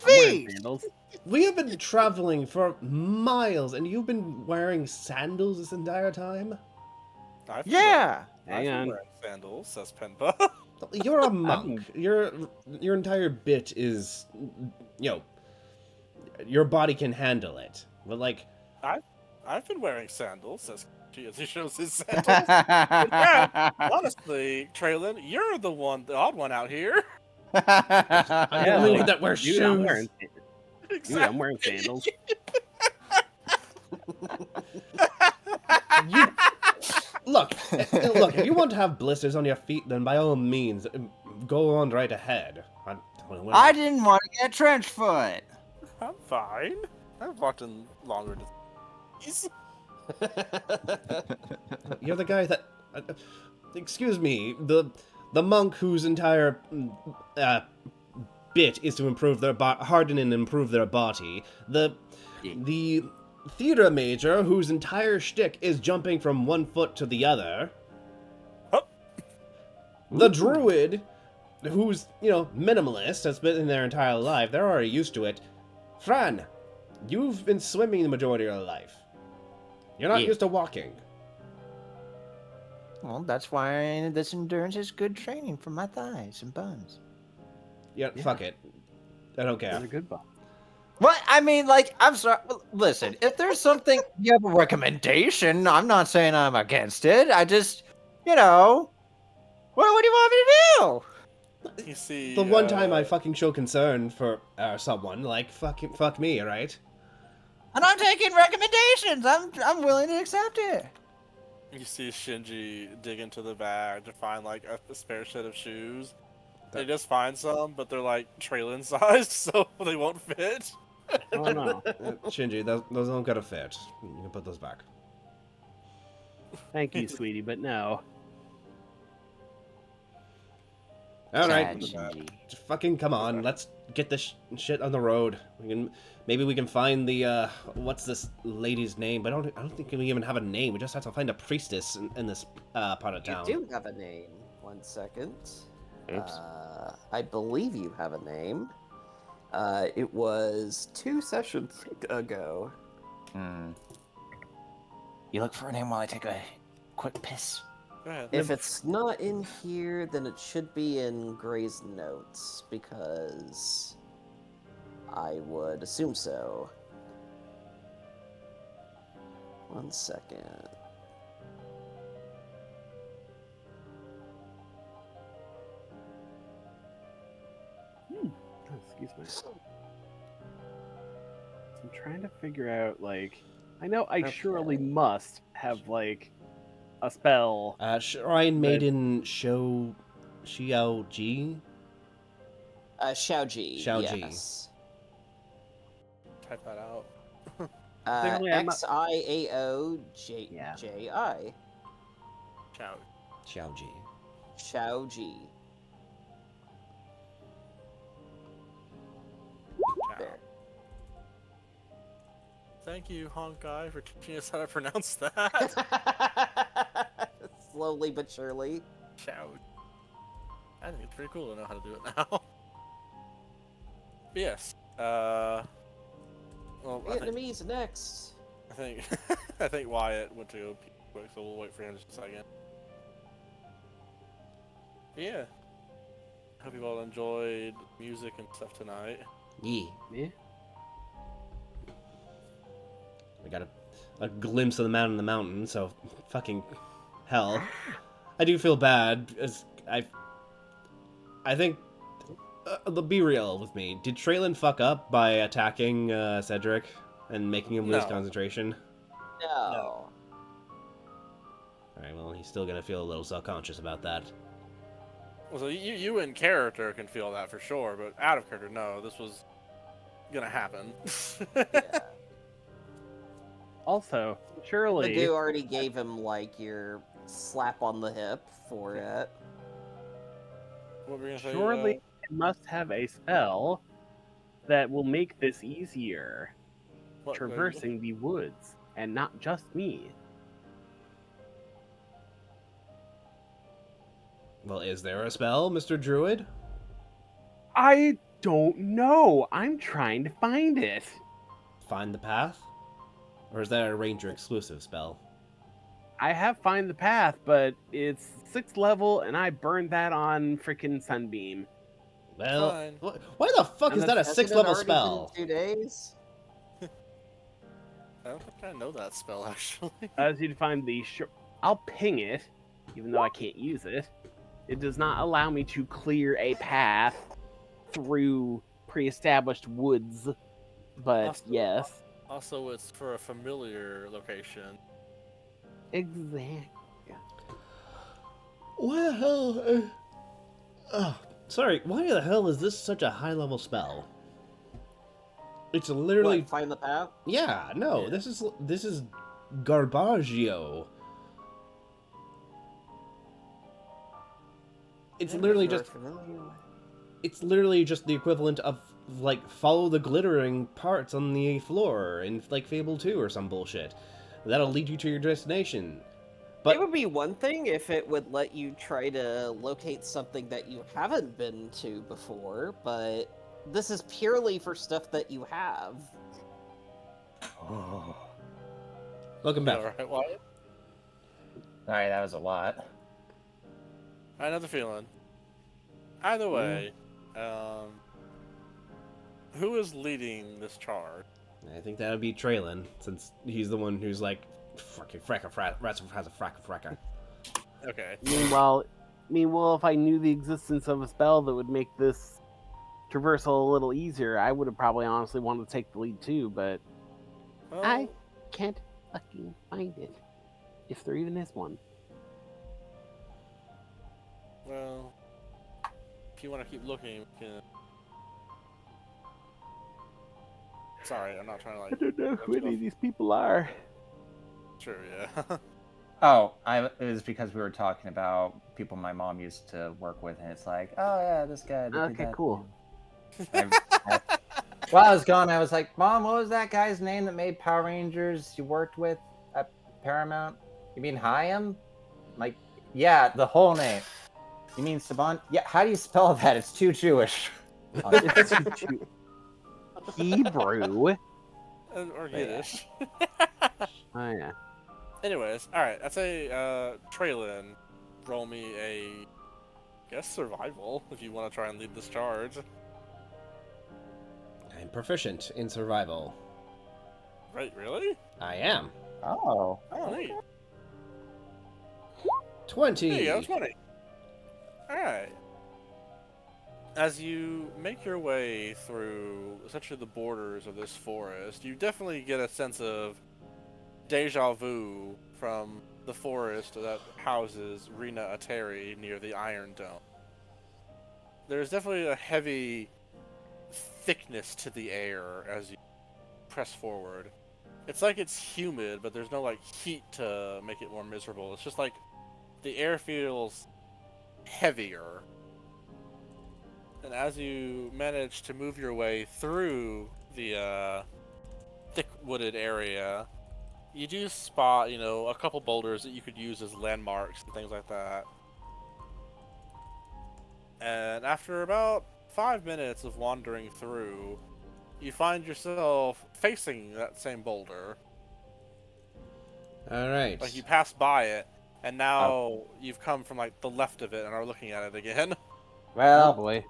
wearing sandals. We have been traveling for miles, and you've been wearing sandals this entire time? I've Yeah! Hang on. wearing sandals, says Penba. You're a monk. Your entire bit is, your body can handle it. But like, I've been wearing sandals, says Chi as he shows his sandals. Yeah, honestly, Traylon, you're the odd one out here. I'm the Yeah, only like, one that wears Dude, I'm wearing, shoes. dude, I'm wearing sandals. Look, if you want to have blisters on your feet, then by all means, go on right ahead. I didn't want to get trench foot. I'm fine. I've walked in longer distances. You're the guy that... excuse me, the monk whose entire bit is to improve their harden and improve their body. The theater major whose entire shtick is jumping from one foot to the other. Huh? The druid who's, minimalist, has been in their entire life. They're already used to it. Fran, you've been swimming the majority of your life. You're not Yeah. used to walking. Well, that's why this endurance is good training for my thighs and buns. Yeah, fuck it. I don't care. That's a good one. What? I mean, I'm sorry. Listen, if there's something, you have a recommendation, I'm not saying I'm against it. I just, what do you want me to do? You see, The one time I fucking show concern for someone, fuck me, right? And I'm taking recommendations. I'm willing to accept it. You see Shinji dig into the bag to find a spare set of shoes. They just find some, but they're Traylon sized, so they won't fit. Oh no. Shinji, those don't gotta fit. You can put those back. Thank you, sweetie, but no. All right, Gingy. just fucking come on. Let's get this shit on the road. Maybe we can find the what's this lady's name? But I don't think we even have a name. We just have to find a priestess in this part of town. You do have a name. 1 second. Oops. I believe you have a name. It was 2 sessions ago. You look for a name while I take a quick piss. Go ahead. If it's not in here, then it should be in Gray's notes, because I would assume so. 1 second. Excuse me. I'm trying to figure out, like, I know I surely must have, like, a spell. Shrine Maiden Xiao Ji. Xiaoji. Xiaoji. Yes. Type that out. Technically, I'm not- Xiaoji. Yeah. Ji. Ciao. Xiao Ji. Xiaoji. Ciao. There. Thank you, Honkai, for teaching us how to pronounce that. Slowly but surely. Ciao. I think it's pretty cool to know how to do it now. But yes. Well, Vietnamese next. I think I think Wyatt went to go pee quick, so we'll wait for him just a second. But yeah. Hope you all enjoyed music and stuff tonight. Yeah. Yeah. We got a glimpse of the man in the mountain, so fucking hell. I do feel bad, as I think, be real with me. Did Traylon fuck up by attacking Cedric and making him lose No. concentration? No. Alright, well, he's still gonna feel a little self-conscious about that. Well, so you in character can feel that for sure, but out of character, no. This was gonna happen. Yeah. Also, The surely, dude already gave him, like, your slap on the hip for it. What were you gonna say? surely it must have a spell that will make this easier, What, traversing the woods, and not just me. Well, is there a spell, Mr. Druid? I don't know. I'm trying to find it. Find the path? Or is that a ranger exclusive spell? I have find the path, but it's 6th level, and I burned that on freaking Sunbeam. Well, Fine. why the fuck And is that a Hasn't 6th it level already spell? been 2 days? I don't think I know that spell actually. As you find the I'll ping it, even though I can't use it. It does not allow me to clear a path through pre-established woods, but Awesome. yes. Also, it's for a familiar location. Exactly. Why the hell? Sorry, why the hell is this such a high level spell? It's literally. What, find the path? Yeah, no, Yeah. this is Garbaggio. It's literally just it's literally just the equivalent of like follow the glittering parts on the floor in like Fable 2 or some bullshit. That'll lead you to your destination. But It would be one thing if it would let you try to locate something that you haven't been to before, but this is purely for stuff that you have. Oh. welcome back. Alright, Wyatt? Alright, that was a lot. I know the feeling. Either way, who is leading this charge? I think that would be Traylon, since he's the one who's like fucking rats has a fracka. Okay. Meanwhile, if I knew the existence of a spell that would make this traversal a little easier, I would have probably honestly wanted to take the lead too, but Well, I can't fucking find it. If there even is one. well, if you want to keep looking, we can. Sorry, I'm not trying to like. I don't know who any of these people are. Sure, yeah. Oh, it was because we were talking about people my mom used to work with, and it's like, oh yeah, this guy. Did Okay, that. cool. While I was gone, I was like, Mom, what was that guy's name that made Power Rangers you worked with at Paramount? You mean Hyam? Like, yeah, the whole name. You mean Saban? Yeah, how do you spell that? It's too Jewish. It's Hebrew. Or Yiddish. Oh yeah. Anyways, alright, I'd say, Traylon, roll me a, guess, survival, if you want to try and lead this charge. I'm proficient in survival. Right, really? I am. Oh. Oh, neat. 20. There you go, 20. Alright. As you make your way through essentially the borders of this forest, you definitely get a sense of deja vu from the forest that houses Rena Ateri near the Iron Dome. There's definitely a heavy thickness to the air as you press forward. It's like it's humid, but there's no like heat to make it more miserable. It's just like the air feels heavier. And as you manage to move your way through the thick wooded area, you do spot, a couple boulders that you could use as landmarks and things like that. And after about 5 minutes of wandering through, you find yourself facing that same boulder. Alright. Like you passed by it, and now you've come from like the left of it and are looking at it again. Oh Well. boy.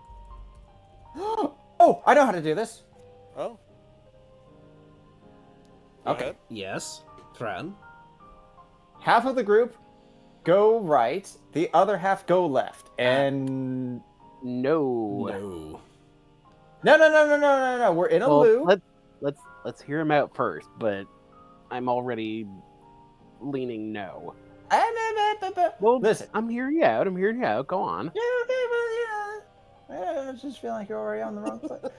Oh, I know how to do this. Oh. Go Okay. ahead. Yes, Fran. Half of the group go right, the other half go left. And No. no. We're in a loop. Let's hear him out first, but I'm already leaning no. Well, Listen. I'm hearing you out. Go on. I just feel like you're already on the wrong foot.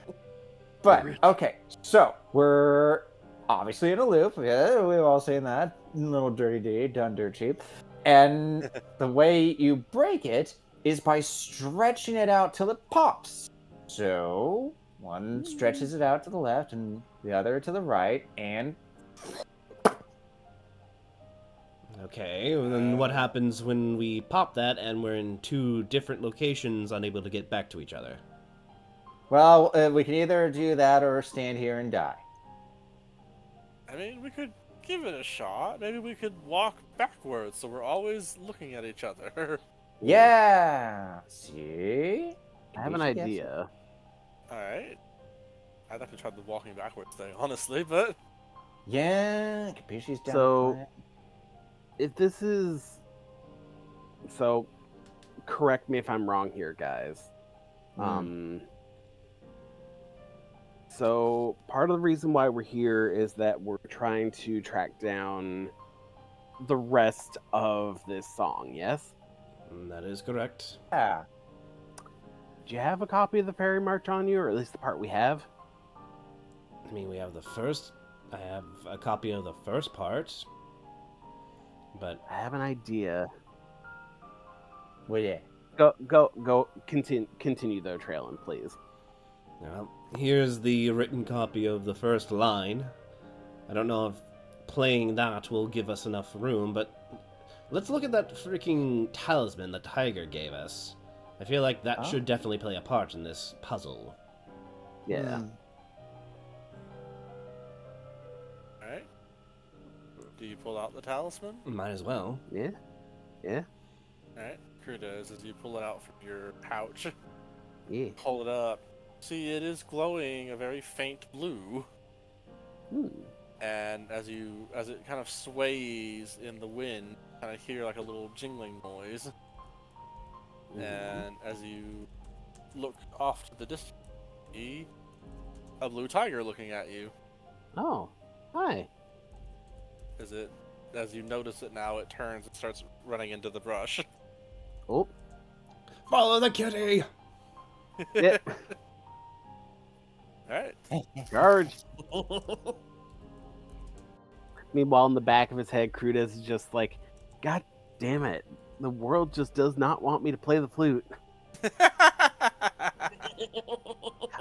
But okay, so we're obviously in a loop. Yeah, we've all seen that little dirty deed done dirt cheap. And the way you break it is by stretching it out till it pops. So one stretches it out to the left and the other to the right, and Okay, and then what happens when we pop that and we're in two different locations, unable to get back to each other? well, we can either do that or stand here and die. I mean, we could give it a shot. Maybe we could walk backwards so we're always looking at each other. Yeah. See? I have an idea. Alright. I'd have to try the walking backwards thing, honestly, but... Yeah, Capisci's down. So, if this is... So, correct me if I'm wrong here, guys. So, part of the reason why we're here is that we're trying to track down the rest of this song, yes? That is correct. Yeah. Do you have a copy of the Fairy March on you, or at least the part we have? I mean, we have the first... I have a copy of the first part, but... I have an idea. Well, yeah. Go. Continue though, Traylon, please. Well, here's the written copy of the first line. I don't know if playing that will give us enough room, but let's look at that freaking talisman the tiger gave us. I feel like that should definitely play a part in this puzzle. Yeah. Alright. Do you pull out the talisman? Might as well. Yeah. Alright. Crew does as you pull it out from your pouch. Yeah. Pull it up. See, it is glowing a very faint blue. And as it kind of sways in the wind, kind of hear like a little jingling noise. And as you look off to the distance, see a blue tiger looking at you. Oh, hi. As you notice it now, it turns and starts running into the brush. Oh. Follow the kitty! Yeah. Alright. Charge. Meanwhile, in the back of his head, Crudez is just like, God damn it. The world just does not want me to play the flute.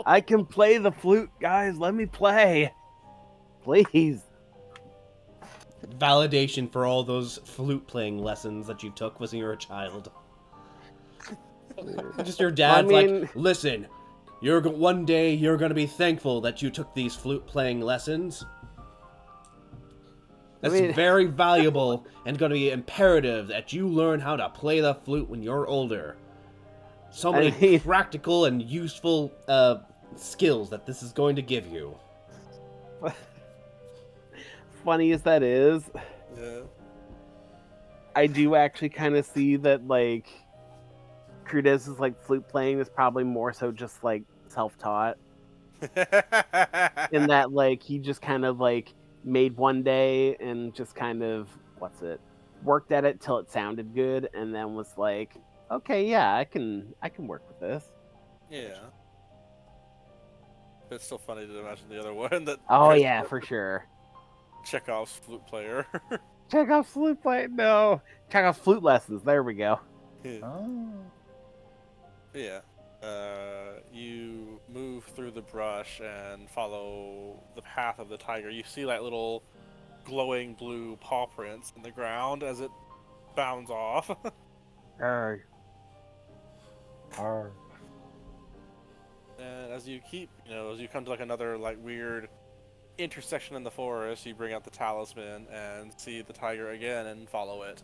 I can play the flute, guys. Let me play. Please. Validation for all those flute playing lessons that you took was when you were a child. Just your dad's like, listen, one day you're gonna be thankful that you took these flute playing lessons. That's very valuable and going to be imperative that you learn how to play the flute when you're older. So many practical and useful skills that this is going to give you. Funny as that is, Yeah. I do actually kind of see that, like, Crudez's, like, flute playing is probably more so just, like, self-taught. In that, like, he just kind of, like, made one day and just kind of, worked at it till it sounded good, and then was like, okay, yeah, I can work with this. Yeah. But it's still funny to imagine the other one that. Oh yeah, for sure. Chekhov's flute player. Chekhov's flute player? No. Chekhov's flute lessons. There we go. Oh. Yeah. You move through the brush and follow the path of the tiger. You see like little glowing blue paw prints in the ground as it bounds off. Arr. Arr. And as you keep, as you come to like another like weird intersection in the forest, you bring out the talisman and see the tiger again and follow it.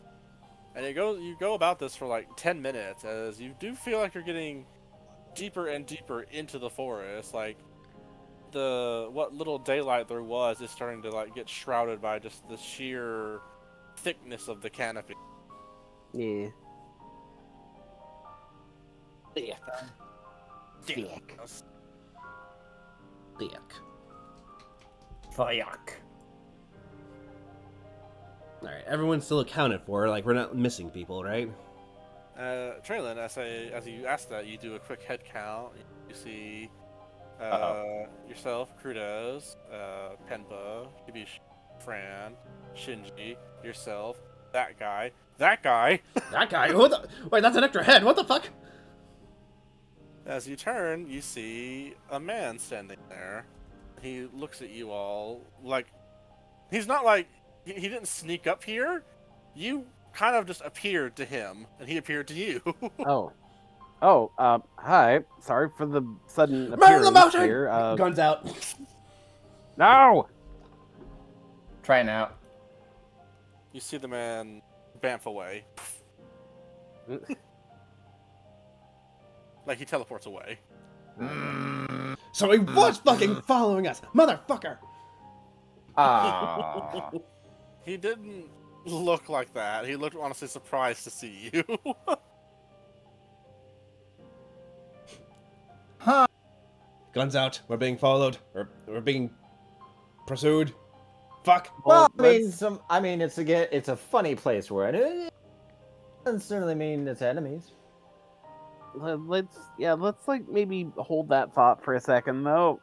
And you go about this for like 10 minutes as you do feel like you're getting deeper and deeper into the forest. Like what little daylight there was is starting to like get shrouded by just the sheer thickness of the canopy. Yeah. Yeah. Thick. Fuck. Alright, everyone's still accounted for, like we're not missing people, right? Traylon, as you ask that, you do a quick head count. You see yourself, Crudez, Penpa, Kibishi, Fran, Shinji, yourself, that guy. That guy? Wait, that's an extra head, what the fuck? As you turn, you see a man standing there. He looks at you all like... He's not like... He didn't sneak up here. You kind of just appeared to him, and he appeared to you. Hi. Sorry for the sudden Murder appearance the here. Guns out. No! Try now. You see the man bamf away. Like he teleports away. So he was fucking following us, motherfucker! Ah. He didn't look like that. He looked honestly surprised to see you. Huh. Guns out. We're being followed. We're being pursued. Fuck. Well, Well, I mean, it's a funny place we're in. It doesn't certainly mean it's enemies. let's like maybe hold that thought for a second though.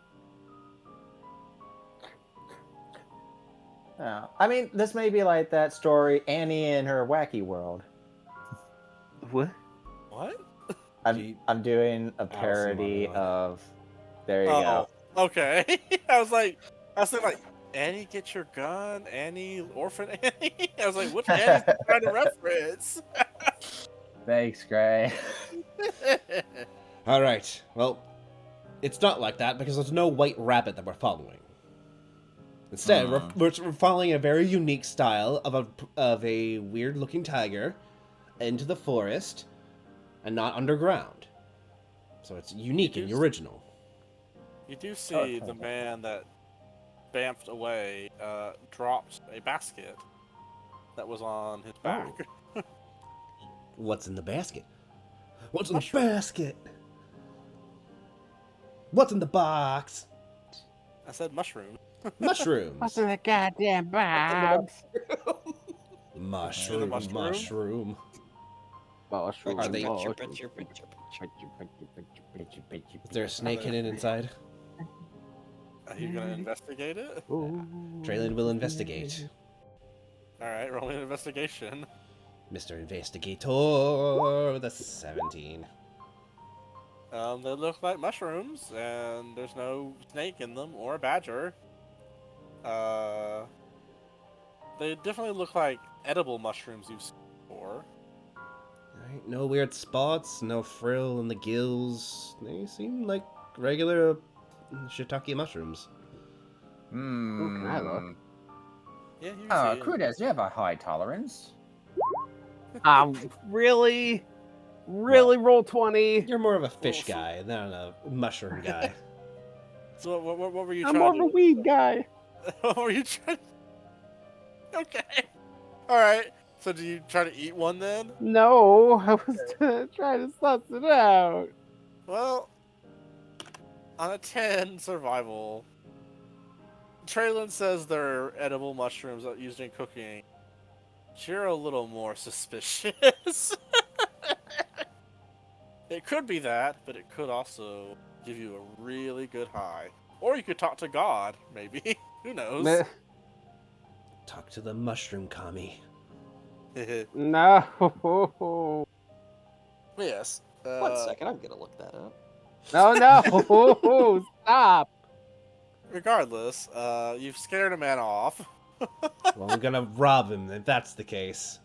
I mean, this may be like that story, Annie and her wacky world. What? What? I'm doing a parody of. There you go. Okay. I was like, Annie, get your gun. Annie, orphan Annie. I was like, which Annie is he trying to reference? Thanks, Gray. Alright, well, it's not like that because there's no white rabbit that we're following. Instead, we're following a very unique style of a weird-looking tiger into the forest and not underground. So it's unique and original. You do see the man that bamfed away dropped a basket that was on his back. What's in the basket? What's in the basket? What's in the box? I said mushroom. Mushrooms. What's in the goddamn box? Mushroom. Are they? Is there a snake hidden inside? Are you gonna investigate it? Traylon will investigate. Alright, roll an investigation. Mr. Investigator with a 17. They look like mushrooms, and there's no snake in them or a badger. They definitely look like edible mushrooms you've seen before. Right, no weird spots, no frill in the gills. They seem like regular shiitake mushrooms. Hmm. Ooh, can I look? Yeah, you can see it. Crudes, you have a high tolerance. Really? Really, roll 20? You're more of a fish guy than a mushroom guy. So what were you I'm trying more to of a weed guy. What were you trying Okay. Alright. So do you try to eat one then? No, I was trying to suss it out. Well, on a 10 survival, Traylon says they're edible mushrooms used in cooking. You're a little more suspicious. It could be that, but it could also give you a really good high. Or you could talk to God, maybe. Who knows? Meh. Talk to the mushroom kami. No. Yes. 1 second, I'm gonna look that up. No. Stop. Regardless, you've scared a man off. Well, I'm gonna rob him if that's the case.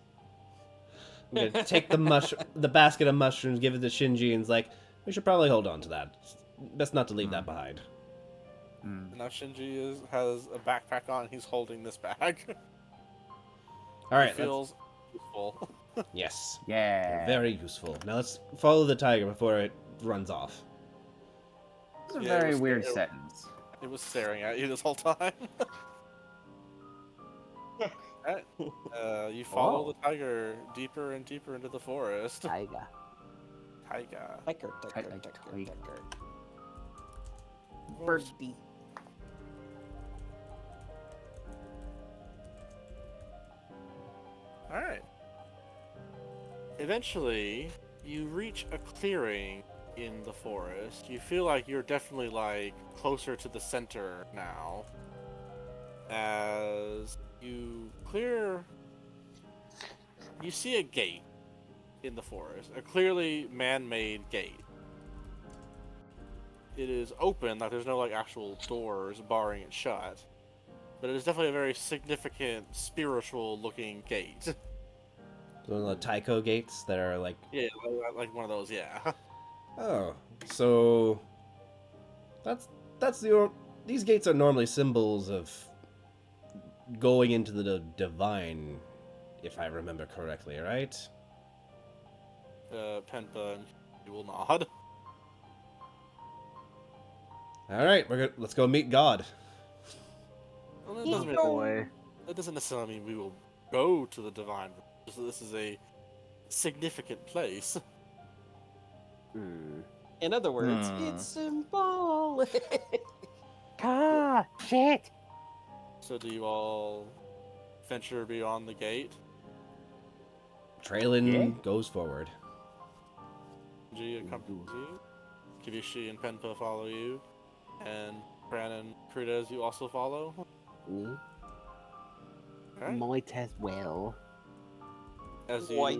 I'm gonna take the basket of mushrooms, give it to Shinji, and it's like, we should probably hold on to that. Best not to leave that behind. Now Shinji has a backpack on. He's holding this bag. All right. It feels useful. Yes. Yeah. Very useful. Now let's follow the tiger before it runs off. It's a Yeah, it very was- weird it- sentence. It was staring at you this whole time. Alright. You follow the tiger deeper and deeper into the forest. Tiger. Tiger. Tiger. Tiger. Birdie. Alright. Eventually, you reach a clearing in the forest. You feel like you're definitely, like, closer to the center now. As you clear... You see a gate in the forest. A clearly man-made gate. It is open, like there's no, like, actual doors barring it shut. But it is definitely a very significant, spiritual-looking gate. One of the Taiko gates that are like, Yeah, like one of those, yeah. oh, so these gates are normally symbols of going into the divine, if I remember correctly, right? Penta and you will nod. All right, let's go meet God. Well, that, You doesn't know- mean, that doesn't necessarily mean we will go to the divine. This is a significant place. In other words, Hmm. it's symbolic. Ah, shit. So do you all venture beyond the gate? Traylon Yeah. goes forward. G accompanies you. Kibishi and Penpa follow you. And Fran and Krudez you also follow. Alright. Might as well. As White.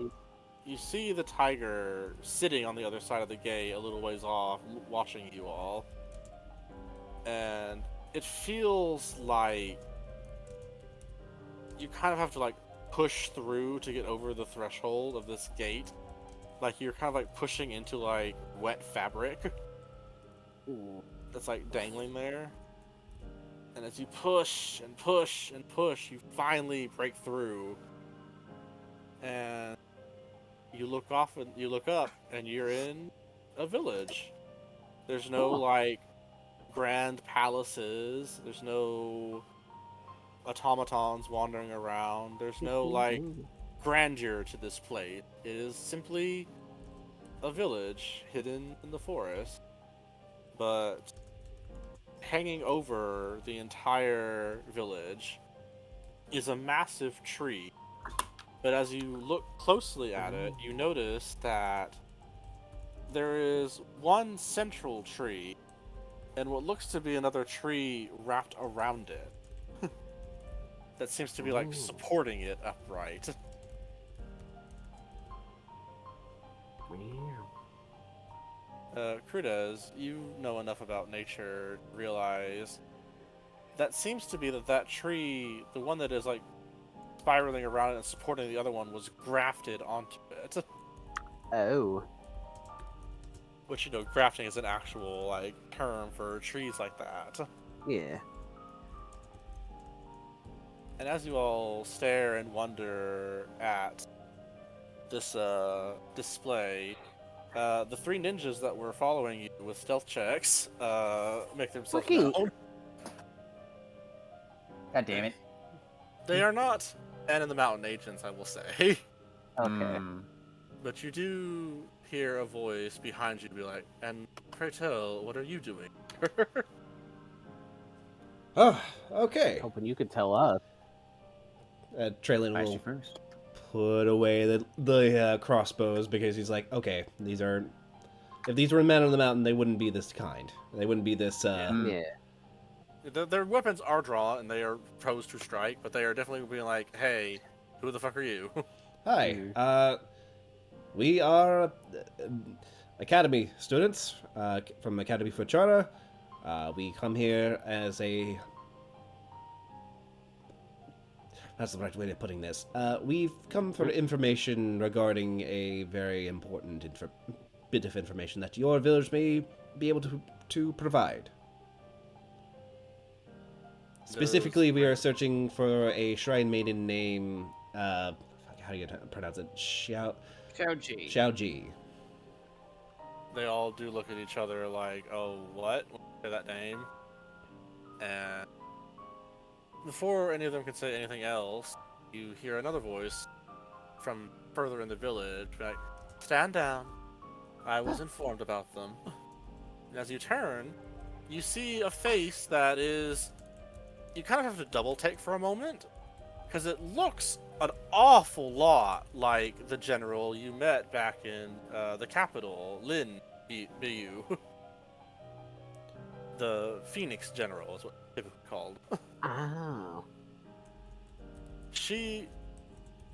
you see the tiger sitting on the other side of the gate a little ways off, watching you all. And it feels like you kind of have to like push through to get over the threshold of this gate. Like you're kind of like pushing into like wet fabric that's like dangling there. And as you push and push and push, you finally break through. And you look off and you look up and you're in a village. There's no like grand palaces. There's no automatons wandering around. There's no like grandeur to this place. It is simply a village hidden in the forest. But hanging over the entire village is a massive tree. But as you look closely at it, you notice that there is one central tree and what looks to be another tree wrapped around it. That seems to be like supporting it upright. Crudez, you know enough about nature to realize that seems to be that tree, the one that is like spiraling around it and supporting the other one, was grafted onto it. Oh. Which, grafting is an actual like term for trees like that. Yeah. And as you all stare and wonder at this display, the three ninjas that were following you with stealth checks make themselves Fucking- known. God damn it. They are not and in the mountain agents, I will say. Okay. But you do hear a voice behind you be like, and pray tell, what are you doing? Oh, okay. Hoping you could tell us. Traylon Ask will you first. put away the crossbows because he's like, okay, if these were men on the mountain, they wouldn't be this kind. They wouldn't be this. Yeah. Their weapons are drawn and they are posed to strike, but they are definitely being like, hey, who the fuck are you? Hi, we are academy students from Academy Futurae. We come here as a. That's the right way of putting this. We've come for information regarding a very important bit of information that your village may be able to provide. Specifically, we are searching for a shrine maiden named, how do you pronounce it? Xiaoji. They all do look at each other like, oh, what? Say that name. And before any of them can say anything else, you hear another voice from further in the village, like, stand down. I was informed about them. And as you turn, you see a face that is... You kind of have to double take for a moment, because it looks an awful lot like the general you met back in the capital, Lin Bu. The Phoenix General is what it's typically called. Oh.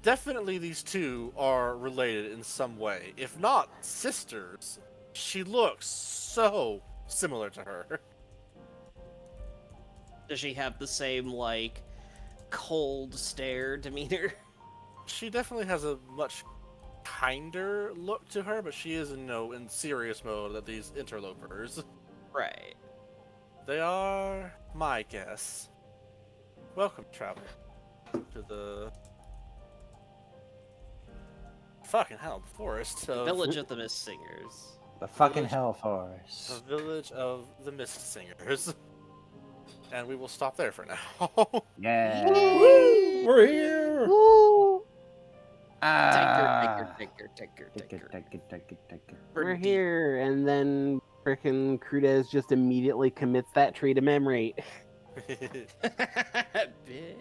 Definitely these two are related in some way. If not sisters, she looks so similar to her. Does she have the same, like, cold stare demeanor? She definitely has a much kinder look to her, but she is in serious mode at these interlopers. Right. They are my guests. Welcome, traveler, to the fucking hell, the forest. The Village of the Mist Singers. The fucking Village- hell forest. The village of the Mist Singers. And we will stop there for now. Yeah. Woo! We're here. Take her. We're here, and then frickin' Crudez just immediately commits that tree to memory.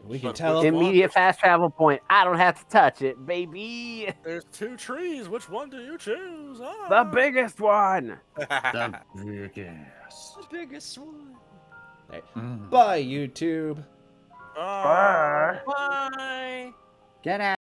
We can But tell. which one? Immediate fast travel point. I don't have to touch it, baby. There's two trees. Which one do you choose? The biggest one. The biggest. The biggest one. Bye, YouTube. Bye. Bye. Get out.